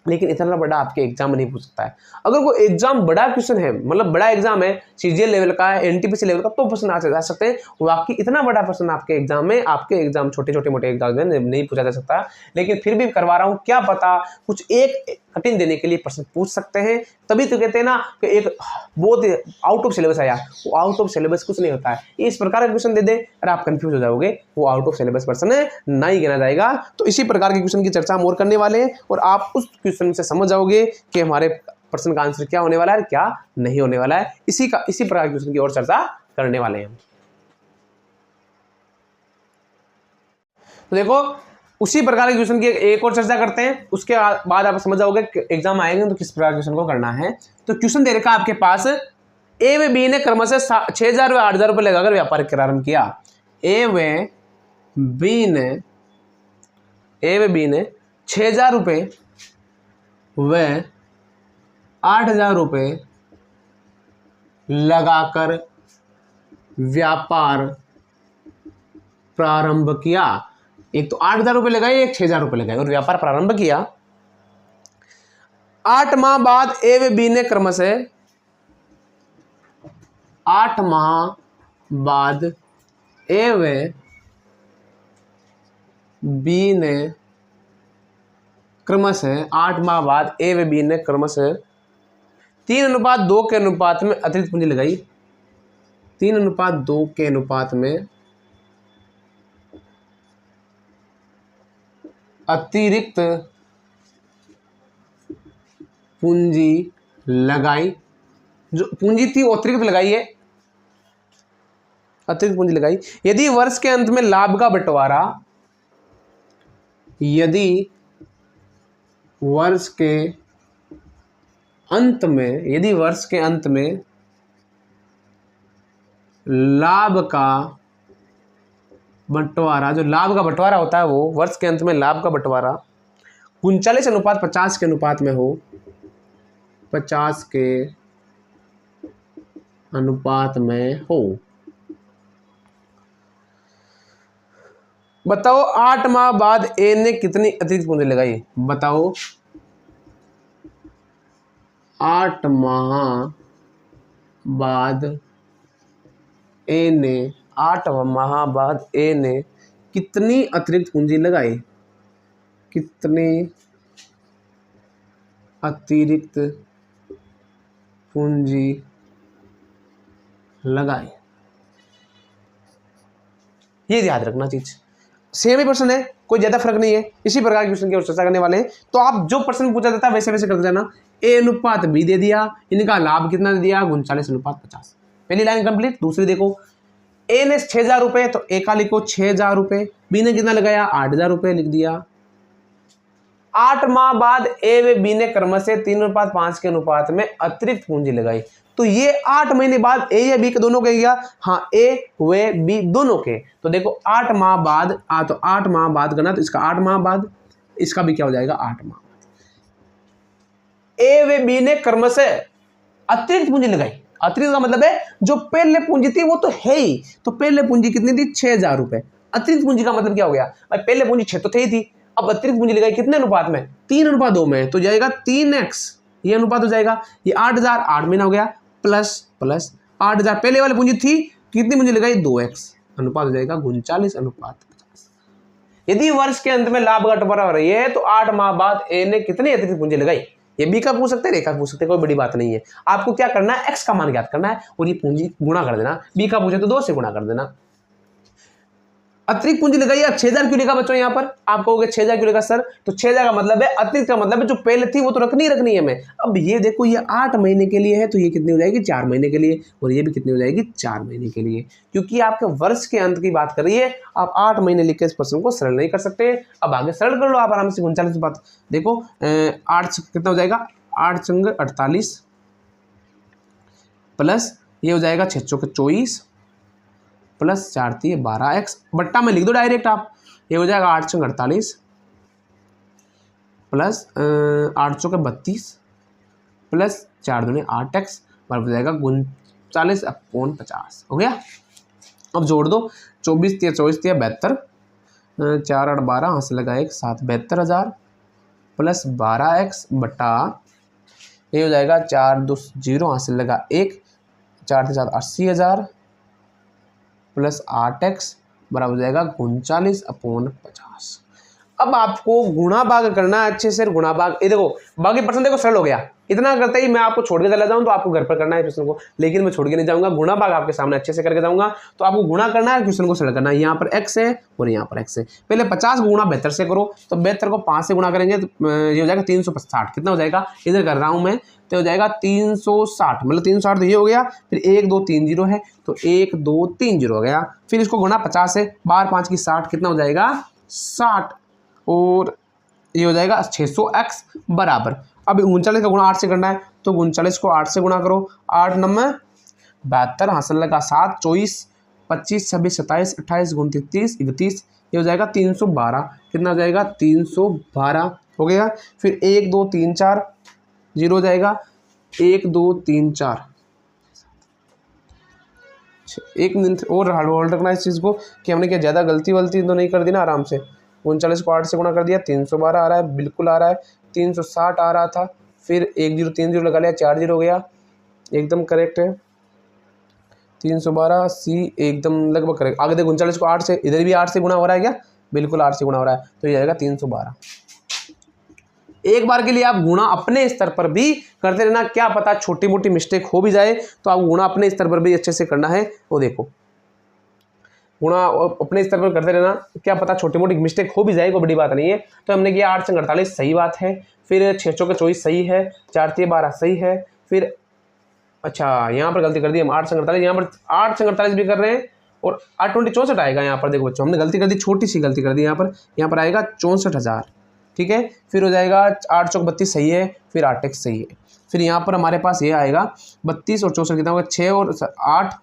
लेकिन इतना बड़ा आपके एग्जाम में नहीं पूछ सकता है। अगर कोई एग्जाम बड़ा क्वेश्चन है, मतलब बड़ा एग्जाम है, सीजीएल लेवल का है, एनटीपीसी लेवल का, तो प्रश्न आ जा सकते हैं। बाकी इतना बड़ा प्रश्न आपके एग्जाम में, आपके एग्जाम छोटे छोटे मोटे एग्जाम में नहीं पूछा जा सकता, लेकिन फिर भी करवा रहा हूँ, क्या पता कुछ एक कठिन देने के लिए प्रश्न पूछ सकते हैं। तभी तो कहते हैं ना कि एक बहुत आउट ऑफ सिलेबस आया, वो आउट ऑफ सिलेबस कुछ नहीं होता है। इस प्रकार का क्वेश्चन दे दे और आप कंफ्यूज हो जाओगे, वो आउट ऑफ सिलेबस प्रश्न नहीं गिना जाएगा। तो इसी प्रकार के क्वेश्चन की चर्चा हम और करने वाले हैं, और आप उस क्वेश्चन से समझ जाओगे कि हमारे प्रश्न का आंसर क्या होने वाला है, क्या नहीं होने वाला है। इसी प्रकार के क्वेश्चन की और चर्चा करने वाले हैं। तो देखो उसी प्रकार के क्वेश्चन की एक और चर्चा करते हैं, उसके बाद आप समझ जाओगे एग्जाम आएंगे तो किस प्रकार के क्वेश्चन को करना है। तो क्वेश्चन दे रखा आपके पास, ए व बी ने क्रमशः 6000 व 8000 रुपये लगाकर व्यापार प्रारंभ किया। ए व बी ने 6000 रुपये व 8,000 रुपये लगाकर व्यापार प्रारंभ किया। एक तो 8,000 रुपये लगाए, एक 6,000 रुपये लगाए और व्यापार प्रारंभ किया। 8 माह बाद ए व बी ने क्रमशः 8 माह बाद ए व बी ने क्रमशः 8 माह बाद ए व बी ने क्रमशः 3:2 के अनुपात में अतिरिक्त पूंजी लगाई। 3:2 के अनुपात में अतिरिक्त पूंजी लगाई। जो पूंजी थी वो अतिरिक्त लगाई है, अतिरिक्त पूंजी लगाई। यदि वर्ष के अंत में लाभ का बंटवारा, यदि वर्ष के अंत में लाभ का बंटवारा, जो लाभ का बंटवारा होता है वो वर्ष के अंत में लाभ का बंटवारा 39:50 के अनुपात में हो, 50 के अनुपात में हो। बताओ 8 माह बाद ए ने कितनी अतिरिक्त पूंजी लगाई। बताओ 8 माह बाद ए ने 8 माह बाद ए ने कितनी अतिरिक्त पूंजी लगाई। कितनी अतिरिक्त पूंजी लगाई, ये याद रखना चीज। सेम ही प्रश्न है, कोई ज्यादा फर्क नहीं है। इसी प्रकार के क्वेश्चन की चर्चा करने वाले हैं। तो आप जो प्रश्न पूछा जाता है वैसे वैसे करते जाना। ए अनुपात बी दे दिया, इनका लाभ कितना दे दिया 39:50। पहली लाइन कंप्लीट। दूसरी देखो, ए ने 6,000 रुपये, तो ए का लिखो 6,000 रुपये। बी ने कितना लगाया 8,000 रुपये लिख दिया। 8 माह बाद ए व बी ने क्रमशः 3:5 के अनुपात में अतिरिक्त पूंजी लगाई। तो ये 8 महीने बाद ए या बी के दोनों के गया, हाँ ए व बी दोनों के। तो देखो 8 माह बाद तो 8 माह बाद करना, तो इसका 8 माह बाद, इसका भी क्या हो जाएगा 8 माह बाद। ए व बी ने क्रमशः अतिरिक्त पूंजी लगाई। अतिरिक्त का मतलब है जो पहले पूंजी थी वो तो है ही, तो पहले पूंजी कितनी थी 6,000 रुपये। अतिरिक्त पूंजी का मतलब क्या हो गया भाई, पहले पूंजी 6 तो थी, अब अतिरिक्त पूंजी लगाई कितने अनुपात में 3:2 में, तो जाएगा 3x, ये अनुपात हो जाएगा। ये 8,000 8 महीना हो गया, प्लस 8,000 पहले वाली पूंजी थी, कितनी पूंजी लगाई 2x, अनुपात हो जाएगा 39:50। यदि वर्ष के अंत में लाभ का बंटवारा हो रही है तो 8 माह बाद ए ने कितनी अतिरिक्त पूंजी लगाई। ये बी का पूछ सकते हैं, रेखा पूछ सकते हैं, कोई बड़ी बात नहीं है। आपको क्या करना है, एक्स का मान ज्ञात करना है और ये पूंजी गुणा कर देना। बी का पूछे तो 2 से गुणा कर देना। अतिरिक्त पूंजी लगाई, 6,000 क्यों लिखा बच्चों यहाँ पर। आप कहोगे 6,000 क्यों लिखा सर, तो 6,000 का मतलब है अतिरिक्त का मतलब है जो पहले थी वो तो रखनी है मैं। अब ये देखो ये 8 महीने के लिए है, तो ये कितनी हो जाएगी 4 महीने के लिए, और ये भी कितनी हो जाएगी 4 महीने के लिए, क्योंकि आपके वर्ष के अंत की बात कर रही है। आप 8 महीने लिख के इस प्रश्न को सरल नहीं कर सकते। अब आगे सरल कर लो आप आराम से। 39 बात देखो 8 कितना हो जाएगा, 8 संग 48 प्लस ये हो जाएगा 6 चौके 24 प्लस 4 3 12x, बट्टा में लिख दो डायरेक्ट आप। ये हो जाएगा 8 संग 48 प्लस 8 चौके 32 प्लस 4 दूनी 8x, बराबर हो जाएगा 39/50। हो गया। अब जोड़ दो, 24 3 24 3 72, 4 8 12, यहाँ से लगा 1 7 72,000 प्लस 12x बटा ये हो जाएगा 4 2 0, यहाँ से लगा 1, 4 3 7 80,000 प्लस 8x बराबर हो जाएगा 39/50। अब आपको गुणा भाग करना है अच्छे से। गुणा भाग, ये देखो बाकी प्रश्न देखो सरल हो गया। इतना करते ही मैं आपको छोड़ के चला जाऊं तो आपको घर पर करना है क्वेश्चन को, लेकिन मैं छोड़ के नहीं जाऊंगा। गुणा भाग आपके सामने अच्छे से करके जाऊंगा। तो आपको गुणा करना है, क्वेश्चन को सरल करना है। यहाँ पर x है और यहाँ पर x है। पहले 50 को गुणा 72 से करो, तो 72 को 5 से गुणा करेंगे तो ये हो जाएगा 360। कितना हो जाएगा, इधर कर रहा हूँ मैं, तो हो जाएगा 360, मतलब 360 तो ये हो गया। फिर 1 2 3 0 है, तो 1 2 3 0 हो गया। फिर इसको गुणा 50 से, 12 5 की 60, कितना हो जाएगा 60, और ये हो जाएगा 600x बराबर। अब 39 का गुणा 8 से करना है, तो 39 को 8 से गुणा करो। 8 9 72, हासिल लगा 7 24 25 26 27 28 29 30 31, ये हो जाएगा 312। कितना हो जाएगा 312 हो गया। फिर 1 2 3 4 0 हो जाएगा, 1 2 3 4 एक मिनट और होल्ड रखना इस चीज़ को कि हमने क्या ज़्यादा गलती वलती तो नहीं कर दी ना। आराम से 39 को 8 से गुणा कर दिया, 312 आ रहा है, बिल्कुल आ रहा है। 360 आ रहा था, फिर 1 0 3 0 लगा लिया, 4 0 हो गया, एकदम करेक्ट है। 312 सी एकदम लगभग करेक्ट। आगे देखो 39 को 8 से, इधर भी 8 से गुणा हो रहा है क्या? बिल्कुल 8 से गुणा हो रहा है, तो ये आएगा 312। एक बार के लिए आप गुणा अपने स्तर पर भी करते रहना, क्या पता छोटी मोटी मिस्टेक हो भी जाए, तो आप गुणा अपने स्तर पर भी अच्छे से करना है। वो देखो गुणा अपने स्तर पर करते रहना, क्या पता छोटी मोटी मिस्टेक हो भी जाए, कोई बड़ी बात नहीं है। तो हमने किया 8 से 48 सही बात है, फिर 6 चौके 24 सही है, 4 3 12 सही है, फिर अच्छा यहाँ पर गलती कर दी हम 8 से 48, यहाँ पर 8 से 48 भी कर रहे हैं और 8 20 64 आएगा। यहाँ पर देखो बच्चों हमने गलती कर दी, छोटी सी गलती कर दी यहाँ पर आएगा 64,000, ठीक है। फिर हो जाएगा 8 चौक 32 सही है, फिर 8 x सही है। फिर यहाँ पर हमारे पास ये आएगा 32 और 64 कितना होगा? 6 और 8,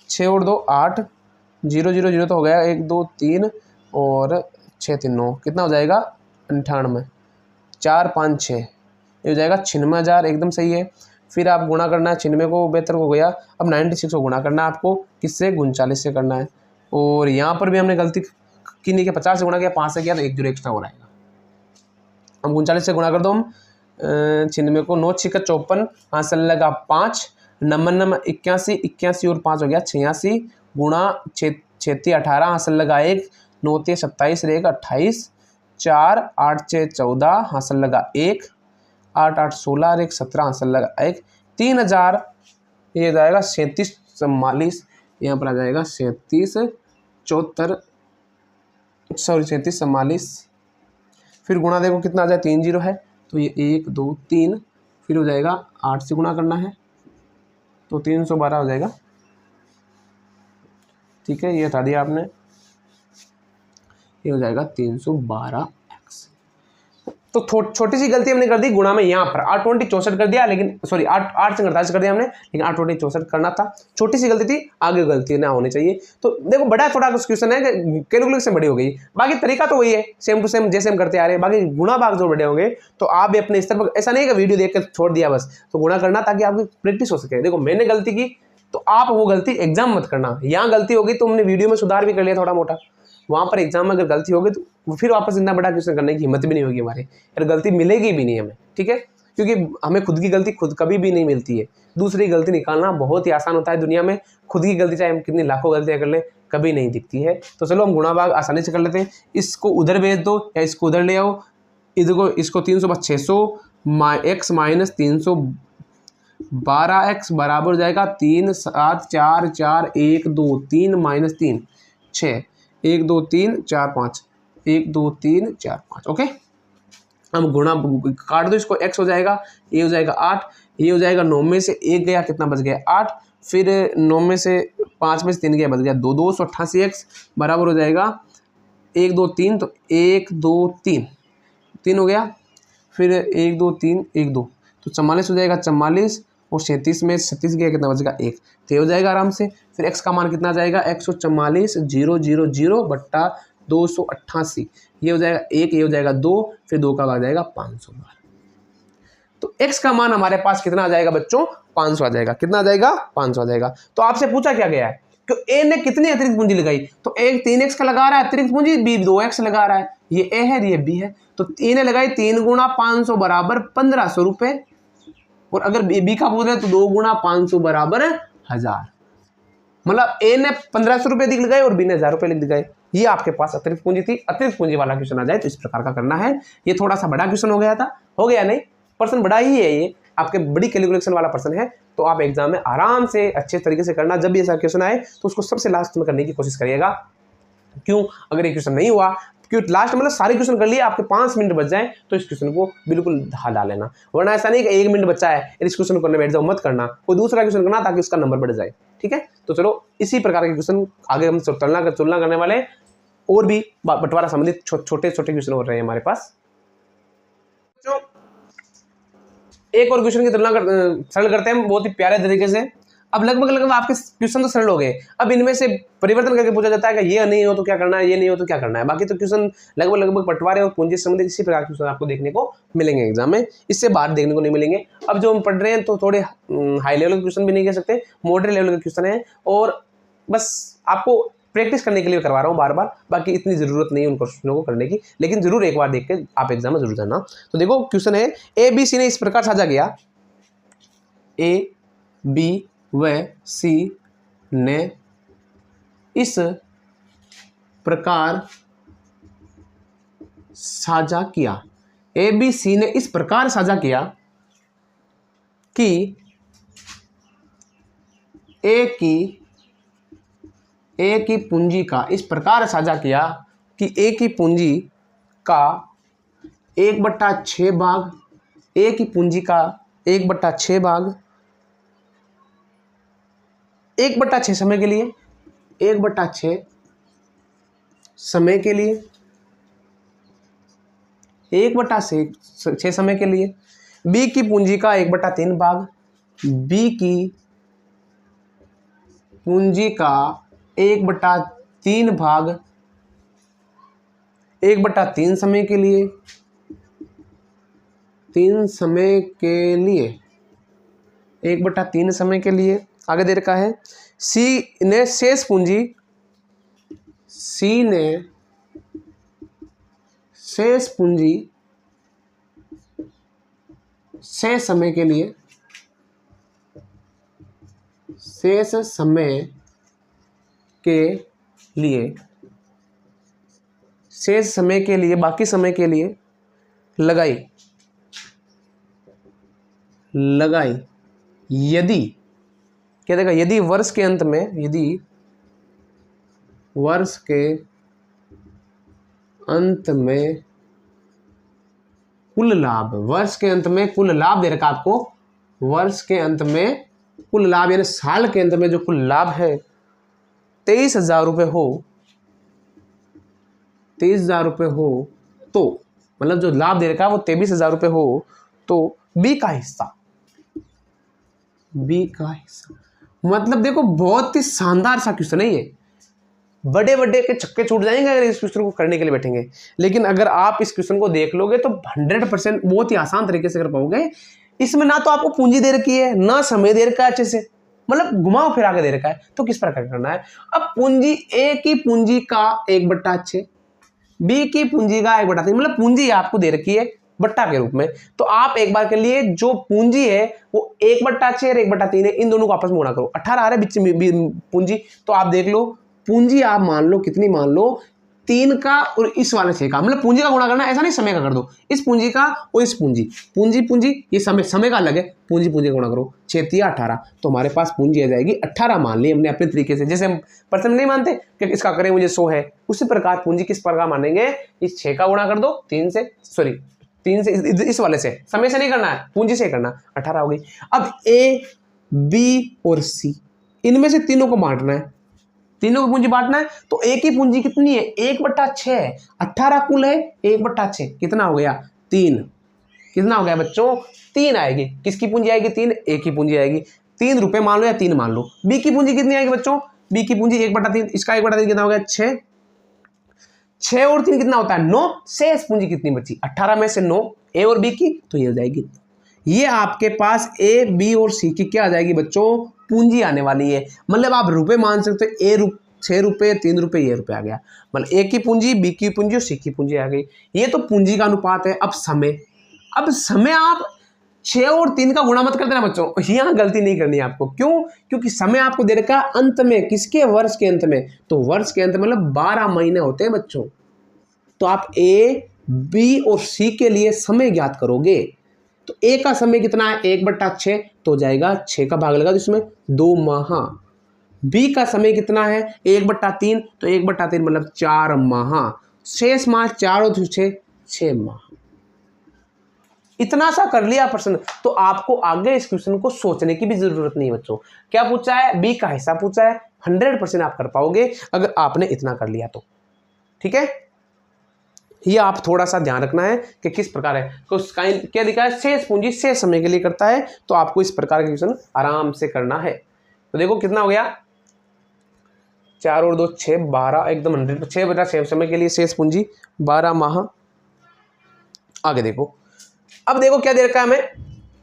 6 और 2 8, 0 0 0 तो हो गया, 1 2 3 और 6 3 9, कितना हो जाएगा? 98, 4 5 6, ये हो जाएगा 96,000, एकदम सही है। फिर आप गुणा करना है, 96 को बेहतर हो गया। अब 96 को गुणा करना है आपको, किससे? 39 से करना है। और यहाँ पर भी हमने गलती की नहीं, कि 50 से गुणा किया, 5 से किया, तो 1 0 एक्स्ट्रा हो रहा है। हम 39 से गुणा कर दो, हम 96 को 9 6 54, हाथ से लगा 5, नम 81, 81 और 5 हो गया 86, गुणा 6 6 18, हाथ से लगा 1, 9 3 27 रहेगा 28, 4 8 6 14, हाथ से लगा 1, 8 8 16 और 1 17, हाथ से लगा 1, 3000, ये जाएगा 37 44, यहाँ पर आ जाएगा 37 74, सॉरी 37 44। फिर गुणा देखो कितना आ जाए, 3 0 है, तो ये 1 2 3, फिर हो जाएगा 8 से गुणा करना है, तो 312 हो जाएगा, ठीक है। ये हटा दिया आपने, ये हो जाएगा 312x। तो छोटी सी गलती हमने कर दी गुणा में, यहाँ पर 8 20 64 कर दिया, लेकिन सॉरी 8 से 48 कर दिया हमने, लेकिन 8 20 64 करना था। छोटी सी गलती थी, आगे गलती ना होनी चाहिए। तो देखो बड़ा थोड़ा क्वेश्चन है, कैलकुलेशन बड़ी हो गई, बाकी तरीका तो वही है, सेम टू सेम जैसे हम करते आ रहे हैं। बाकी गुणा भाग जो बड़े होंगे, तो आप भी अपने स्तर पर, ऐसा नहीं कि वीडियो देख कर छोड़ दिया बस, तो गुणा करना ताकि आपकी प्रैक्टिस हो सके। देखो मैंने गलती की, तो आप वो गलती एग्जाम मत करना। यहाँ गलती होगी तो हमने वीडियो में सुधार भी कर लिया थोड़ा मोटा, वहाँ पर एग्जाम में अगर गलती होगी तो फिर वापस इतना बड़ा क्वेश्चन करने की हिम्मत भी नहीं होगी हमारे, और गलती मिलेगी भी नहीं हमें, ठीक है। क्योंकि हमें खुद की गलती खुद कभी भी नहीं मिलती है, दूसरी गलती निकालना बहुत ही आसान होता है दुनिया में। खुद की गलती चाहे हम कितनी लाखों गलतियाँ कर लें, कभी नहीं दिखती है। तो चलो हम गुणा भाग आसानी से कर लेते हैं। इसको उधर भेज दो या इसको उधर ले आओ, इधर को इसको 300 600 x माइनस 312x बराबर हो जाएगा 3 7 4 4 1 2 3 माइनस 3 6 1 2 3 4 5 1 2 3 4 5। ओके, अब गुणा काट दो इसको, x हो जाएगा, ये हो जाएगा 8, ये हो जाएगा 9 में से 1 गया, कितना बच गया 8, फिर 9 में से 5 में से 3 गया, बच गया 2, 288x बराबर हो जाएगा 1 2 3, तो 1 2 3 3 हो गया, फिर 1 2 3 1 2, तो 44 हो जाएगा 44, और 37 में 37 गया, कितना बचेगा 1, तो हो जाएगा आराम से। फिर x का मान कितना आ जाएगा 144 000 बट्टा 288, ये हो जाएगा 1, ये हो जाएगा 2, फिर 2 का भाग जाएगा 500 बार। तो x का मान हमारे पास कितना आ जाएगा बच्चों? 500 आ जाएगा। कितना आ जाएगा? 500 आ जाएगा। तो आपसे पूछा क्या गया है कि a ने कितनी अतिरिक्त पूंजी लगाई, तो एक 3x का लगा रहा है अतिरिक्त पूंजी, b 2x लगा रहा है, ये a है ये b है, तो a ने लगाई 3 गुणा 500 बराबर 1500 रुपए, और अगर b का पूछ रहे तो 2 गुणा 500 बराबर 1000, मतलब a ने 1500 रुपए लिख लगाए और b ने 1000 रुपए लिख लगाए। ये आपके पास अतिरिक्त पूंजी थी। अतिरिक्त पूंजी वाला क्वेश्चन आ जाए तो इस प्रकार का करना है। ये थोड़ा सा बड़ा क्वेश्चन हो गया था, हो गया नहीं, पर्सन बड़ा ही है, ये आपके बड़ी कैलकुलेशन वाला पर्सन है। तो आप एग्जाम में आराम से अच्छे तरीके से करना। जब भी ऐसा क्वेश्चन आए तो उसको सबसे लास्ट में करने की कोशिश करिएगा। क्यों? अगर ये क्वेश्चन नहीं हुआ, क्यों लास्ट मतलब सारे क्वेश्चन कर लिए, आपके 5 मिनट बच जाए तो इस क्वेश्चन को बिल्कुल ढा लेना। वरना ऐसा नहीं कि 1 मिनट बचा है इस क्वेश्चन करने बैठ जाओ, मत करना, कोई दूसरा क्वेश्चन करना ताकि उसका नंबर बढ़ जाए, ठीक है। तो चलो इसी प्रकार के क्वेश्चन आगे हम तुलना करने वाले, और भी बंटवारा संबंधित छोटे छोटे क्वेश्चन हो रहे हैं हमारे पास। एक और क्वेश्चन की तुलना सरल करते हैं बहुत ही प्यारे तरीके से। अब लगभग लगभग आपके क्वेश्चन तो सरल हो गए। अब इनमें से परिवर्तन करके पूछा जाता है कि ये नहीं हो तो क्या करना है, ये नहीं हो तो क्या करना है। बाकी तो क्वेश्चन लगभग लगभग बंटवारे और पूंजी से संबंधित इसी प्रकार के क्वेश्चन आपको देखने को मिलेंगे एग्जाम में, इससे बाहर देखने को नहीं मिलेंगे। अब जो हम पढ़ रहे हैं तो थोड़े हाई लेवल के क्वेश्चन भी नहीं कह सकते, मॉडरेट लेवल के क्वेश्चन है, और बस आपको प्रैक्टिस करने के लिए करवा रहा हूँ बार बार। बाकी इतनी जरूरत नहीं उन क्वेश्चनों को करने की, लेकिन जरूर एक बार देख के आप एग्जाम में जरूर जाना। तो देखो क्वेश्चन है, ए बी सी ने इस प्रकार साझा किया, ए बी व सी ने इस प्रकार साझा किया, ए बी सी ने इस प्रकार साझा किया कि ए की पूंजी का, इस प्रकार साझा किया कि ए की पूंजी का 1/6 भाग, ए की पूंजी का 1/6 भाग 1/6 समय के लिए, 1/6 समय के लिए, 1/6 समय के लिए, बी की पूंजी का 1/3 भाग, बी की पूंजी का 1/3 भाग 1/3 समय के लिए, 3 समय के लिए, 1/3 समय के लिए। आगे दे रखा है, सी ने शेष पूंजी, सी ने शेष पूंजी शेष समय के लिए, शेष समय के लिए, शेष समय के लिए, बाकी समय के लिए लगाई यदि, क्या देगा, यदि वर्ष के अंत में, यदि वर्ष के अंत में कुल लाभ, वर्ष के अंत में कुल लाभ दे रखा आपको, वर्ष के अंत में कुल लाभ यानी साल के अंत में जो कुल लाभ है 23,000 रुपये हो, 23,000 रुपये हो, तो मतलब जो लाभ दे रखा है वो 23,000 रुपये हो, तो बी का हिस्सा, बी का हिस्सा। मतलब देखो बहुत ही शानदार सा क्वेश्चन है ये, बड़े बड़े के छक्के छूट जाएंगे अगर इस क्वेश्चन को करने के लिए बैठेंगे। लेकिन अगर आप इस क्वेश्चन को देख लोगे तो 100% बहुत ही आसान तरीके से कर पाओगे। इसमें ना तो आपको पूंजी दे रखी है, ना समय दे रखा है अच्छे से, मतलब घुमाओ फिरा के दे रखा है, तो किस प्रकार करना है। अब पूंजी, ए की पूंजी का 1/6, बी की पूंजी का 1/3, मतलब पूंजी आपको दे रखी है बट्टा के रूप में। तो आप एक बार के लिए जो पूंजी है वो 1/6 और 1/3 है, इन दोनों को आपस में गुणा करो, 18 आ रहा है बीच में पूंजी। तो आप देख लो पूंजी आप मान लो कितनी, मान लो 3 का और इस वाले 6 का, मतलब पूंजी का गुणा करना, ऐसा नहीं समय का कर दो, इस पूंजी का और इस पूंजी, पूंजी ये समय का अलग है, पूंजी का गुणा करो, 6 × 18, तो हमारे पास पूंजी आ जाएगी 18 मान ली हमने अपने तरीके से। जैसे हम पर्सन नहीं मानते कि इसका करें मुझे 100 है, उसी प्रकार पूंजी किस प्रकार मानेंगे, इस 6 का गुणा कर दो 3 से इस वाले से, समय से नहीं करना है, पूंजी से करना, 18 हो गई। अब ए बी और सी इनमें से तीनों को बांटना है, तीनों को पूंजी बांटना है। तो ए की पूंजी कितनी है, 1/6 है, 18 कुल है, 1/6 कितना हो गया 3, कितना हो गया बच्चों 3 आएगी। किसकी पूंजी आएगी 3, ए की पूंजी आएगी, 3 रुपए मान लो या 3 मान लो। बी की पूंजी कितनी आएगी बच्चों, बी की पूंजी 1/3, इसका 1/3 कितना हो गया 6, 6 और 3 कितना होता है 9, शेष पूंजी कितनी बची 18 में से 9 ए और बी की, तो ये हो जाएगी। ये आपके पास ए बी और सी की क्या आ जाएगी बच्चों, पूंजी आने वाली है। मतलब आप रुपए मान सकते हो, ए 6 रुपए 3 रुपए ये रुपए आ गया, मतलब ए की पूंजी, बी की पूंजी और सी की पूंजी आ गई। ये तो पूंजी का अनुपात है। अब समय आप 6 और 3 का गुणा मत कर देना बच्चों, यहाँ गलती नहीं करनी है आपको। क्यों, क्योंकि समय आपको दे रखा अंत में, किसके, वर्ष के अंत में। तो वर्ष के अंत मतलब 12 महीने होते हैं बच्चों। तो आप ए बी और सी के लिए समय ज्ञात करोगे, तो ए का समय कितना है 1/6, तो हो जाएगा 6 का भाग लगा तो इसमें 2 माह। बी का समय कितना है 1/3, तो 1/3 मतलब 4 माह। शेष माह 4 और 6 माह। इतना सा कर लिया प्रश्न, तो आपको आगे इस क्वेश्चन को सोचने की भी जरूरत नहीं है बच्चों। क्या पूछा है, बी का हिस्सा पूछा है, 100% आप कर पाओगे अगर आपने इतना कर लिया तो। ठीक है, ये आप थोड़ा सा ध्यान रखना है कि किस प्रकार है। तो क्या लिखा है, शेष पूंजी शेष समय के लिए करता है, तो आपको इस प्रकार का क्वेश्चन आराम से करना है। तो देखो कितना हो गया, 4 और 2 6, 12, एकदम 100, 6 बटा 6 समय के लिए शेष पूंजी 12 माह। आगे देखो, अब देखो क्या दे रखा है हमें,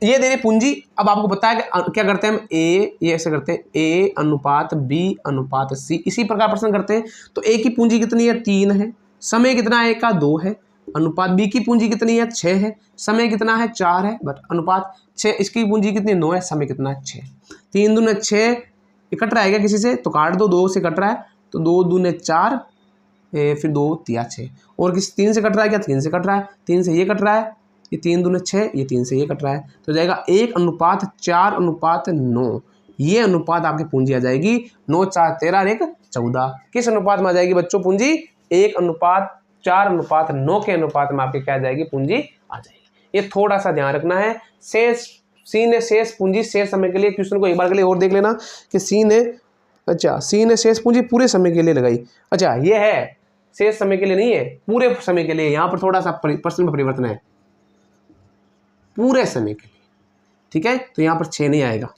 ये दे रही पूंजी। अब आपको पता है कि क्या करते हैं हम, ये ऐसे करते हैं A अनुपात B अनुपात C, इसी प्रकार प्रश्न करते हैं। तो A की पूंजी कितनी है, 3 है, समय कितना है, A का 2 है, अनुपात B की पूंजी कितनी है, 6 है, समय कितना है, 4 है, बट अनुपात 6, इसकी पूंजी कितनी, 9 है, समय कितना है, 6। 3 दूने 6, कट रहा है क्या किसी से, तो काट दो, 2 से कट रहा है, तो 2 दूने 4, फिर 2 तिया 6, और किसी 3 से कट रहा है क्या, 3 से कट रहा है, 3 से ये कट रहा है, ये 3 दूने 6, ये 3 से ये कट रहा है, तो जाएगा 1 अनुपात 4 अनुपात 9, ये अनुपात आपकी पूंजी आ जाएगी 9 4 13 और 1 14। किस अनुपात में आ जाएगी बच्चों पूंजी, 1 अनुपात 4 अनुपात 9 के अनुपात में आपकी क्या आ जाएगी, पूंजी आ जाएगी। ये थोड़ा सा ध्यान रखना है। शेष सी ने शेष पूंजी शेष समय के लिए, क्वेश्चन को एक बार के लिए और देख लेना कि सी ने, अच्छा सी ने शेष पूंजी पूरे समय के लिए लगाई, अच्छा ये है शेष समय के लिए नहीं है, पूरे समय के लिए, यहाँ पर थोड़ा सा प्रश्न में परिवर्तन है, पूरे समय के लिए, ठीक है, तो यहां पर 6 नहीं आएगा।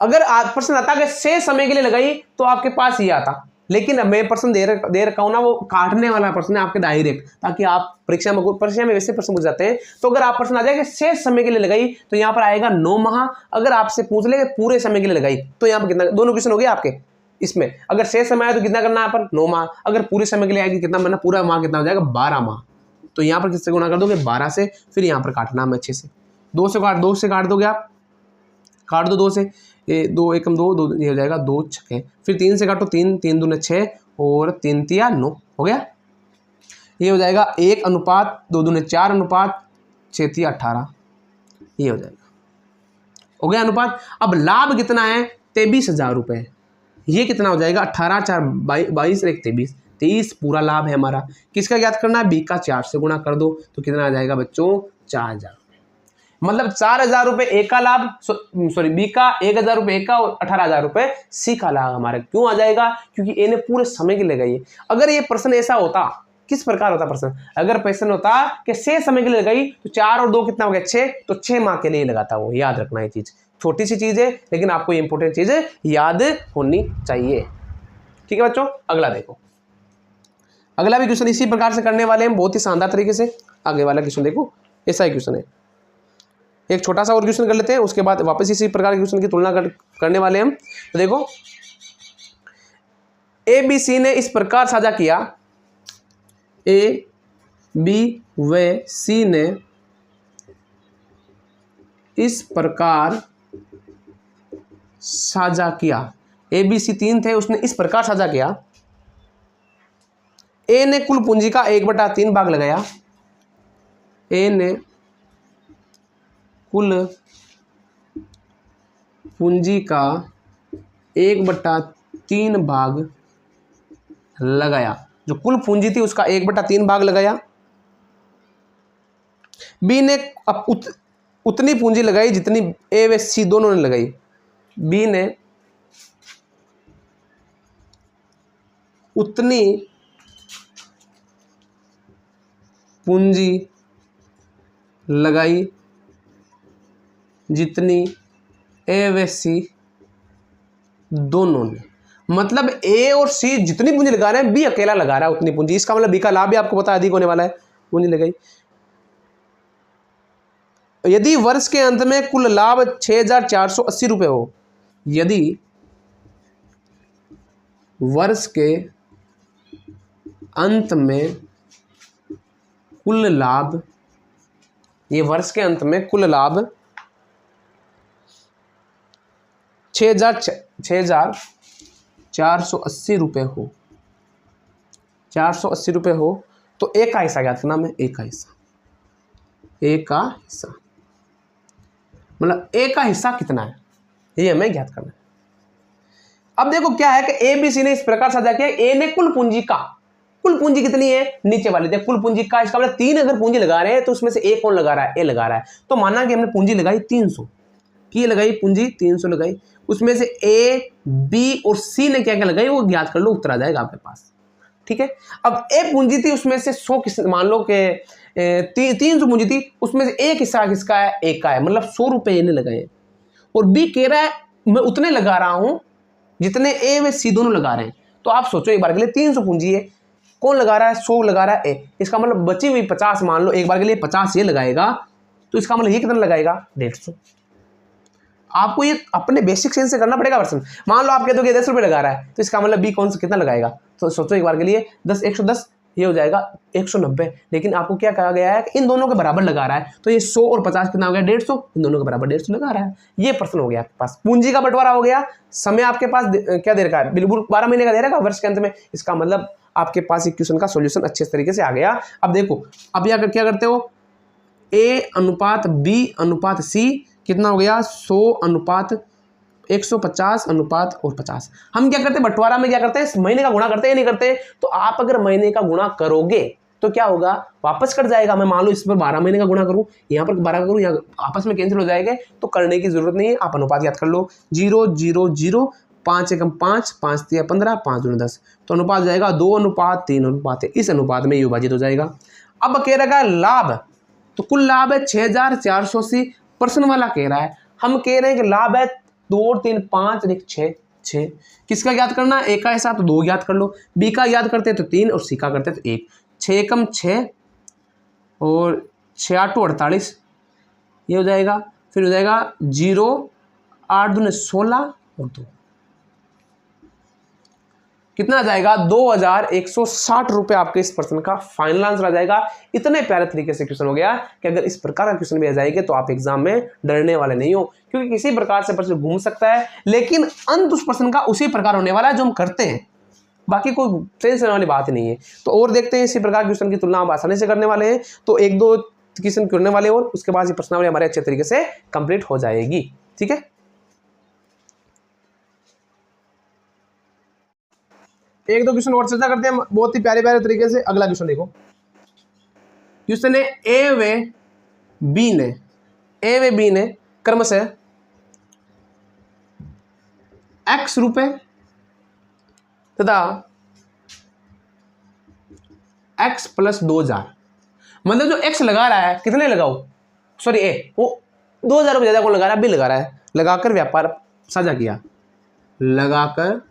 अगर प्रश्न आता कि शेष समय के लिए लगाई तो आपके पास ये आता, लेकिन अब मैं प्रश्न दे रखा हूं ना, वो काटने वाला प्रश्न है आपके डायरेक्ट, ताकि आप परीक्षा में वैसे प्रश्न पूछ जाते हैं। तो अगर आप प्रश्न आ जाए कि शेष समय के लिए लगाई तो यहाँ पर आएगा 9 माह। अगर आपसे पूछ ले पूरे समय के लिए लगाई तो यहाँ पर कितना, दोनों क्वेश्चन हो गए आपके इसमें। अगर शेष समय आया तो कितना करना है यहाँ पर, 9 माह। अगर पूरे समय के लिए आएगी कितना बनना, पूरा माह कितना हो जाएगा, 12 माह। तो यहाँ पर किससे गुणा कर दोगे, 12 से, फिर यहाँ पर काटना हम अच्छे से, 2 से काट दोगे आप, काट दो 2 से, ये 2 एकम 2 2, ये हो जाएगा 2 छक्के, फिर 3 से काटो, 3 3 दूने 6 और 3 तिया 9 हो गया। ये हो जाएगा 1 अनुपात 2 दूने 4 अनुपात 6 तिया 18, ये हो जाएगा, हो गया अनुपात। अब लाभ कितना है, 23,000 रुपये, ये कितना हो जाएगा, 18 4 22 1 23, 23 पूरा लाभ है हमारा। किसका ज्ञात करना है, बी का 4 से गुणा कर दो, तो कितना आ जाएगा बच्चों, 4000 रुपये। मतलब 4000 रुपये ए का लाभ, सॉरी बी का 1000 रुपये ए का, और 18,000 रुपये सी का लाभ हमारा क्यों आ जाएगा, क्योंकि ए ने पूरे समय के लिए लगाई है। अगर ये प्रश्न ऐसा होता, किस प्रकार होता प्रश्न, अगर प्रश्न होता कि शेष समय के लिए लगाई तो 4 और 2 कितना हो गया, 6, तो 6 माह के लिए लगाता, वो याद रखना है चीज। छोटी सी चीज है लेकिन आपको इंपॉर्टेंट चीज याद होनी चाहिए, ठीक है बच्चों। अगला देखो, अगला भी क्वेश्चन इसी प्रकार से करने वाले हैं, बहुत ही शानदार तरीके से। आगे वाला क्वेश्चन देखो, ऐसा ही क्वेश्चन है, एक छोटा सा और क्वेश्चन कर लेते हैं, उसके बाद वापस इसी प्रकार के क्वेश्चन की तुलना करने वाले हम। तो देखो, ए बी सी ने इस प्रकार साझा किया, ए बी व सी ने इस प्रकार साझा किया, ए बी सी 3 थे, उसने इस प्रकार साझा किया। ए ने कुल पूंजी का 1/3 भाग लगाया, ए ने कुल पूंजी का 1/3 भाग लगाया, जो कुल पूंजी थी उसका 1/3 भाग लगाया। बी ने अब उतनी पूंजी लगाई जितनी ए व सी दोनों ने लगाई, बी ने उतनी पूंजी लगाई जितनी ए व सी दोनों ने, मतलब ए और सी जितनी पूंजी लगा रहे हैं, बी अकेला लगा रहा है उतनी पूंजी। इसका मतलब बी का लाभ भी आपको पता अधिक होने वाला है, पूंजी लगाई। यदि वर्ष के अंत में कुल लाभ 6,480 रुपये हो, यदि वर्ष के अंत में कुल लाभ, ये वर्ष के अंत में कुल लाभ 6,480 रुपये हो, 480 रुपये हो, तो ए का हिस्सा ज्ञात करना, मैं ए का हिस्सा, ए का हिस्सा मतलब ए का हिस्सा कितना है, ये हमें ज्ञात करना है। अब देखो क्या है कि ए बी सी ने इस प्रकार साझा किया, ए ने कुल पूंजी का, कुल पूंजी कितनी है, नीचे वाली देख, कुल पूंजी का, इसका मतलब 3 अगर पूंजी लगा रहे हैं तो उसमें से एक कौन लगा रहा है, ए लगा रहा है। तो माना कि हमने पूंजी लगाई 300 की, लगाई पूंजी 300 लगाई, उसमें से ए बी और सी ने क्या क्या लगाई वो ज्ञात कर लो, उत्तर आ जाएगा आपके पास, ठीक है। अब ए पूंजी थी, उसमें से 100 मान लो कि 300 पूंजी थी, उसमें से एक हिस्सा किसका है, एक का है, मतलब 100 रुपये ने लगाए। और बी कह रहा है मैं उतने लगा रहा हूं जितने ए व सी दोनों लगा रहे हैं। तो आप सोचो एक बार के लिए 300 पूंजी है, कौन लगा रहा है? 100 लगा रहा है ए, इसका मतलब बची हुई 50, मान लो एक बार के लिए 50 ये लगाएगा, तो इसका मतलब ये कितना लगाएगा? 150। आपको ये अपने बेसिक सेंस से करना पड़ेगा वर्सन। मान लो आप कहते हो कि 10 रुपये लगा रहा है, तो इसका मतलब बी कौन सा कितना लगाएगा? तो सोचो एक बार के लिए 10 110 ये हो जाएगा 190। लेकिन आपको क्या कहा गया है कि इन दोनों के बराबर लगा रहा है, तो ये 100 और 50 कितना हो गया? 150। इन दोनों के बराबर 150 लगा रहा है। ये प्रश्न हो गया आपके पास, पूंजी का बंटवारा हो गया। समय आपके पास क्या दे रखा है? बिल्कुल 12 महीने का दे रखा है वर्ष के अंत में। इसका मतलब आपके पास एक क्वेश्चन का सोल्यूशन अच्छे तरीके से आ गया। अब देखो, अब क्या करते हो, ए अनुपात बी अनुपात सी कितना हो गया? 100 अनुपात 150 अनुपात और 50। हम क्या करते हैं बंटवारा में, क्या करते हैं? महीने का गुणा करते हैं, नहीं करते? तो आप अगर महीने का गुणा करोगे तो क्या होगा? वापस कट जाएगा। मैं मान लो इस पर 12 महीने का गुणा करूं, यहाँ पर 12 करूं, यहाँ आपस में कैंसिल हो जाएंगे, तो करने की जरूरत नहीं है। आप अनुपात याद कर लो, 0 0 0, 5 एकम 5, 5 3 15, 5 दूनी 10। तो अनुपात हो जाएगा 2 अनुपात 3 अनुपात है। इस अनुपात में ये विभाजित हो जाएगा। अब कह रहा है लाभ, तो कुल लाभ है 6480। पर्सन वाला कह रहा है, हम कह रहे हैं कि लाभ है 2 3 5 6। किसका याद करना? ए का ऐसा तो 2 याद कर लो, बी का याद करते तो 3 और सी का करते तो 1। 6 एकम 6 और 6 8 48 ये हो जाएगा। फिर हो जाएगा 0 8 दूने 16 और 2 कितना आ जाएगा? 2160 रुपये आपके इस प्रश्न का फाइनल आंसर आ जाएगा। इतने प्यारे तरीके से क्वेश्चन हो गया कि अगर इस प्रकार का क्वेश्चन भी आ जाएगा तो आप एग्जाम में डरने वाले नहीं हो, क्योंकि किसी प्रकार से प्रश्न घूम सकता है, लेकिन अंत उस प्रश्न का उसी प्रकार होने वाला है जो हम करते हैं। बाकी कोई टेंशन करने वाली बात ही नहीं है। तो और देखते हैं इसी प्रकार क्वेश्चन की तुलना आप आसानी से करने वाले हैं। तो 1-2 क्वेश्चन करने वाले और उसके बाद ये प्रश्नावली हमारे अच्छे तरीके से कंप्लीट हो जाएगी। ठीक है, एक दो क्वेश्चन और चर्चा करते हैं बहुत ही प्यारे प्यारे तरीके से। अगला क्वेश्चन देखो, क्वेश्चन है ए व बी ने क्रमशः x रुपए तथा x + 2000, मतलब जो x लगा रहा है कितने लगाओ, सॉरी ए वो 2000 रुपये ज्यादा कौन लगा रहा है? बी लगा रहा है। लगाकर व्यापार साझा किया, लगाकर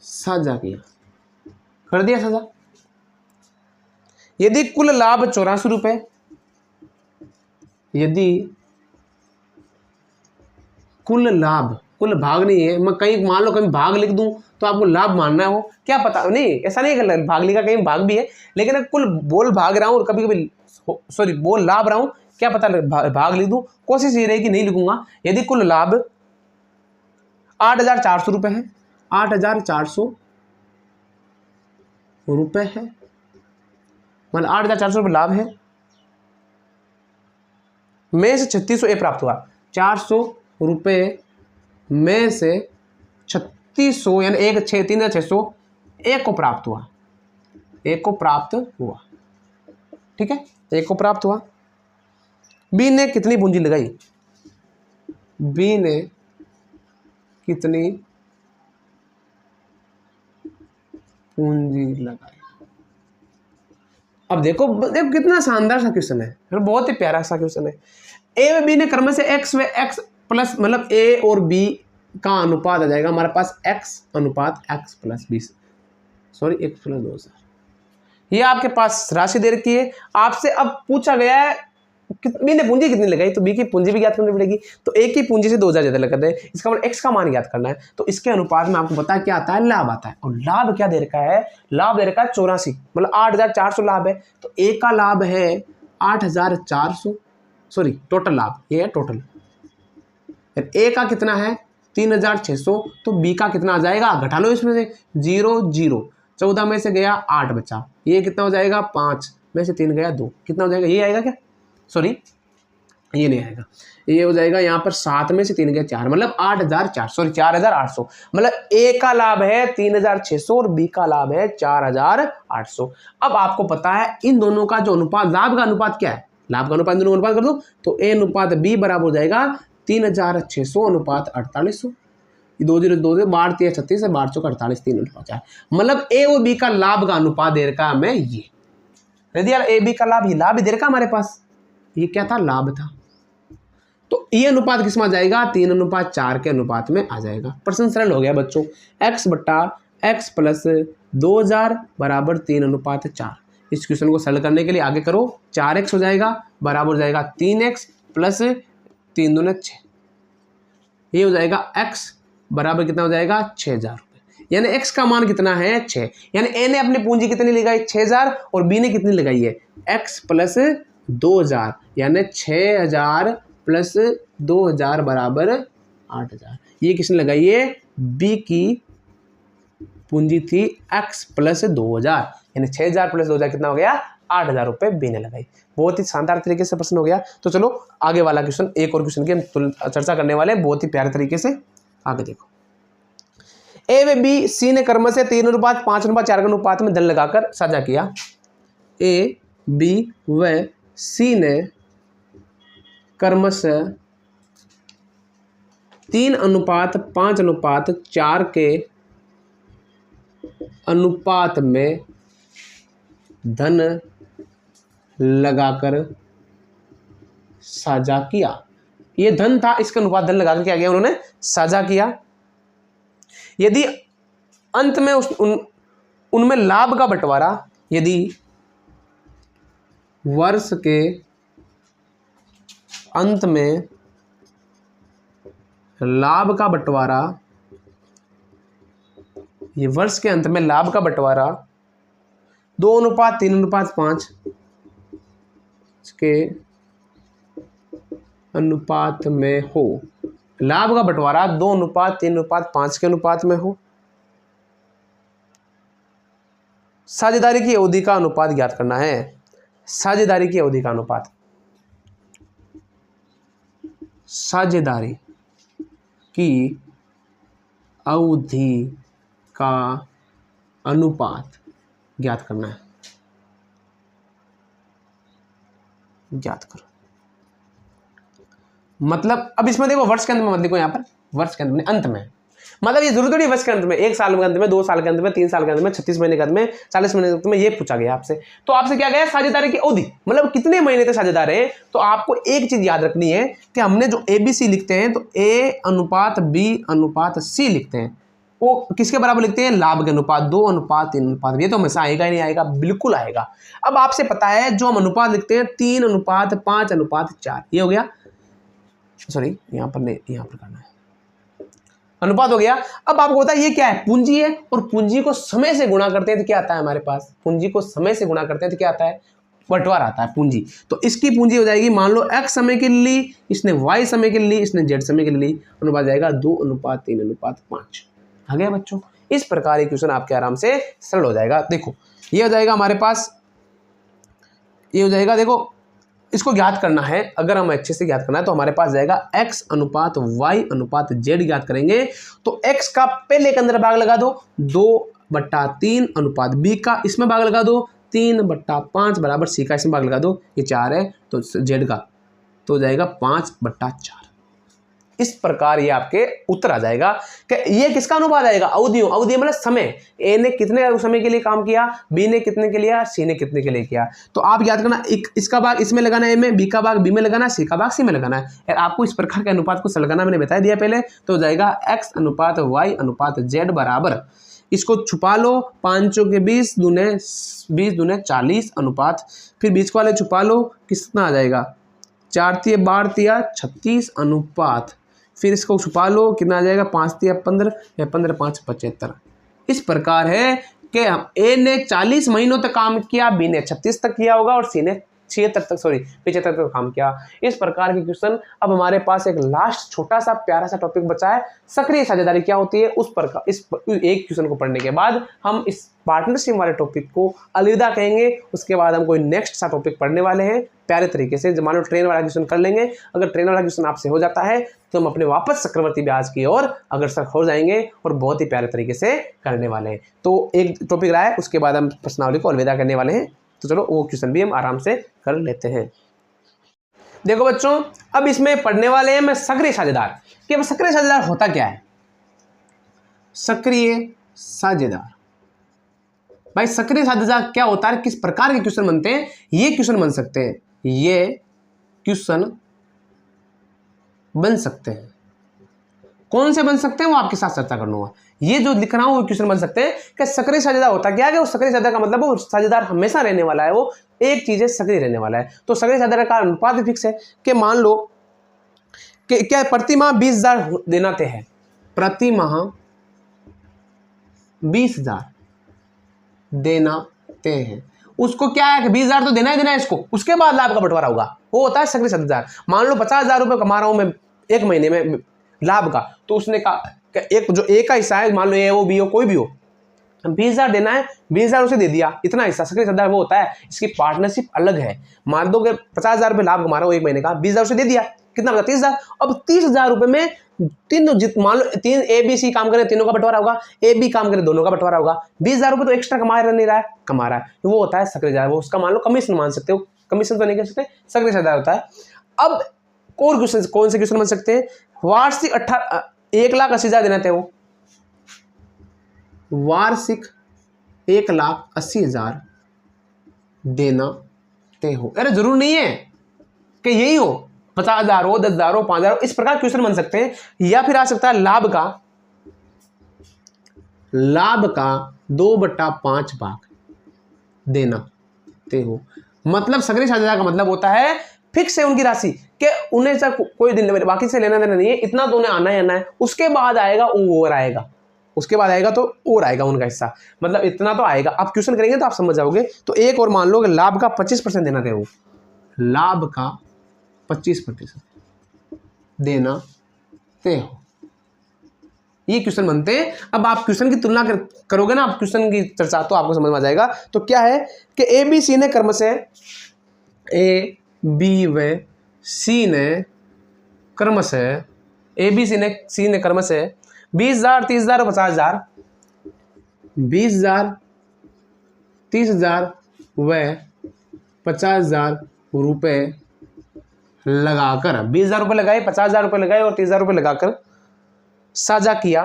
साझा किया, कर दिया साझा। यदि कुल लाभ 84 रुपए, यदि कुल लाभ, कुल भाग नहीं है, मैं कहीं मान लो कहीं भाग लिख दूं तो आपको लाभ मानना है, वो क्या पता नहीं, ऐसा नहीं है कि भाग लिखा कहीं भाग भी है, लेकिन अगर कुल बोल भाग रहा हूं और कभी कभी सॉरी बोल लाभ रहा हूं, क्या पता भाग लिख दूं, कोशिश ये रहेगी नहीं लिखूंगा। यदि कुल लाभ 8400 रुपए है, 8400 रुपए है, मतलब 8400 रुपये लाभ है, में से 3600 ए प्राप्त हुआ। 400 रुपये में से 3600 यानी 3600 एक को प्राप्त हुआ, एक को प्राप्त हुआ। ठीक है, एक को प्राप्त हुआ। बी ने कितनी पूंजी लगाई? बी ने कितनी पूंजी लगाई? अब देखो कितना शानदार सा क्वेश्चन है, बहुत ही प्यारा सा क्वेश्चन है। ए व बी ने क्रम से x व x प्लस, मतलब ए और बी का अनुपात आ जाएगा हमारे पास x अनुपात x + 20, सॉरी x + 2000। ये आपके पास राशि दे रखी है। आपसे अब पूछा गया है बी ने पूंजी कितनी लगाई, तो बी की पूंजी भी ज्ञात करनी पड़ेगी। तो एक ही पूंजी से 2000 ज्यादा लगाते हैं, इसका मतलब x का मान ज्ञात करना है। तो इसके अनुपात में आपको पता है क्या आता है? लाभ आता है। और लाभ क्या दे रखा है? लाभ दे रखा है 84, मतलब 8400 लाभ है। तो ए का लाभ है 8400, सॉरी टोटल लाभ, ये है टोटल। ए का कितना है? 3600। तो बी का कितना आ जाएगा? घटा लो इसमें से 0 0, 14 में से गया 8 बचा, ये कितना हो जाएगा? 5 में से 3 गया 2, कितना हो जाएगा? ये आएगा क्या? सॉरी ये नहीं आएगा, ये हो जाएगा यहाँ पर 7 में से 3 गया 4, मतलब 8400, सॉरी 4800। मतलब ए का लाभ है 3600 और बी का लाभ है 4800। अब आपको पता है इन दोनों का जो अनुपात, लाभ का अनुपात क्या है? लाभ का अनुपात, दोनों अनुपात कर दो तो ए अनुपात बी बराबर हो जाएगा 3600 अनुपात 4800। 2 0 2 से 12 3 36 12 चौक 48 3 अनुपात 4। मतलब ए और बी का लाभ का अनुपात दे रखा हमें ये। यदि यार ए बी का लाभ, ये लाभ दे रखा हमारे पास, ये क्या था? लाभ था। तो ये अनुपात किस में आ जाएगा, 3:4 के अनुपात में आ जाएगा। प्रश्न सरल हो गया बच्चों, x बट्टा x प्लस 2000 बराबर 3:4। इस क्वेश्चन को सरल करने के लिए आगे करो, 4x हो जाएगा बराबर हो जाएगा 3x प्लस 3 दूने 6, ये हो जाएगा x बराबर कितना हो जाएगा 6000 रुपये। यानी x का मान कितना है 6, यानी a ने अपनी पूंजी कितनी लगाई 6000 और b ने कितनी लगाई है x प्लस 2000, यानी 6000 प्लस 2000 बराबर 8000। ये किसने लगाई है, b की पूंजी थी x प्लस 2000, यानी 6000 प्लस 2000 कितना हो गया 8000 रुपये बी ने लगाई। बहुत ही शानदार तरीके से प्रश्न हो गया। तो चलो आगे वाला क्वेश्चन, एक और क्वेश्चन की हम चर्चा करने वाले हैं बहुत ही प्यारे तरीके से। आगे देखो, ए व बी सी ने कर्म से 3:5:4 के अनुपात में धन लगाकर साझा किया। ए बी व सी ने कर्म से 3:5:4 के अनुपात में धन लगाकर साझा किया। ये धन था, इसका अनुपात धन लगाकर क्या किया उन्होंने साझा किया। यदि अंत में उनमें लाभ का बंटवारा, यदि वर्ष के अंत में लाभ का बंटवारा, ये वर्ष के अंत में लाभ का बंटवारा 2:3:5 के अनुपात में हो, लाभ का बंटवारा 2:3:5 के अनुपात में हो, साझेदारी की अवधि का अनुपात ज्ञात करना है। साझेदारी की अवधि का अनुपात, साझेदारी की अवधि का अनुपात ज्ञात करना है, ज्ञात करो। मतलब अब इसमें देखो वर्ष के अंत में मत लिखो, यहाँ पर वर्ष के अंत में, अंत में, मतलब ये जरूरी नहीं वर्ष के अंत में, 1 साल के अंत में, 2 साल के अंत में, 3 साल के अंत में, 36 महीने के अंत में, 40 महीने के अंत में, ये पूछा गया आपसे। तो आपसे क्या गया साझेदारी की अवधि, मतलब कितने महीने तक साझेदार है। तो आपको एक चीज याद रखनी है कि हमने जो ABC लिखते हैं तो A:B:C लिखते हैं, वो किसके बराबर लिखते हैं, लाभ के अनुपात 2:3:5। ये तो हमेशा आएगा ही नहीं आएगा, बिल्कुल आएगा। अब आपसे पता है जो हम अनुपात लिखते हैं 3:5:4, ये हो गया, सॉरी यहाँ पर नहीं, यहाँ पर करना है, अनुपात हो गया। अब आपको पता है ये क्या है, पूंजी है, और पूंजी को समय से गुणा करते हैं तो क्या आता है हमारे पास, पूंजी को समय से गुणा करते हैं तो क्या आता है, बंटवारा आता है पूंजी। तो इसकी पूंजी हो जाएगी, मान लो x समय के लिए, इसने y समय के लिए, इसने z समय के लिए, अनुपात जाएगा 2:3:5। आ गया बच्चों। इस प्रकार ये क्वेश्चन आपके आराम से सरल हो जाएगा। देखो ये हो जाएगा हमारे पास, ये हो जाएगा, देखो इसको ज्ञात करना है, अगर हम अच्छे से ज्ञात करना है तो हमारे पास जाएगा x:y:z ज्ञात करेंगे। तो x का पहले के अंदर भाग लगा दो 2/3 अनुपात b का इसमें भाग लगा दो 3/5 बराबर c का इसमें भाग लगा दो, ये 4 है तो z का तो जाएगा 5/4। इस प्रकार ये आपके उत्तर आ जाएगा कि ये किसका अनुपात आएगा, अवधियों, अवधि मतलब समय, ए ने कितने समय के लिए काम किया, बी ने कितने के लिए, सी ने कितने के लिए किया। तो आप याद करना, इसका भाग इसमें लगाना है, ए में, बी का भाग बी में लगाना है, सी का भाग सी में लगाना है। आपको इस प्रकार के अनुपात को लगाना मैंने बता दिया पहले। तो हो जाएगा x:y:z बराबर, इसको छुपा लो, 5 के 20 दूने 40 अनुपात, फिर बीच वाले छुपा लो, कितना आ जाएगा 4×3 = 36 अनुपात, फिर इसको छुपा लो, कितना आ जाएगा 5×3 = 15, या 15×5 = 75। इस प्रकार है कि ए ने 40 महीनों तक काम किया, बी ने 36 तक किया होगा, और सी ने 75 तक काम किया। इस प्रकार के क्वेश्चन। अब हमारे पास एक लास्ट छोटा सा प्यारा सा टॉपिक बचा है, सक्रिय साझेदारी क्या होती है। उस प्रकार इस एक क्वेश्चन को पढ़ने के बाद हम इस पार्टनरशिप वाले टॉपिक को अलविदा कहेंगे। उसके बाद हम कोई नेक्स्ट सा टॉपिक पढ़ने वाले हैं प्यारे तरीके से। मान लो ट्रेन वाला क्वेश्चन कर लेंगे, अगर ट्रेन वाला क्वेश्चन आपसे हो जाता है तो हम अपने वापस चक्रवर्ती ब्याज की ओर अग्रसर हो जाएंगे और बहुत ही प्यारे तरीके से करने वाले हैं। तो एक टॉपिक रहा है, उसके बाद हम प्रश्नावली को अलविदा करने वाले हैं। तो चलो वो क्वेश्चन भी हम आराम से कर लेते हैं। देखो बच्चों, अब इसमें पढ़ने वाले हैं मैं सक्रिय साझेदार, कि सक्रिय साझेदार होता क्या है। सक्रिय साझेदार, भाई सक्रिय साझेदार क्या होता है, किस प्रकार के क्वेश्चन बनते हैं, ये क्वेश्चन बन सकते हैं, ये क्वेश्चन बन सकते हैं। कौन से बन सकते हैं वो आपके साथ चर्चा करूंगा। ये जो लिख रहा हूं वो क्वेश्चन बन सकते हैं कि सक्रिय साझेदार होता क्या है। वो सक्रिय साझेदार का मतलब वो साझेदार हमेशा रहने वाला है, वो एक चीज है सक्रिय रहने वाला है। तो सक्रिय साझेदार का अनुपात भी फिक्स है कि मान लो कि क्या प्रति माह 20,000 देना तय है, प्रति माह 20,000 देना तय है। उसको क्या है कि 20,000 तो देना ही देना है इसको, उसके बाद लाभ का बंटवारा होगा, वो होता है सक्रिय साझेदार। मान लो 50,000 रुपये कमा रहा हूं मैं एक महीने में लाभ का, तो उसने कहा एक जो ए का हिस्सा है, मान लो ए हो बी हो कोई भी हो, 20,000 देना है, 20,000 उसे दे दिया, इतना हिस्सा सक्रिय साझेदार वो होता है। इसकी पार्टनरशिप अलग है। मान दो कि 50,000 रुपये लाभ कमा रहा हूं एक महीने का, 20,000 उसे दे दिया, कितना बचा 30,000। अब 30,000 रुपये में तीनों मान लो 3 ए बी सी काम करे, तीनों का बंटवारा होगा, ए बी काम करे दोनों का बंटवारा होगा। 20,000 रुपये तो एक्स्ट्रा कमा नहीं रहा है, कमा रहा है, वो होता है सक्रिय साझेदार। वो उसका मान लो कमीशन मान सकते हो, कमीशन तो नहीं कह सकते, सक्रिय साझेदार होता है। अब और क्वेश्चन, कौन से क्वेश्चन बन सकते हैं। वार्षिक 1,80,000 देना तय हो, वार्षिक 1,80,000 देना तय हो। अरे जरूर नहीं है कि यही हो, 50,000 हो, 10,000 हो, 5,000 हो, इस प्रकार क्वेश्चन बन सकते हैं। या फिर आ सकता है लाभ का 2/5 भाग देना तय हो। मतलब सक्रिय साझेदार का मतलब होता है फिक्स है उनकी राशि कि उन्हें सर कोई दिन बाकी से लेना देना नहीं है, इतना तो उन्हें आना ही आना है, उसके बाद आएगा वो और आएगा, उसके बाद आएगा तो और आएगा उनका हिस्सा, मतलब इतना तो आएगा। आप क्वेश्चन करेंगे तो आप समझ जाओगे। तो एक और मान लो कि लाभ का 25% देना तय हो, लाभ का 25% देना तय हो, ये क्वेश्चन बनते हैं। अब आप क्वेश्चन की तुलना करोगे ना, आप क्वेश्चन की चर्चा तो आपको समझ में आ जाएगा। तो क्या है कि ए बी सी ने क्रमशः ए बी व सी ने क्रमशः ए बी सी ने क्रमशः 20,000 30,000 और 50,000 20,000 30,000 व 50,000 रुपये लगाकर 20,000 रुपये लगाए, 50,000 रुपये लगाए और 30,000 रुपये लगाकर साझा किया,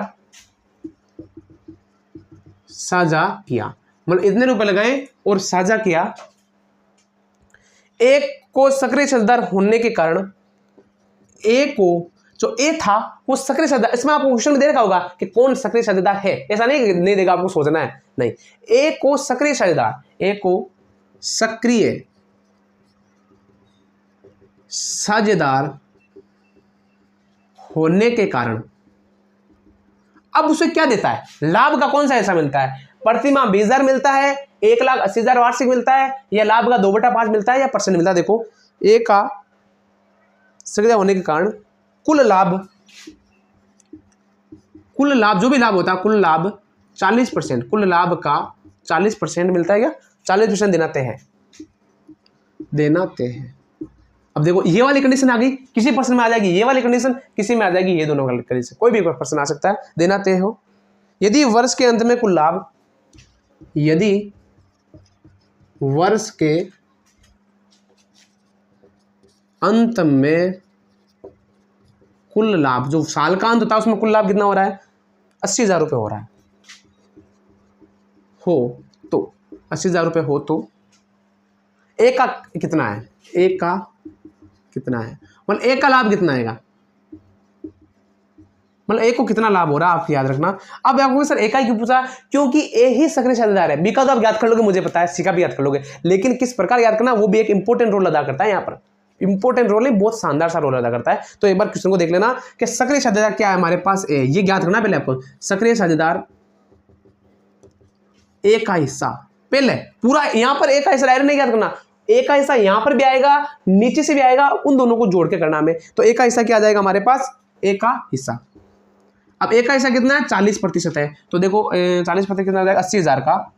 मतलब इतने रुपए लगाए और साझा किया। एक को सक्रिय साझेदार होने के कारण ए को जो ए था वो सक्रिय साझेदार, इसमें आपको क्वेश्चन में दे रखा होगा कि कौन सक्रिय साझेदार है, ऐसा नहीं देगा, आपको सोचना है नहीं। ए को सक्रिय साझेदार, ए को सक्रिय साझेदार होने के कारण अब उसे क्या देता है, लाभ का कौन सा हिस्सा मिलता है। प्रति माह 20,000 मिलता है, 1,80,000 वार्षिक मिलता है, या लाभ का 2/5 मिलता है, या परसेंट मिलता है। देखो ए का सक्रिय होने के कारण कुल लाभ जो भी लाभ होता है, कुल लाभ 40%, कुल लाभ का 40% मिलता है, या 40% देना तय है। अब देखो ये वाली कंडीशन आ गई, किसी पर्सन में आ जाएगी ये वाली कंडीशन, किसी में आ जाएगी ये दोनों कंडीशन, कोई भी पर्सन आ सकता है, देना तय हो। यदि वर्ष के अंत में कुल लाभ, यदि वर्ष के अंत में कुल लाभ, जो साल का अंत होता है उसमें कुल लाभ कितना हो रहा है, 80,000 रुपये हो रहा है, हो तो 80,000 रुपये हो तो एक का कितना है, एक का कितना है, मतलब एक का लाभ कितना आएगा, मतलब एक को कितना लाभ हो रहा है, आप याद रखना। अब आपको सर एक ही क्यों पूछा, क्योंकि ए ही सक्रिय साझेदार है। बी का तो आप याद कर लोगे, मुझे पता है, सी का भी याद कर लोगे, लेकिन किस प्रकार याद करना वो भी एक इंपॉर्टेंट रोल अदा करता है। यहाँ पर इंपॉर्टेंट रोल है, बहुत शानदार सा रोल अदा करता है। तो एक बार क्वेश्चन को देख लेना कि सक्रिय साझेदार क्या है हमारे पास, ए, ये याद करना पहले आपको। सक्रिय साझेदार ए का हिस्सा, पहले पूरा यहाँ पर ए का हिस्सा नहीं याद करना, ए का हिस्सा यहाँ पर भी आएगा, नीचे से भी आएगा, उन दोनों को जोड़ के करना हमें। तो ए का हिस्सा क्या आ जाएगा हमारे पास, ए का हिस्सा। अब ए का हिस्सा कितना है, 40% है। तो देखो 40% कितना हो जाएगा, 80,000 का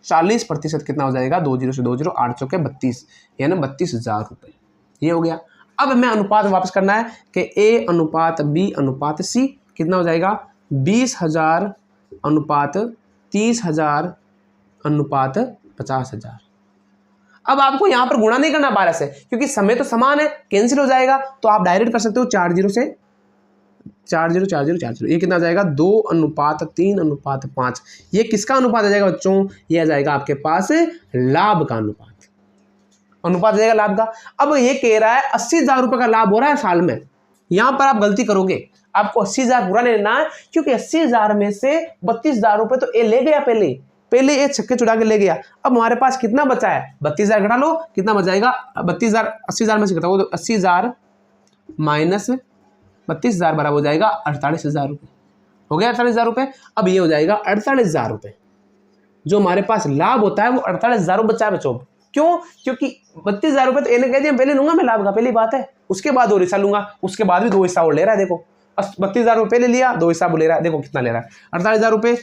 40% कितना हो जाएगा, 20 से 20, 8 चौके 32, यानी 32,000 रुपये। ये हो गया। अब हमें अनुपात वापस करना है कि ए अनुपात बी अनुपात सी कितना हो जाएगा, 20,000 अनुपात 30,000 अनुपात 50,000। अब आपको यहाँ पर गुणा नहीं करना 12 से, क्योंकि समय तो समान है, कैंसिल हो जाएगा। तो आप डायरेक्ट कर सकते हो 40 से 40 40 40, ये कितना आ जाएगा, 2:3:5। ये किसका अनुपात आ जाएगा बच्चों, ये आ जाएगा आपके पास लाभ का अनुपात। अनुपात आ जाएगा लाभ का। अब ये कह रहा है 80,000 रुपये का लाभ हो रहा है साल में, यहाँ पर आप गलती करोगे, आपको 80,000 पूरा नहीं लेना है, क्योंकि 80,000 में से 32,000 रुपये तो ए ले गया, पहले ये छक्के छुड़ा के ले गया। अब हमारे पास कितना बचा है, 32,000 घटा लो, कितना बचाएगा 32,000, 80,000 में से घटाओ तो 80,000 माइनस 32,000 बराबर हो जाएगा 48,000 रुपये, हो गया 48,000 रुपये। अब ये हो जाएगा 48,000 रुपये, जो हमारे पास लाभ होता है वो 48,000 बचा है बच्चों। क्यों? क्योंकि 32,000 रुपये तो इन्हें कह दिया पहले लूंगा मैं लाभ का, पहली बात है, उसके बाद 2 हिस्सा लूंगा, उसके बाद भी 2 हिस्सा और ले रहा है। देखो 32,000 रुपये ले लिया, 2 हिस्सा ले रहा है, देखो कितना ले रहा है 48,000 रुपये,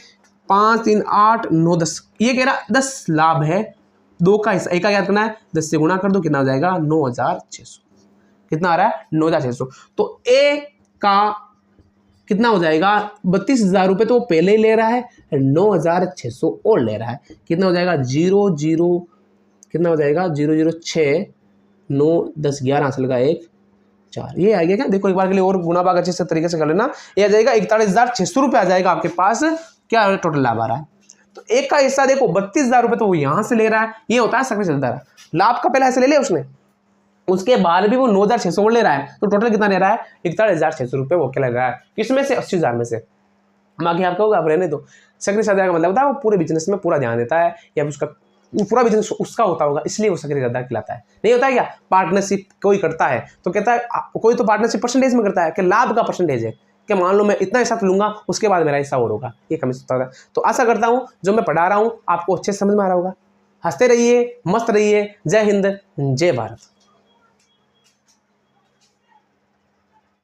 5 3 8 9 10, ये कह रहा 10 लाभ है, 2 का हिस्सा, 1 का क्या करना है 10 से गुणा कर दो, कितना हो जाएगा 9,600, कितना आ रहा है 9,600। तो ए का कितना हो जाएगा 32,000 रुपये तो वो पहले ही ले रहा है, 9,600 और ले रहा है, कितना हो जाएगा 0 0, कितना हो जाएगा 0 0 6 9 10 11 हासिल का 1 4, ये आ गया क्या? देखो एक बार के लिए और गुणा भाग अच्छे से तरीके से कर लेना, ये आ जाएगा 41,600 रुपये आ जाएगा आपके पास, क्या टोटल लाभ आ रहा है। तो एक का हिस्सा देखो 32,000 रुपये तो वो यहाँ से ले रहा है, ये होता है सक्रिय चलता है, लाभ का पहले ऐसे ले लिया उसने, उसके बाद भी वो 9,600 और ले रहा है, तो टोटल कितना ले रहा है 41,600 रुपये वो क्या ले रहा है, किसमें से 80,000 में से। बाकी आप कहोगे आप रहने दो, सक्रिय साझेदार का मतलब होता है वो पूरे बिजनेस में पूरा ध्यान देता है, या फिर उसका पूरा बिजनेस उसका होता होगा, इसलिए वो सक्रिय साझेदार कहलाता है। नहीं होता है क्या, पार्टनरशिप कोई करता है तो कहता है, कोई तो पार्टनरशिप परसेंटेज में करता है कि लाभ का परसेंटेज है, कि मान लो मैं इतना हिस्सा लूंगा उसके बाद मेरा हिस्सा और होगा, ये कम होता है। तो आशा करता हूँ जो मैं पढ़ा रहा हूँ आपको अच्छे से समझ में आ रहा होगा। हंसते रहिए, मस्त रहिए, जय हिंद, जय भारत।